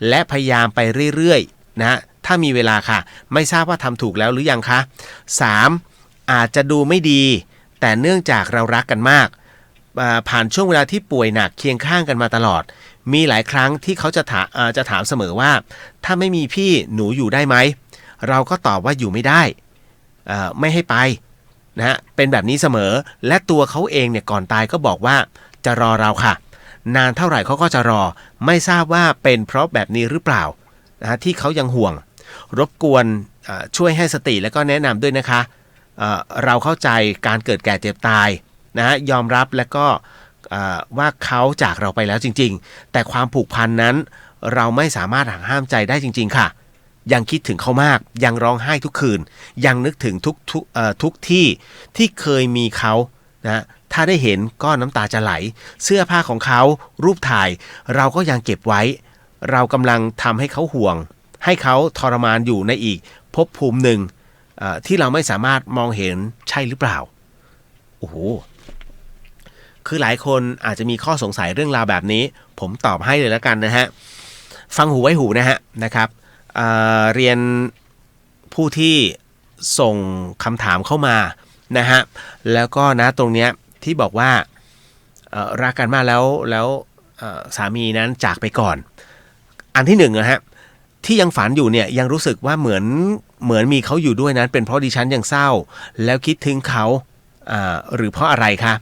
และพยายามไปเรื่อยๆนะถ้ามีเวลาค่ะไม่ทราบว่าทำถูกแล้วหรือยังคะ3อาจจะดูไม่ดี แต่เนื่องจากเรารักกันมากผ่านช่วงเวลาที่ป่วยหนักเคียงข้างกันมาตลอดมีหลายครั้งที่เขาจะถามเสมอว่าถ้าไม่มีพี่หนูอยู่ได้ไหมเราก็ตอบว่าอยู่ไม่ได้ไม่ให้ไปนะฮะเป็นแบบนี้เสมอและตัวเขาเองเนี่ยก่อนตายก็บอกว่าจะรอเราค่ะนานเท่าไหร่เขาก็จะรอไม่ทราบว่าเป็นเพราะแบบนี้หรือเปล่านะฮะที่เขายังห่วงรบกวนช่วยให้สติและก็แนะนำด้วยนะคะเราเข้าใจการเกิดแก่เจ็บตายนะฮะยอมรับและก็ว่าเขาจากเราไปแล้วจริงๆแต่ความผูกพันนั้นเราไม่สามารถหักห้ามใจได้จริงๆค่ะยังคิดถึงเขามากยังร้องไห้ทุกคืนยังนึกถึงทุกที่ที่เคยมีเขานะถ้าได้เห็นก็น้ำตาจะไหลเสื้อผ้าของเขารูปถ่ายเราก็ยังเก็บไว้เรากำลังทำให้เขาห่วงให้เขาทรมานอยู่ในอีกภพภูมิหนึ่งที่เราไม่สามารถมองเห็นใช่หรือเปล่าโอ้โหคือหลายคนอาจจะมีข้อสงสัยเรื่องราวแบบนี้ผมตอบให้เลยแล้วกันนะฮะฟังหูไว้หูนะครับเรียนผู้ที่ส่งคำถามเข้ามานะฮะแล้วก็นะตรงเนี้ยที่บอกว่ารักกันมากแล้วสามีนั้นจากไปก่อนอันที่หนึ่งนะฮะที่ยังฝันอยู่เนี่ยยังรู้สึกว่าเหมือนมีเขาอยู่ด้วยนั้นเป็นเพราะดิฉันยังเศร้าแล้วคิดถึงเขาหรือเพราะอะไรคะ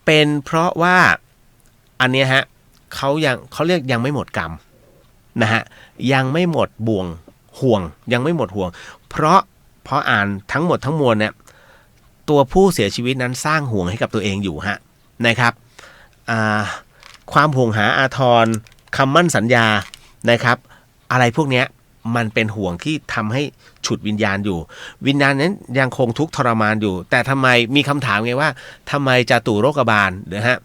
เป็นเพราะว่าอันเนี้ยฮะเขาเรียกยังไม่หมดกรรมนะฮะยังไม่หมดบ่วงห่วงยังไม่หมดห่วงเพราะอ่านทั้งหมดทั้งมวลเนี่ยตัวผู้เสียชีวิตนั้นสร้างห่วงให้กับตัวเองอยู่ฮะนะครับความห่วงหาอาทรคำมั่นสัญญานะครับอะไรพวกเนี้ยมันเป็นห่วงที่ทำให้ฉุดวิญญาณอยู่วิญญาณนั้นยังคงทุกข์ทรมานอยู่แต่ทำไมมีคำถามไงว่าทำไมจตุโรคบาลนะฮะ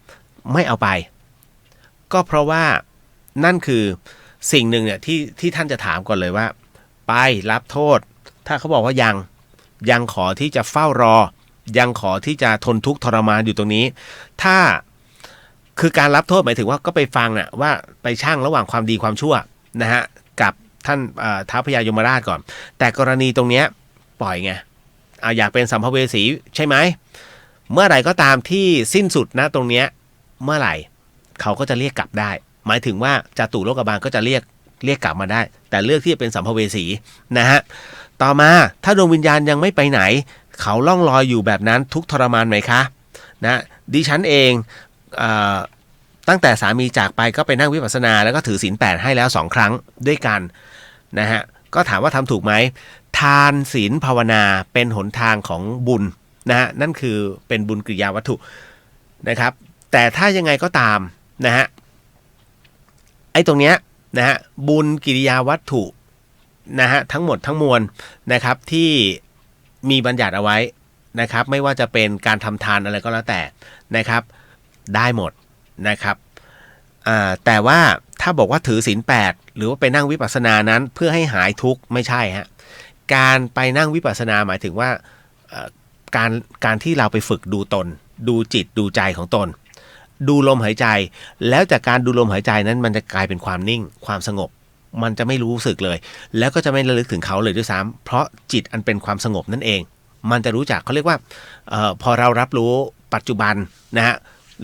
ไม่เอาไปก็เพราะว่านั่นคือสิ่งหนึ่งเนี่ยที่ท่านจะถามก่อนเลยว่าไปรับโทษถ้าเขาบอกว่ายังขอที่จะเฝ้ารอยังขอที่จะทนทุกข์ทรมานอยู่ตรงนี้ถ้าคือการรับโทษหมายถึงว่าก็ไปฟังน่ะว่าไปชั่งระหว่างความดีความชั่วนะฮะกับท่านท้าวพญายมราชก่อนแต่กรณีตรงเนี้ยปล่อยไงอยากเป็นสัมภเวสีใช่ไหมเมื่อไหร่ก็ตามที่สิ้นสุดนะตรงเนี้ยเมื่อไหร่เขาก็จะเรียกกลับได้หมายถึงว่าจตุโลกบาลก็จะเรียกกลับมาได้แต่เลือกที่จะเป็นสัมภเวสีนะฮะต่อมาถ้าดวงวิญญาณยังไม่ไปไหนเขาล่องลอยอยู่แบบนั้นทุกทรมานไหมคะนะดิฉันเองตั้งแต่สามีจากไปก็ไปนั่งวิปัสสนาแล้วก็ถือศีล 8ให้แล้ว2ครั้งด้วยกันนะฮะก็ถามว่าทำถูกไหมทานศีลภาวนาเป็นหนทางของบุญนะฮะนั่นคือเป็นบุญกิริยาวัตถุนะครับแต่ถ้ายังไงก็ตามนะฮะไอ้ตรงเนี้ยนะฮะบุญกิริยาวัตถุนะฮะทั้งหมดทั้งมวลนะครับที่มีบัญญัติเอาไว้นะครับไม่ว่าจะเป็นการทำทานอะไรก็แล้วแต่นะครับได้หมดนะครับแต่ว่าถ้าบอกว่าถือศีล 8หรือว่าไปนั่งวิปัสสนานั้นเพื่อให้หายทุกข์ไม่ใช่ฮะการไปนั่งวิปัสสนาหมายถึงว่าการที่เราไปฝึกดูตนดูจิตดูใจของตนดูลมหายใจแล้วจากการดูลมหายใจนั้นมันจะกลายเป็นความนิ่งความสงบมันจะไม่รู้สึกเลยแล้วก็จะไม่ระลึกถึงเขาเลยด้วยซ้ำเพราะจิตอันเป็นความสงบนั่นเองมันจะรู้จักเขาเรียกว่าพอเรารับรู้ปัจจุบันนะฮะ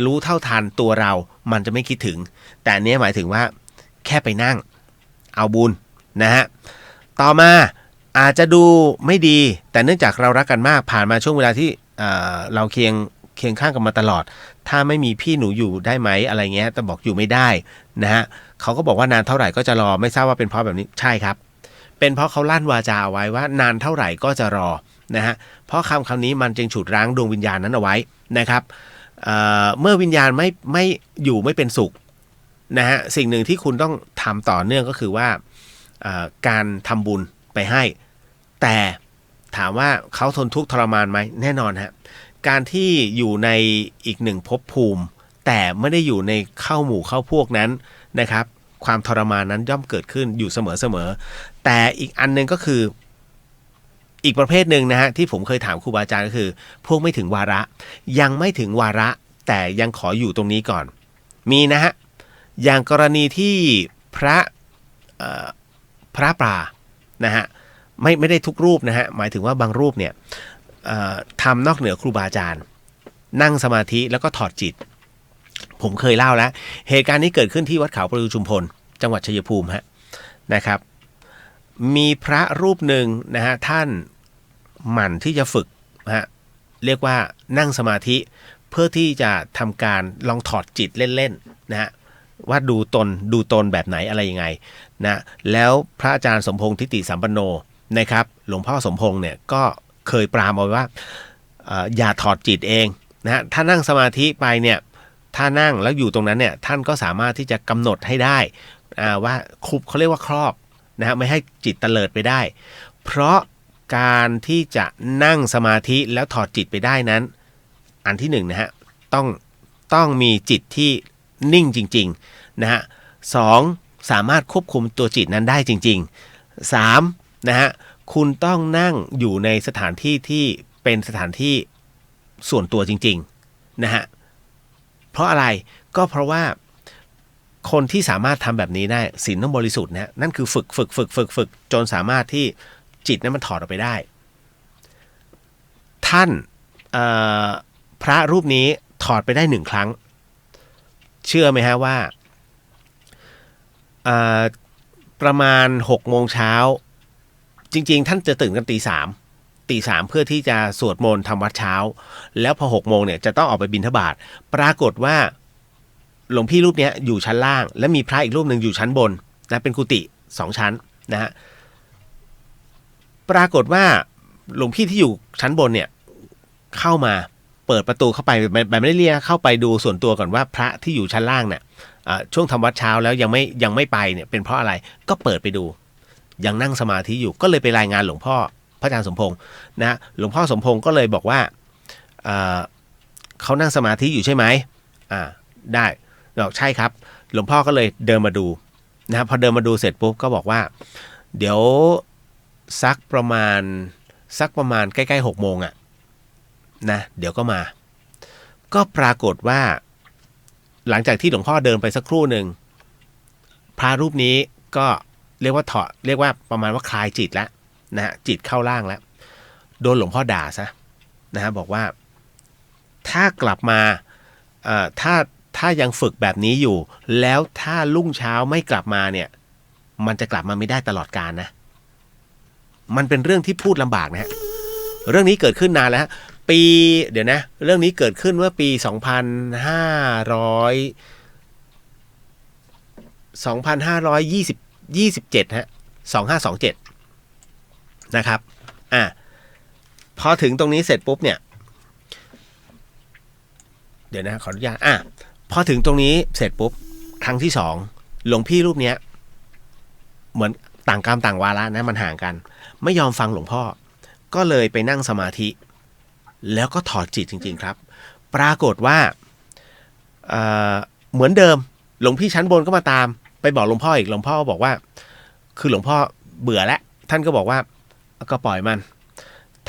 รู้เท่าทันตัวเรามันจะไม่คิดถึงแต่อันนี้หมายถึงว่าแค่ไปนั่งเอาบุญนะฮะต่อมาอาจจะดูไม่ดีแต่เนื่องจากเรารักกันมากผ่านมาช่วงเวลาที่เราเคียงข้างกันมาตลอดถ้าไม่มีพี่หนูอยู่ได้ไหมอะไรเงี้ยแต่บอกอยู่ไม่ได้นะฮะเขาก็บอกว่านานเท่าไหร่ก็จะรอไม่ทราบว่าเป็นเพราะแบบนี้ใช่ครับเป็นเพราะเขาลั่นวาจาเอาไว้ว่านานเท่าไหร่ก็จะรอนะฮะเพราะคำนี้มันจึงฉุดรั้งดวงวิญญาณนั้นเอาไว้นะครับเมื่อวิญญาณไม่อยู่ไม่เป็นสุขนะฮะสิ่งหนึ่งที่คุณต้องทำต่อเนื่องก็คือว่าการทำบุญไปให้แต่ถามว่าเขาทนทุกข์ทรมานไหมแน่นอนฮะการที่อยู่ในอีกหนึ่งภพภูมิแต่ไม่ได้อยู่ในเข้าหมู่เข้าพวกนั้นนะครับความทรมานนั้นย่อมเกิดขึ้นอยู่เสมอแต่อีกอันนึงก็คืออีกประเภทหนึ่งนะฮะที่ผมเคยถามครูบาอาจารย์ก็คือพวกไม่ถึงวาระยังไม่ถึงวาระแต่ยังขออยู่ตรงนี้ก่อนมีนะฮะอย่างกรณีที่พระป่านะฮะไม่ได้ทุกรูปนะฮะหมายถึงว่าบางรูปเนี่ยทำนอกเหนือครูบาอาจารย์ นั่งสมาธิแล้วก็ถอดจิตผมเคยเล่าแล้วเหตุการณ์นี้เกิดขึ้นที่วัดเขาประดูชุมพลจังหวัดชัยภูมิฮะนะครับมีพระรูปหนึ่งนะฮะท่านหมั่นที่จะฝึกฮะเรียกว่านั่งสมาธิเพื่อที่จะทำการลองถอดจิตเล่นๆนะฮะว่าดูตนแบบไหนอะไรยังไงนะแล้วพระอาจารย์สมพงษ์ทิติสัมปันโนนะครับหลวงพ่อสมพงษ์เนี่ยก็เคยปรามเอาไว้ว่าอย่าถอดจิตเองนะฮะถ้านั่งสมาธิไปเนี่ยถ้านั่งแล้วอยู่ตรงนั้นเนี่ยท่านก็สามารถที่จะกำหนดให้ได้ว่าเขาเรียกว่าครอบนะฮะไม่ให้จิตเตลิดไปได้เพราะการที่จะนั่งสมาธิแล้วถอดจิตไปได้นั้นอันที่หนึ่งนะฮะต้องมีจิตที่นิ่งจริงๆนะฮะสองสามารถควบคุมตัวจิตนั้นได้จริงๆสามนะฮะคุณต้องนั่งอยู่ในสถานที่ที่เป็นสถานที่ส่วนตัวจริงๆนะฮะเพราะอะไรก็เพราะว่าคนที่สามารถทำแบบนี้ได้ศีลต้องบริสุทธิ์นะนั่นคือฝึกจนสามารถที่จิตนั้นมันถอดออกไปได้ท่านพระรูปนี้ถอดไปได้1ครั้งเชื่อไหมฮะว่าประมาณ6 โมงเช้าจริงๆท่านจะตื่นกันตีสามเพื่อที่จะสวดมนต์ทำวัดเช้าแล้วพอ6 โมงเนี่ยจะต้องออกไปบิณฑบาตปรากฏว่าหลวงพี่รูปนี้อยู่ชั้นล่างและมีพระอีกรูปหนึ่งอยู่ชั้นบนนะเป็นกุฏิ2 ชั้นนะฮะปรากฏว่าหลวงพี่ที่อยู่ชั้นบนเนี่ยเข้ามาเปิดประตูเข้าไปแบบไม่ได้เรียกเข้าไปดูส่วนตัวก่อนว่าพระที่อยู่ชั้นล่างเนี่ยช่วงทำวัดเช้าแล้วยังไม่ไปเนี่ยเป็นเพราะอะไรก็เปิดไปดูยังนั่งสมาธิอยู่ก็เลยไปรายงานหลวงพ่อพระอาจารย์สมพงษ์นะหลวงพ่อสมพงษ์ก็เลยบอกว่าเขานั่งสมาธิอยู่ใช่ไหมได้บอกใช่ครับหลวงพ่อก็เลยเดินมาดูนะพอเดินมาดูเสร็จปุ๊บก็บอกว่าเดี๋ยวสักประมาณใกล้ๆ6 โมงนะเดี๋ยวก็มาก็ปรากฏว่าหลังจากที่หลวงพ่อเดินไปสักครู่หนึ่งพระรูปนี้ก็เรียกว่าประมาณว่าคลายจิตแล้วนะฮะจิตเข้าร่างแล้วโดนหลวงพ่อด่าซะนะฮะบอกว่าถ้ากลับมาถ้ายังฝึกแบบนี้อยู่แล้วถ้ารุ่งเช้าไม่กลับมาเนี่ยมันจะกลับมาไม่ได้ตลอดกาลนะมันเป็นเรื่องที่พูดลำบากนะฮะเรื่องนี้เกิดขึ้นนานแล้วเดี๋ยวนะเรื่องนี้เกิดขึ้นเมื่อปี2527ฮะ2527นะครับพอถึงตรงนี้เสร็จปุ๊บเนี่ยเดี๋ยวนะขออนุญาตพอถึงตรงนี้เสร็จปุ๊บครั้งที่2หลวงพี่รูปเนี้ยเหมือนต่างกรรมต่างวาระนะมันห่างกันไม่ยอมฟังหลวงพ่อก็เลยไปนั่งสมาธิแล้วก็ถอดจิตจริงๆครับปรากฏว่าเหมือนเดิมหลวงพี่ชั้นบนก็มาตามไปบอกหลวงพ่ออีกหลวงพ่อบอกว่าคือหลวงพ่อเบื่อแล้วท่านก็บอกว่าก็ปล่อยมัน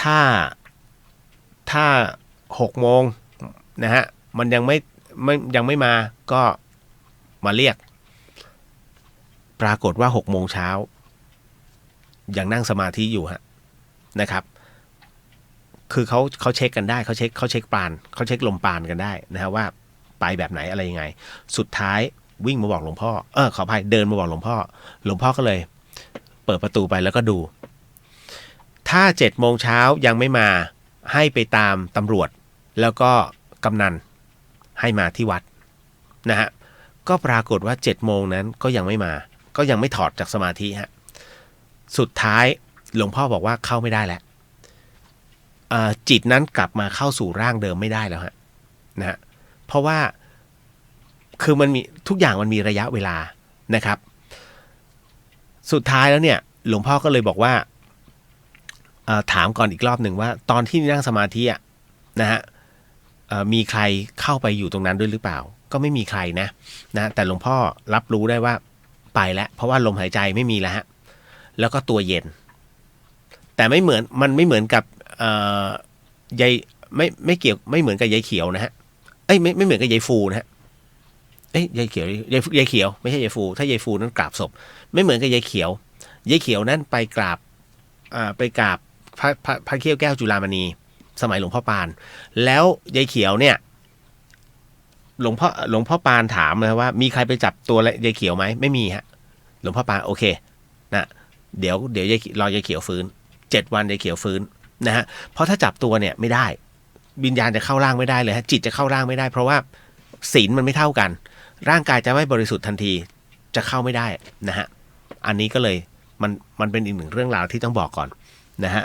ถ้า6 โมงนะฮะมันยังไม่มาก็มาเรียกปรากฏว่า6 โมงเช้ายังนั่งสมาธิอยู่ฮะนะครับคือเขาเช็คกันได้เขาเช็คปานเขาเช็คลมปานกันได้นะฮะว่าไปแบบไหนอะไรยังไงสุดท้ายวิ่งมาบอกหลวงพ่อขออภัยเดินมาบอกหลวงพ่อก็เลยเปิดประตูไปแล้วก็ดูถ้า7 โมงเช้ายังไม่มาให้ไปตามตำรวจแล้วก็กำนันให้มาที่วัดนะฮะก็ปรากฏว่า7 โมงนั้นก็ยังไม่มาก็ยังไม่ถอดจากสมาธิฮะสุดท้ายหลวงพ่อบอกว่าเข้าไม่ได้แล้วจิตนั้นกลับมาเข้าสู่ร่างเดิมไม่ได้แล้วฮะนะฮะเพราะว่าคือมันมีทุกอย่างมันมีระยะเวลานะครับสุดท้ายแล้วเนี่ยหลวงพ่อก็เลยบอกว่าถามก่อนอีกรอบหนึ่งว่าตอนที่นั่งสมาธินะฮะมีใครเข้าไปอยู่ตรงนั้นด้วยหรือเปล่าก็ไม่มีใครนะแต่หลวงพ่อรับรู้ได้ว่าไปแล้วเพราะว่าลมหายใจไม่มีแล้วฮะแล้วก็ตัวเย็นแต่มันไม่เหมือนกับยายไม่เกี่ยวไม่เหมือนกับยายเขียวนะฮะไม่เหมือนกับยายฟูนะฮะยายเขียวยายเขียวไม่ใช่ยายฟูถ้ายายฟูนั้นกราบศพไม่เหมือนกับยายเขียายเขียวนั้นไปกราบพระเขี้ยวแก้วจุฬามณี สมัยหลวงพ่อปานแล้วยายเขียวเนี่ยหลวงพ่อปานถามเลยว่ามีใครไปจับตัวยายเขียวไหมไม่มีฮะหลวงพ่อปานโอเคนะเดี๋ยวยายเขียวฟื้น7 วันยายเขียวฟื้นนะฮะเพราะถ้าจับตัวเนี่ยไม่ได้วิญญาณจะเข้าร่างไม่ได้เลยฮะจิตจะเข้าร่างไม่ได้เพราะว่าศีลมันไม่เท่ากันร่างกายจะไม่บริสุทธิ์ทันทีจะเข้าไม่ได้นะฮะอันนี้ก็เลยมันเป็นอีกหนึ่งเรื่องราวที่ต้องบอกก่อนนะฮะ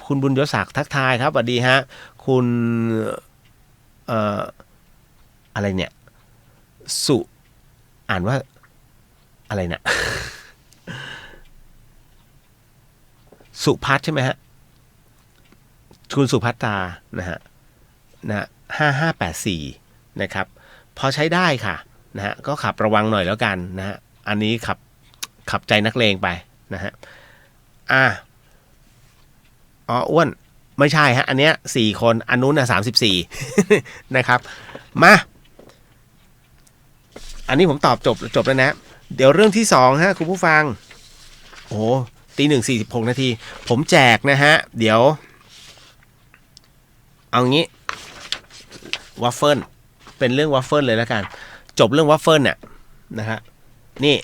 คุณบุญยศศักดิ์ทักทายครับสวัสดีฮะคุณอะไรเนี่ยสุอ่านว่าอะไรเนี่ย สุพัฒน์ใช่ไหมฮะคุณสุพัฒตานะฮะ5584นะครับพอใช้ได้ค่ะนะฮะก็ขับระวังหน่อยแล้วกันนะฮะอันนี้ขับใจนักเลงไปนะฮะอ้วนไม่ใช่ฮะอันเนี้ย4 คนอันนู้นนะ34 นะครับมาอันนี้ผมตอบจบแล้วนะเดี๋ยวเรื่องที่2ฮะคุณผู้ฟังโอ้ตี 1:46 นาทีผมแจกนะฮะเดี๋ยวเอางี้วัฟเฟิลเป็นเรื่องวัฟเฟิลเลยแล้วกันจบเรื่องวัฟเฟิลเนี่ยนะฮะนี่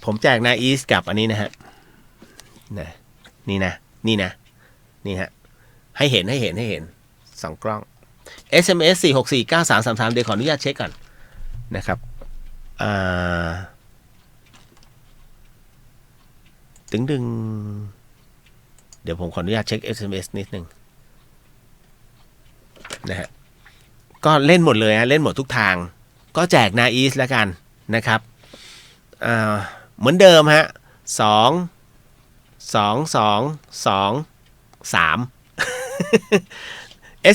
ผมแจกนาอีสกับอันนี้นะฮะนี่ฮะให้เห็น2 กล้อง SMS 4649333เดี๋ยวขออนุญาตเช็คก่อนนะครับดึงเดี๋ยวผมขออนุญาตเช็ค SMS นิดนึงนะฮะก็เล่นหมดเลยฮะเล่นหมดทุกทางก็แจกนาอีสแล้วกันนะครับเหมือนเดิมฮะ2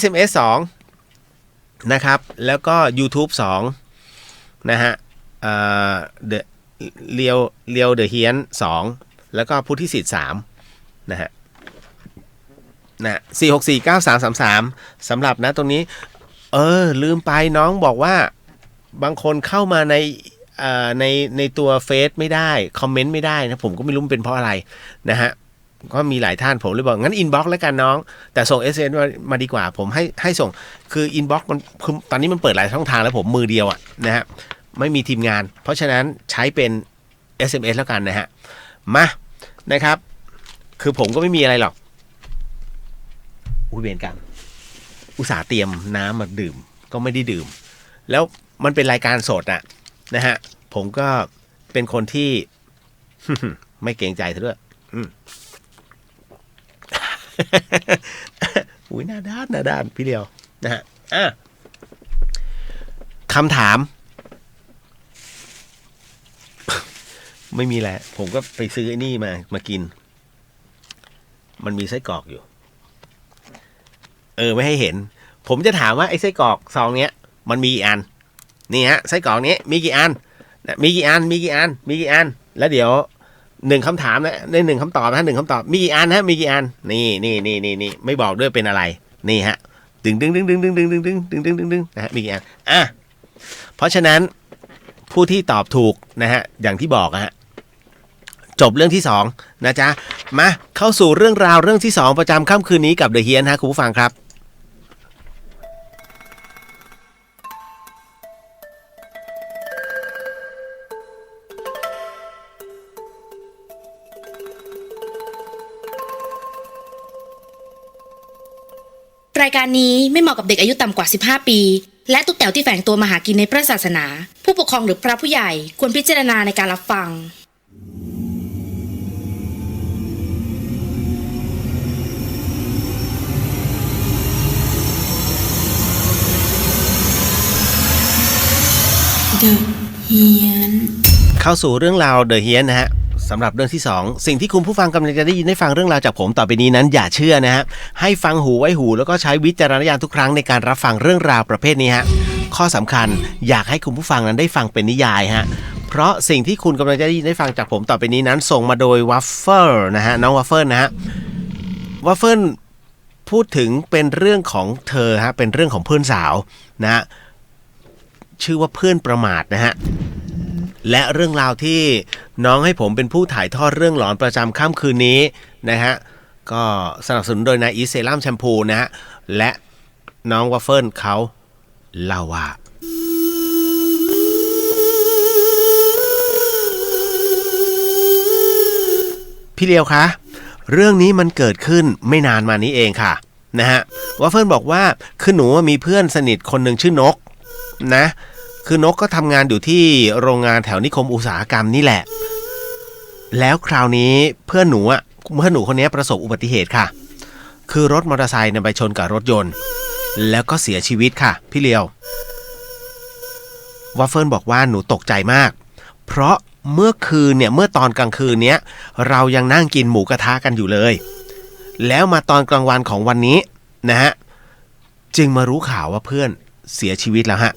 SMS 2นะครับแล้วก็ YouTube 2นะฮะเลียวเดอะเฮียน2แล้วก็พุทธิสิทธิ์3นะฮะ4649333สำหรับนะตรงนี้ลืมไปน้องบอกว่าบางคนเข้ามาในตัวเฟซไม่ได้คอมเมนต์ไม่ได้นะผมก็ไม่รู้เป็นเพราะอะไรนะฮะก็มีหลายท่านผมเลยบอกงั้นอินบ็อกซ์แล้วกันน้องแต่ส่ง SMS มาดีกว่าผมให้ส่งคืออินบ็อกซ์มันคือตอนนี้มันเปิดหลายช่องทางแล้วผมมือเดียวนะฮะไม่มีทีมงานเพราะฉะนั้นใช้เป็น SMS แล้วกันนะฮะมานะครับคือผมก็ไม่มีอะไรหรอกเวรกันอุตส่าห์เตรียมน้ำมาดื่มก็ไม่ได้ดื่มแล้วมันเป็นรายการสดนะฮะผมก็เป็นคนที่ ไม่เกรงใจเธอด้วยอุ้ยหน้าด้านพี่เดียวนะฮะคำถาม ไม่มีแหละผมก็ไปซื้อไอ้นี่มากินมันมีไส้กรอกอยู่ไม่ให้เห็นผมจะถามว่าไอ้ไส้กรอกซองเนี้ยมันมีกี่อันนี่ฮะไส้กรอกนี้มีกี่อันมีกี่อันแล้วเดี๋ยว1คำถามนะใน1คำตอบนะ1คำตอบมีกี่อันฮะมีกี่อันนี่ไม่บอกด้วยเป็นอะไรนี่ฮะดึงนะฮะมีกี่อันเพราะฉะนั้นผู้ที่ตอบถูกนะฮะอย่างที่บอกฮะจบเรื่องที่2นะจ๊ะมาเข้าสู่เรื่องราวเรื่องที่2ประจำค่ำคืนนี้กับเดอะเฮียนฮะคุณผู้ฟังครับรายการนี้ไม่เหมาะกับเด็กอายุต่ำกว่า15 ปีและตุ๊กแต๋วที่แฝงตัวมาหากินในพระศาสนาผู้ปกครองหรือพระผู้ใหญ่ควรพิจารณาในการรับฟัง The Hian เข้าสู่เรื่องราวเดอะเฮียนนะฮะสำหรับเรื่องที่2สิ่งที่คุณผู้ฟังกำลังจะได้ยินได้ฟังเรื่องราวจากผมต่อไปนี้นั้นอย่าเชื่อนะฮะให้ฟังหูไว้หูแล้วก็ใช้วิจารณญาณทุกครั้งในการรับฟังเรื่องราวประเภทนี้ฮะข้อสำคัญอยากให้คุณผู้ฟังนั้นได้ฟังเป็นนิยายฮะเพราะสิ่งที่คุณกำลังจะได้ยินได้ฟังจากผมต่อไปนี้นั้นส่งมาโดยวัฟเฟิลนะฮะน้องวัฟเฟิลนะฮะวัฟเฟิลพูดถึงเป็นเรื่องของเธอฮะเป็นเรื่องของเพื่อนสาวนะฮะชื่อว่าเพื่อนประมาทนะฮะและเรื่องราวที่น้องให้ผมเป็นผู้ถ่ายทอดเรื่องหลอนประจำค่ำคืนนี้นะฮะ ก็สนับสนุนโดยนาอีเซรั่มแชมพูนะฮะและน้องวัฟเฟิลเขาเล่าว่าพี่เลียวคะเรื่องนี้มันเกิดขึ้นไม่นานมานี้เองค่ะนะฮะวัฟเฟิลบอกว่าคือหนูมีเพื่อนสนิทคนหนึ่งชื่อนกนะคือนกก็ทำงานอยู่ที่โรงงานแถวนิคมอุตสาหกรรมนี่แหละแล้วคราวนี้เพื่อนหนูคนนี้ประสบอุบัติเหตุค่ะคือรถมอเตอร์ไซค์ไปชนกับรถยนต์แล้วก็เสียชีวิตค่ะพี่เลียววัฟเฟิลบอกว่าหนูตกใจมากเพราะเมื่อตอนกลางคืนเนี้ยเรายังนั่งกินหมูกระทะกันอยู่เลยแล้วมาตอนกลางวันของวันนี้นะฮะจึงมารู้ข่าวว่าเพื่อนเสียชีวิตแล้วฮะ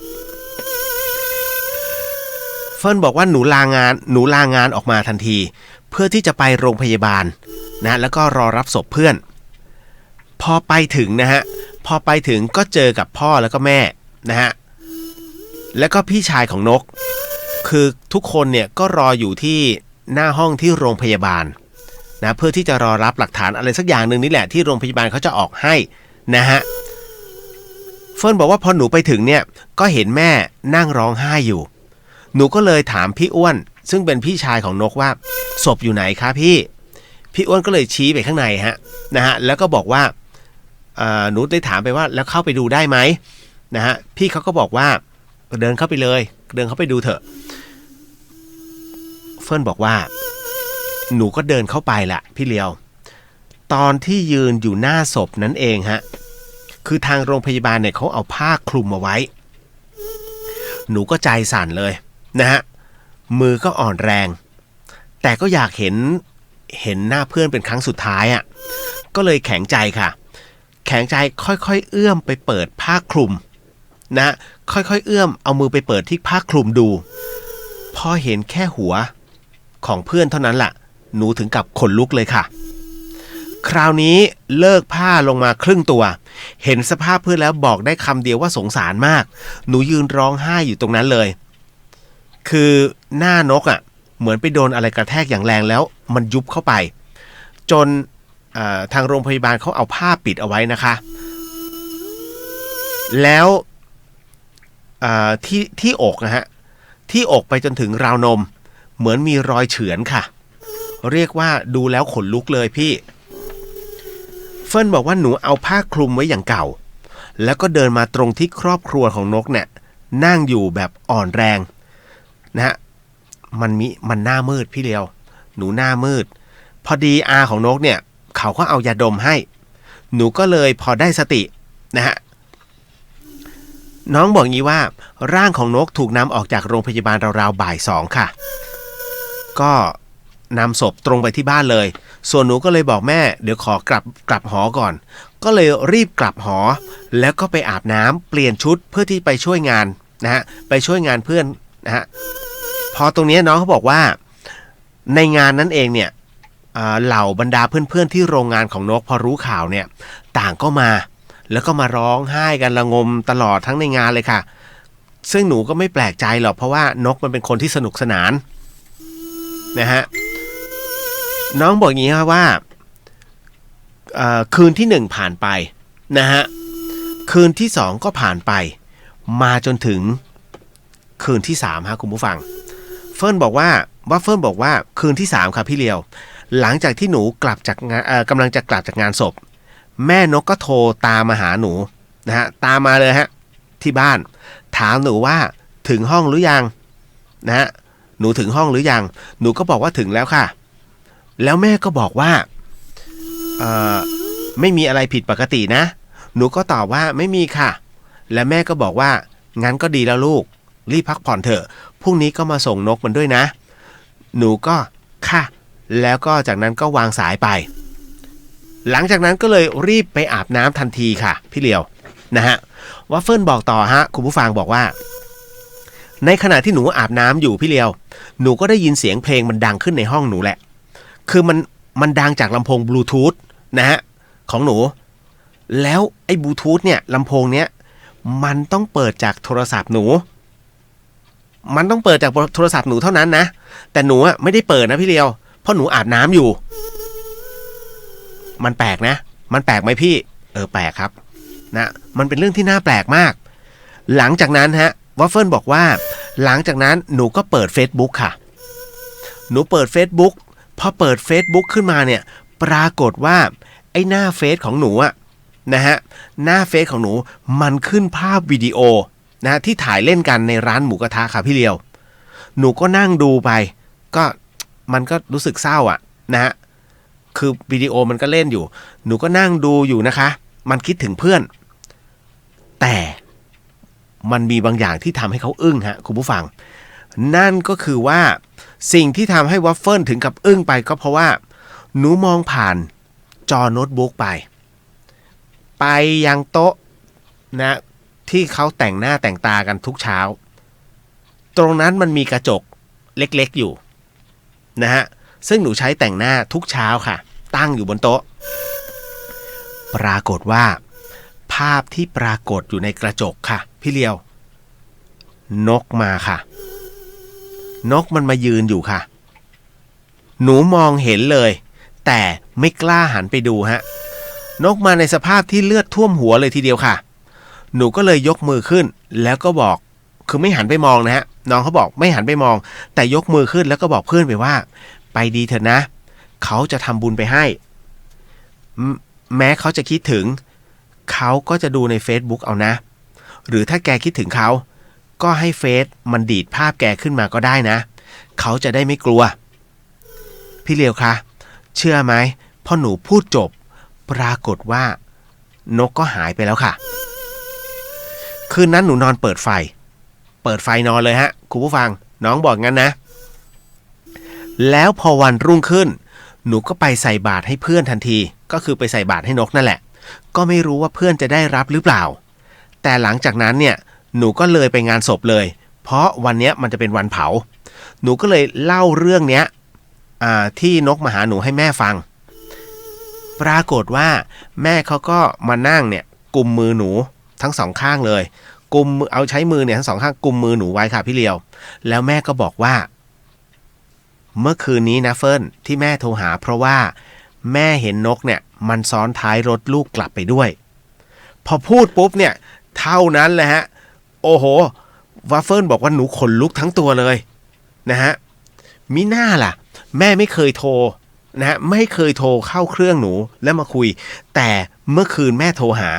เฟิร์นบอกว่าหนูลางานออกมาทันทีเพื่อที่จะไปโรงพยาบาลนะแล้วก็รอรับศพเพื่อนพอไปถึงก็เจอกับพ่อแล้วก็แม่นะฮะแล้วก็พี่ชายของนกคือทุกคนเนี่ยก็รออยู่ที่หน้าห้องที่โรงพยาบาลนะเพื่อที่จะรอรับหลักฐานอะไรสักอย่างหนึ่งนี่แหละที่โรงพยาบาลเขาจะออกให้นะฮะเฟิร์นบอกว่าพอหนูไปถึงเนี่ยก็เห็นแม่นั่งร้องไห้อยู่หนูก็เลยถามพี่อ้วนซึ่งเป็นพี่ชายของนกว่าศพอยู่ไหนคะพี่อ้วนก็เลยชี้ไปข้างในนะฮะแล้วก็บอกว่าหนูได้ถามไปว่าแล้วเข้าไปดูได้ไหมนะฮะพี่เขาก็บอกว่าเดินเข้าไปเลยเดินเข้าไปดูเถอะเฟิร์นบอกว่าหนูก็เดินเข้าไปละพี่เลียวตอนที่ยืนอยู่หน้าศพนั้นเองฮะคือทางโรงพยาบาลเนี่ยเขาเอาผ้าคลุมเอาไว้หนูก็ใจสั่นเลยนะฮะมือก็อ่อนแรงแต่ก็อยากเห็นหน้าเพื่อนเป็นครั้งสุดท้ายอ่ะก็เลยแข็งใจค่ะแข็งใจค่อยๆเอื้อมไปเปิดผ้าคลุมนะค่อยๆเอื้อมเอามือไปเปิดที่ผ้าคลุมดูพอเห็นแค่หัวของเพื่อนเท่านั้นล่ะหนูถึงกับขนลุกเลยค่ะคราวนี้เลิกผ้าลงมาครึ่งตัวเห็นสภาพเพื่อนแล้วบอกได้คำเดียวว่าสงสารมากหนูยืนร้องไห้อยู่ตรงนั้นเลยคือหน้านกอ่ะเหมือนไปโดนอะไรกระแทกอย่างแรงแล้วมันยุบเข้าไปจนทางโรงพยาบาลเขาเอาผ้าปิดเอาไว้นะคะแล้วที่อกนะฮะที่อกไปจนถึงราวนมเหมือนมีรอยเฉือนค่ะเรียกว่าดูแล้วขนลุกเลยพี่เฟิร์นบอกว่าหนูเอาผ้าคลุมไว้อย่างเก่าแล้วก็เดินมาตรงที่ครอบครัวของนกเนี่ยนั่งอยู่แบบอ่อนแรงนะฮะมันหน้ามืดพี่เลียวหนูหน้ามืดพอดีอาของนกเนี่ยเขาก็เอายาดมให้หนูก็เลยพอได้สตินะฮะน้องบอกงี้ว่าร่างของนกถูกนำออกจากโรงพยาบาลราวๆบ่าย 2ค่ะก็นำศพตรงไปที่บ้านเลยส่วนหนูก็เลยบอกแม่เดี๋ยวขอกลับหอก่อนก็เลยรีบกลับหอแล้วก็ไปอาบน้ำเปลี่ยนชุดเพื่อที่ไปช่วยงานนะฮะไปช่วยงานเพื่อนนะฮะพอตรงนี้น้องเขาบอกว่าในงานนั้นเองเนี่ยเหล่าบรรดาเพื่อนๆที่โรงงานของนกพอรู้ข่าวเนี่ยต่างก็มาแล้วก็มาร้องไห้กันระงมตลอดทั้งในงานเลยค่ะซึ่งหนูก็ไม่แปลกใจหรอกเพราะว่านกมันเป็นคนที่สนุกสนานนะฮะน้องบอกอย่างนี้ครับว่าคืนที่1ผ่านไปนะฮะคืนที่2ก็ผ่านไปมาจนถึงคืนที่3ฮะคุณผู้ฟังเฟิร์นบอกว่าคืนที่3ครับพี่เลียวหลังจากที่หนูกลับจากกำลังจะกลับจากงานศพแม่นกก็โทรตามมาหาหนูนะฮะตามมาเลยฮะที่บ้านถามหนูว่าถึงห้องหรือยังนะฮะหนูถึงห้องหรือยังหนูก็บอกว่าถึงแล้วค่ะแล้วแม่ก็บอกว่าไม่มีอะไรผิดปกตินะหนูก็ตอบว่าไม่มีค่ะและแม่ก็บอกว่างั้นก็ดีแล้วลูกรีบพักผ่อนเถอะพรุ่งนี้ก็มาส่งนกมันด้วยนะหนูก็ค่ะแล้วก็จากนั้นก็วางสายไปหลังจากนั้นก็เลยรีบไปอาบน้ำทันทีค่ะพี่เลียวนะฮะวัฟเฟิลบอกต่อฮะคุณผู้ฟังบอกว่าในขณะที่หนูอาบน้ำอยู่พี่เลียวหนูก็ได้ยินเสียงเพลงมันดังขึ้นในห้องหนูแหละคือมันดังจากลำโพงบลูทูธนะฮะของหนูแล้วไอ้บลูทูธเนี่ยลำโพงเนี้ยมันต้องเปิดจากโทรศัพท์หนูมันต้องเปิดจากโทรศัพท์หนูเท่านั้นนะแต่หนูไม่ได้เปิดนะพี่เลียวเพราะหนูอาบน้ำอยู่ มันแปลกนะมันแปลกไหมพี่แปลกครับนะมันเป็นเรื่องที่น่าแปลกมากหลังจากนั้นฮะวัฟเฟิลบอกว่าหลังจากนั้นหนูก็เปิด Facebook ค่ะหนูเปิด Facebook พอเปิด Facebook ขึ้นมาเนี่ยปรากฏว่าไอ้หน้าเฟซของหนูอะนะฮะหน้าเฟซของหนูมันขึ้นภาพวิดีโอนะที่ถ่ายเล่นกันในร้านหมูกระทะค่ะพี่เลียวหนูก็นั่งดูไปก็มันก็รู้สึกเศร้าอะนะฮะคือวิดีโอมันก็เล่นอยู่หนูก็นั่งดูอยู่นะคะมันคิดถึงเพื่อนแต่มันมีบางอย่างที่ทำให้เขาอึ้งฮะคุณผู้ฟังนั่นก็คือว่าสิ่งที่ทำให้วัฟเฟิลถึงกับอึ้งไปก็เพราะว่าหนูมองผ่านจอโน้ตบุ๊กไปยังโต๊ะนะที่เขาแต่งหน้าแต่งตากันทุกเช้าตรงนั้นมันมีกระจกเล็กๆอยู่นะฮะซึ่งหนูใช้แต่งหน้าทุกเช้าค่ะตั้งอยู่บนโต๊ะปรากฏว่าภาพที่ปรากฏอยู่ในกระจกค่ะพี่เลียวนกมาค่ะนกมันมายืนอยู่ค่ะหนูมองเห็นเลยแต่ไม่กล้าหันไปดูฮะนกมาในสภาพที่เลือดท่วมหัวเลยทีเดียวค่ะหนูก็เลยยกมือขึ้นแล้วก็บอกคือไม่หันไปมองนะฮะน้องเขาบอกไม่หันไปมองแต่ยกมือขึ้นแล้วก็บอกเพื่อนไปว่าไปดีเถอะนะเขาจะทำบุญไปให้แม้เขาจะคิดถึงเขาก็จะดูใน Facebook เอานะหรือถ้าแกคิดถึงเขาก็ให้เฟซมันดีดภาพแกขึ้นมาก็ได้นะเขาจะได้ไม่กลัวพี่เลียวคะเชื่อไหมพอหนูพูดจบปรากฏว่านกก็หายไปแล้วค่ะคืนนั้นหนูนอนเปิดไฟนอนเลยฮะคุณผู้ฟังน้องบอกงั้นนะแล้วพอวันรุ่งขึ้นหนูก็ไปใส่บาตรให้เพื่อนทันทีก็คือไปใส่บาตรให้นกนั่นแหละก็ไม่รู้ว่าเพื่อนจะได้รับหรือเปล่าแต่หลังจากนั้นเนี่ยหนูก็เลยไปงานศพเลยเพราะวันนี้มันจะเป็นวันเผาหนูก็เลยเล่าเรื่องเนี้ยที่นกมาหาหนูให้แม่ฟังปรากฏว่าแม่เขาก็มานั่งเนี่ยกุมมือหนูทั้งสองข้างเลยกุมเอาใช้มือเนี่ยทั้งสองข้างกุมมือหนูไว้ค่ะพี่เลียวแล้วแม่ก็บอกว่าเมื่อคืนนี้นะเฟิร์นที่แม่โทรหาเพราะว่าแม่เห็นนกเนี่ยมันซ้อนท้ายรถลูกกลับไปด้วยพอพูดปุ๊บเนี่ยเท่านั้นแหละฮะโอ้โหวัฟเฟิลบอกว่าหนูขนลุกทั้งตัวเลยนะฮะมิน่าล่ะแม่ไม่เคยโทรนะฮะไม่เคยโทรเข้าเครื่องหนูแล้วมาคุยแต่เมื่อคืนแม่โทรหา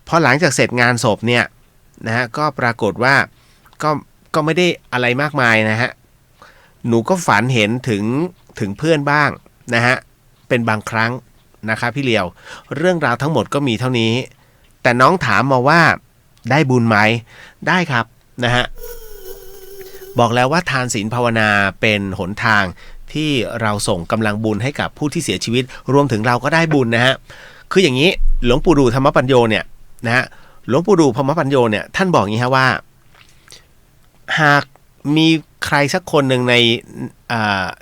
พอหลังจากเสร็จงานศพเนี่ยนะฮะก็ปรากฏว่าก็ไม่ได้อะไรมากมายนะฮะหนูก็ฝันเห็นถึงเพื่อนบ้างนะฮะเป็นบางครั้งนะครับพี่เลียวเรื่องราวทั้งหมดก็มีเท่านี้แต่น้องถามมาว่าได้บุญไหมได้ครับนะฮะบอกแล้วว่าทานศีลภาวนาเป็นหนทางที่เราส่งกำลังบุญให้กับผู้ที่เสียชีวิตรวมถึงเราก็ได้บุญนะฮะคืออย่างนี้หลวงปู่ดูธรรมปัญโยเนี่ยนะฮะหลวงปู่ดูธรรมปัญโยเนี่ยท่านบอกอย่างนี้ฮะว่าหากมีใครสักคนหนึ่งใน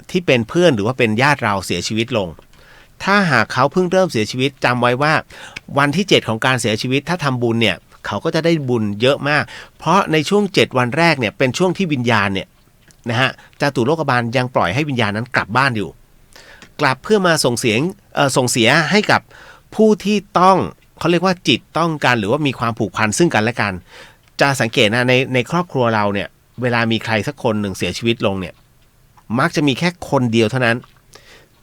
ที่เป็นเพื่อนหรือว่าเป็นญาติเราเสียชีวิตลงถ้าหากเขาเพิ่งเริ่มเสียชีวิตจำไว้ว่าวันที่7ของการเสียชีวิตถ้าทำบุญเนี่ยเขาก็จะได้บุญเยอะมากเพราะในช่วง7วันแรกเนี่ยเป็นช่วงที่วิญญาณเนี่ยนะฮะจตุโลกบาลยังปล่อยให้วิญญาณนั้นกลับบ้านอยู่กลับเพื่อมาส่งเสียให้กับผู้ที่ต้องเขาเรียกว่าจิตต้องการหรือว่ามีความผูกพันซึ่งกันและกันจะสังเกตนะในครอบครัวเราเนี่ยเวลามีใครสักคนหนึ่งเสียชีวิตลงเนี่ยมักจะมีแค่คนเดียวเท่านั้น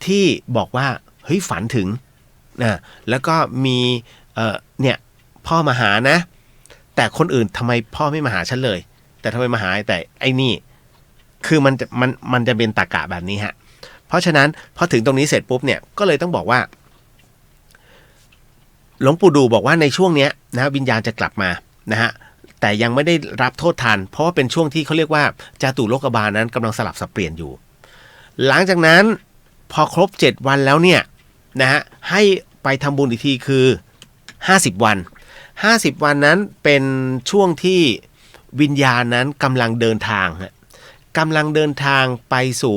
ที่บอกว่าเฮ้ยฝันถึงนะแล้วก็มีเนี่ยพ่อมาหานะแต่คนอื่นทำไมพ่อไม่มาหาฉันเลยแต่ทำไมมาหาแต่ไอ้นี่คือมันจะเป็นตรรกะแบบนี้ฮะเพราะฉะนั้นพอถึงตรงนี้เสร็จปุ๊บเนี่ยก็เลยต้องบอกว่าหลวงปู่ดูบอกว่าในช่วงนี้นะวิญญาณจะกลับมานะฮะแต่ยังไม่ได้รับโทษทันเพราะว่าเป็นช่วงที่เขาเรียกว่าจตุโลกบาลนั้นกำลังสลับสับเปลี่ยนอยู่หลังจากนั้นพอครบ7วันแล้วเนี่ยนะฮะให้ไปทำบุญอีกทีคือ50วัน50วันนั้นเป็นช่วงที่วิญญาณนั้นกำลังเดินทางกำลังเดินทางไปสู่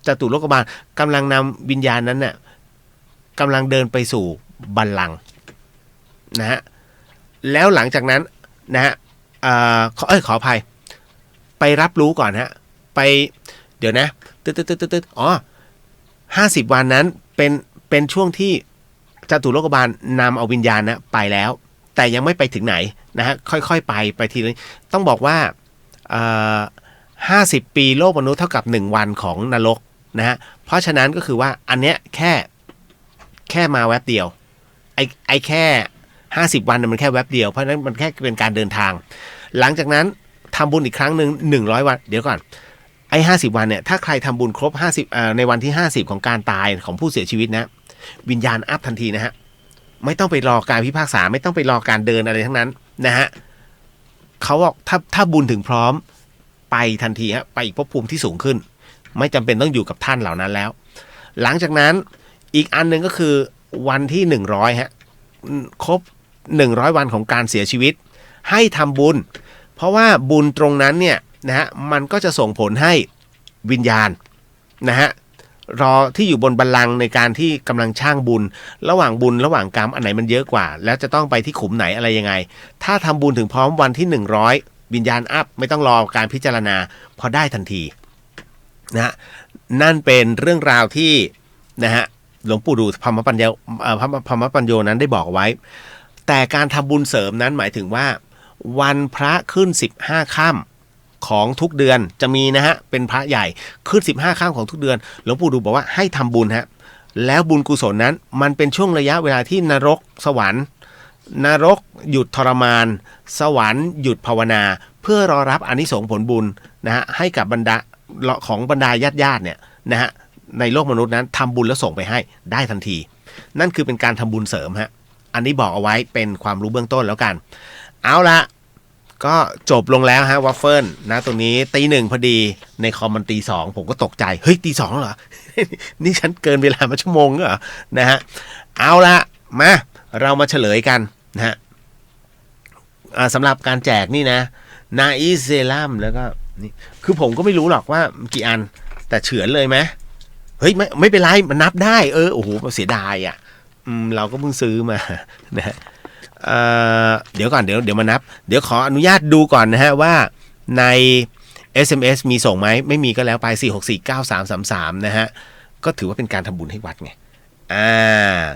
จตุโลกบาลกำลังนำวิญญาณนั้นเนี่ยกำลังเดินไปสู่บัลลังก์นะฮะแล้วหลังจากนั้นนะฮะขออภัยไปรับรู้ก่อนฮะไปเดี๋ยวนะ50วันนั้น เป็นช่วงที่จตุโลกบาลนำเอาวิญญาณนะไปแล้วแต่ยังไม่ไปถึงไหนนะฮะค่อยๆไปทีละต้องบอกว่า50 ปีโลกมนุษย์เท่ากับ1วันของนรกนะฮะเพราะฉะนั้นก็คือว่าอันเนี้ยแค่มาแวบเดียวไอ้แค่50 วันมันแค่แวบเดียวเพราะฉะนั้นมันแค่เป็นการเดินทางหลังจากนั้นทำบุญอีกครั้งหนึ่ง100 วันเดี๋ยวก่อนไอ้50 วันเนี่ยถ้าใครทำบุญครบ50ในวันที่50ของการตายของผู้เสียชีวิตนะวิญญาณอัพทันทีนะฮะไม่ต้องไปรอการพิพากษาไม่ต้องไปรอการเดินอะไรทั้งนั้นนะฮะเขาบอกถ้าบุญถึงพร้อมไปทันทีฮะไปอีกภพภูมิที่สูงขึ้นไม่จำเป็นต้องอยู่กับท่านเหล่านั้นแล้วหลังจากนั้นอีกอันนึงก็คือวันที่100ฮะครบ100 วันของการเสียชีวิตให้ทำบุญเพราะว่าบุญตรงนั้นเนี่ยนะฮะมันก็จะส่งผลให้วิญญาณนะฮะรอที่อยู่บนบัลลังก์ในการที่กำลังช่างบุญระหว่างบุญระหว่างกรรมอันไหนมันเยอะกว่าแล้วจะต้องไปที่ขุมไหนอะไรยังไงถ้าทำบุญถึงพร้อมวันที่100วิญญาณอัพไม่ต้องรอการพิจารณาพอได้ทันทีนะฮะนั่นเป็นเรื่องราวที่นะฮะหลวงปู่ดูพรหมปัญโยนั้นได้บอกไว้แต่การทำบุญเสริมนั้นหมายถึงว่าวันพระขึ้น15 ค่ำของทุกเดือนจะมีนะฮะเป็นพระใหญ่ขึ้น15 ค่ำของทุกเดือนหลวงปู่ดูบอกว่าให้ทำบุญฮะแล้วบุญกุศลนั้นมันเป็นช่วงระยะเวลาที่นรกสวรรค์นรกหยุดทรมานสวรรค์หยุดภาวนาเพื่อรอรับอานิสงส์ผลบุญนะฮะให้กับบรรดาญาติเนี่ยนะฮะในโลกมนุษย์นั้นทำบุญแล้วส่งไปให้ได้ทันทีนั่นคือเป็นการทำบุญเสริมฮะอันนี้บอกเอาไว้เป็นความรู้เบื้องต้นแล้วกันเอาละก็จบลงแล้วฮะวัฟเฟิลนะตรงนี้ตี 1พอดีในคอมมันตี 2ผมก็ตกใจเฮ้ยตี 2เหรอ นี่ฉันเกินเวลามาชั่วโมงเหรอนะฮะเอาละมาเรามาเฉลยกันนะฮะสำหรับการแจกนี่นะนาอีเซรั่มแล้วก็นี่คือผมก็ไม่รู้หรอกว่ากี่อันแต่เฉือนเลยไหมเฮ้ยไม่เป็นไรมันนับได้โอ้โหเสียดายอ่ะเราก็เพิ่งซื้อมานะฮะเดี๋ยวก่อนเดี๋ยวมานับเดี๋ยวขออนุญาตดูก่อนนะฮะว่าใน SMS มีส่งไหมไม่มีก็แล้วไป4649333นะฮะก็ถือว่าเป็นการทำบุญให้วัดไง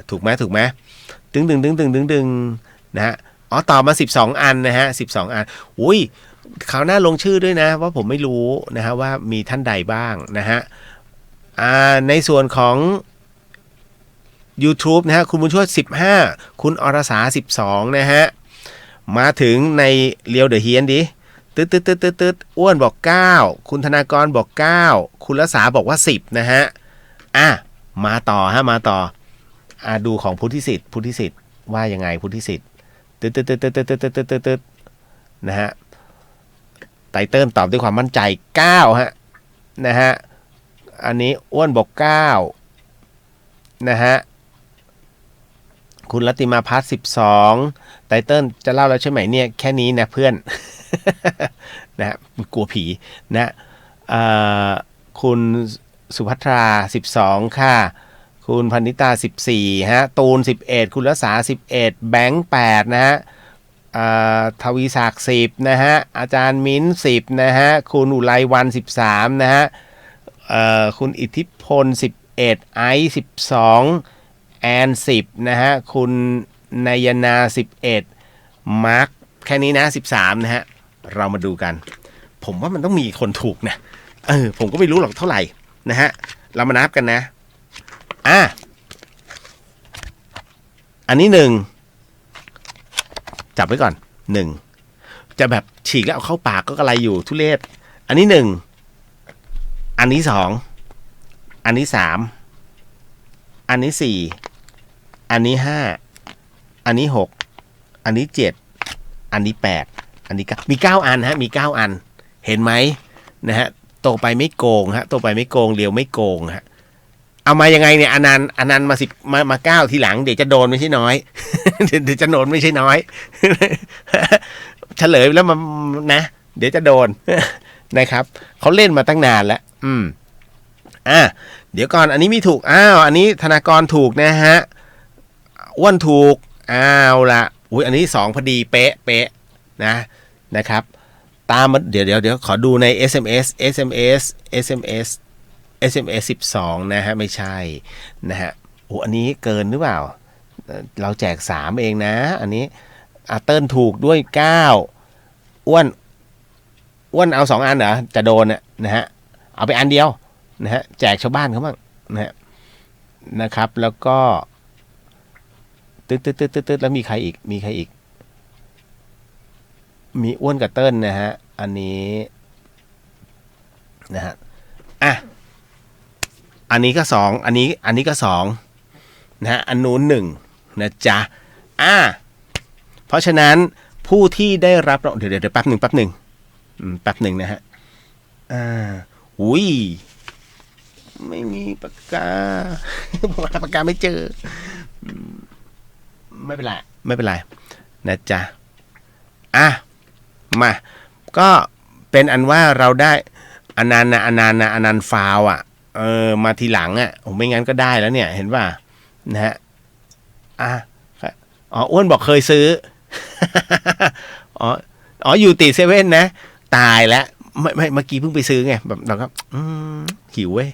ถูกไหมดึงนะฮะตอบมา12 อันนะฮะ12 อันอุ้ยคราวหน้าลงชื่อด้วยนะว่าผมไม่รู้นะฮะว่ามีท่านใดบ้างนะฮะในส่วนของYouTube นะฮะคุณบุญช่วย15คุณอรสา12นะฮะมาถึงในเรียวเดอะเฮียนดิตึ๊ดอ้วนบอก9คุณธนากรบอก9คุณรัศาบอกว่า10นะฮะมาต่อดูของพุทธิสิทธิ์ว่ายังไงพุทธิสิทธิ์ตึ๊ดนะฮะไตเติ้ลตอบด้วยความมั่นใจ9ฮะนะฮะอันนี้อ้วนบอก9นะฮะคุณรัติมาพัฒน์12ไตเติ้ลจะเล่าแล้วใช่ไหมเนี่ยแค่นี้นะเพื่อน นะฮะกลัวผีนะคุณสุภัทรา12ค่ะคุณพนิตา14ฮะตูน11คุณรัศา11แบงค์8นะฮะทวีศักดิ์10นะฮะอาจารย์มิ้น10นะฮะคุณอุไรวัน13นะฮะคุณอิทธิพล11ไอซ์12แอน10นะฮะคุณนายนา11มาร์คแค่นี้นะ13นะฮะเรามาดูกันผมว่ามันต้องมีคนถูกนะผมก็ไม่รู้หรอกเท่าไหร่นะฮะเรามานับกันนะอันนี้1จับไว้ก่อน1จะแบบฉีกแล้วเอาเข้าปากก็อะไรอยู่ทุเรศอันนี้1อันนี้2อันนี้3อันนี้4อันนี้5อันนี้6อันนี้7อันนี้8อันนี้9มี9อันฮะมี9อันเห็นไหมนะฮะโตไปไม่โกงฮะโตไปไม่โกงเรียวไม่โกงฮะเอามายังไงเนี่ยอนันต์มา9ทีหลังเดี๋ยวจะโดนไม่ใช่น้อย เดี๋ยวจะโดนไม่ใช่น้อย เฉลยแล้วมันนะเดี๋ยวจะโดน นะครับเขาเล่นมาตั้งนานแล้วเดี๋ยวก่อนอันนี้มีถูกอันนี้ธนากรถูกนะฮะอ้วนถูกละอันนี้2พอดีเป๊ะนะครับตามเดี๋ยวขอดูใน SMS 12นะฮะไม่ใช่นะฮะ โอ้อันนี้เกินหรือเปล่าเราแจก3เองนะอันนี้เติ้ลถูกด้วย9อ้วนเอา2อันเหรอจะโดนนะฮะเอาไปอันเดียวนะฮะแจกชาวบ้านเขาบ้างนะครับแล้วก็ตึ๊ดแล้วมีใครอีกมีอ้วนกับเติ้ลนะฮะอันนี้นะฮะอันนี้ก็2อันนี้ก็2นะฮะอันนู้น1นะจ๊ะเพราะฉะนั้นผู้ที่ได้รับเดี๋ยวแป๊บหนึ่งนะฮะอุ้ยไม่มีปากกาผมหาปากกาไม่เจอไม่เป็นไรนะจ๊ะมาก็เป็นอันว่าเราได้อนันต์ฟาวมาทีหลังผมไม่งั้นก็ได้แล้วเนี่ยเห็นป่ะนะฮะอ้วนบอกเคยซื้ออยู่ตีเซเว่นนะตายแล้วไม่เมื่อกี้เพิ่งไปซื้อไงแบบเราก็หิวเว้ย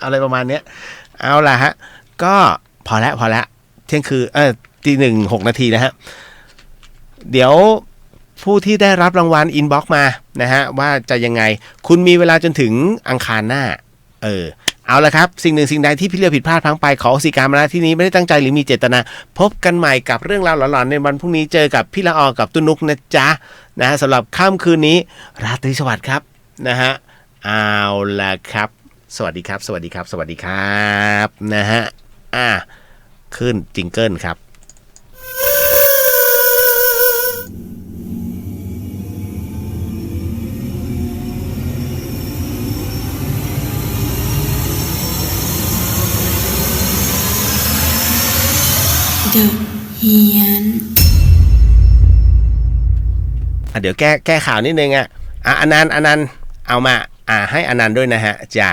อะไรประมาณเนี้ยเอาล่ะฮะก็พอแล้วเที่ยงคืนตี 1:06 นาทีนะฮะเดี๋ยวผู้ที่ได้รับรางวัลอินบ็อกซ์มานะฮะว่าจะยังไงคุณมีเวลาจนถึงอังคารหน้าเอาละครับสิ่งหนึ่งสิ่งใดที่พี่เลือกผิดพลาดพลั้งไปขออโหสิกรรมมาณที่นี้ไม่ได้ตั้งใจหรือมีเจตนาพบกันใหม่กับเรื่องราวหลอนๆในวันพรุ่งนี้เจอกับพี่ละออกับตุ้นุกนะจ๊ะนะฮะสำหรับค่ำคืนนี้ราตรีสวัสดิ์ครับนะฮะเอาละครับสวัสดีครับนะฮะขึ้นจิงเกิลครับเฮียนเดี๋ยวแก้ข่าวนิดนึงอนันต์เอามาให้อนันต์ด้วยนะฮะจ้า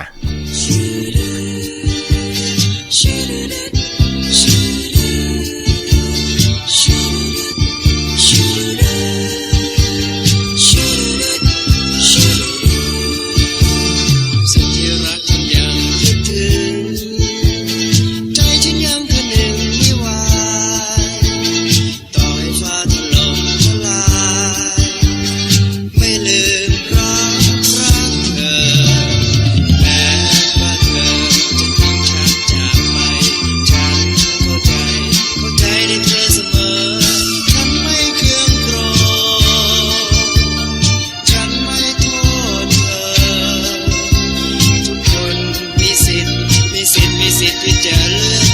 มีสิทธิ์ที่จะเลือก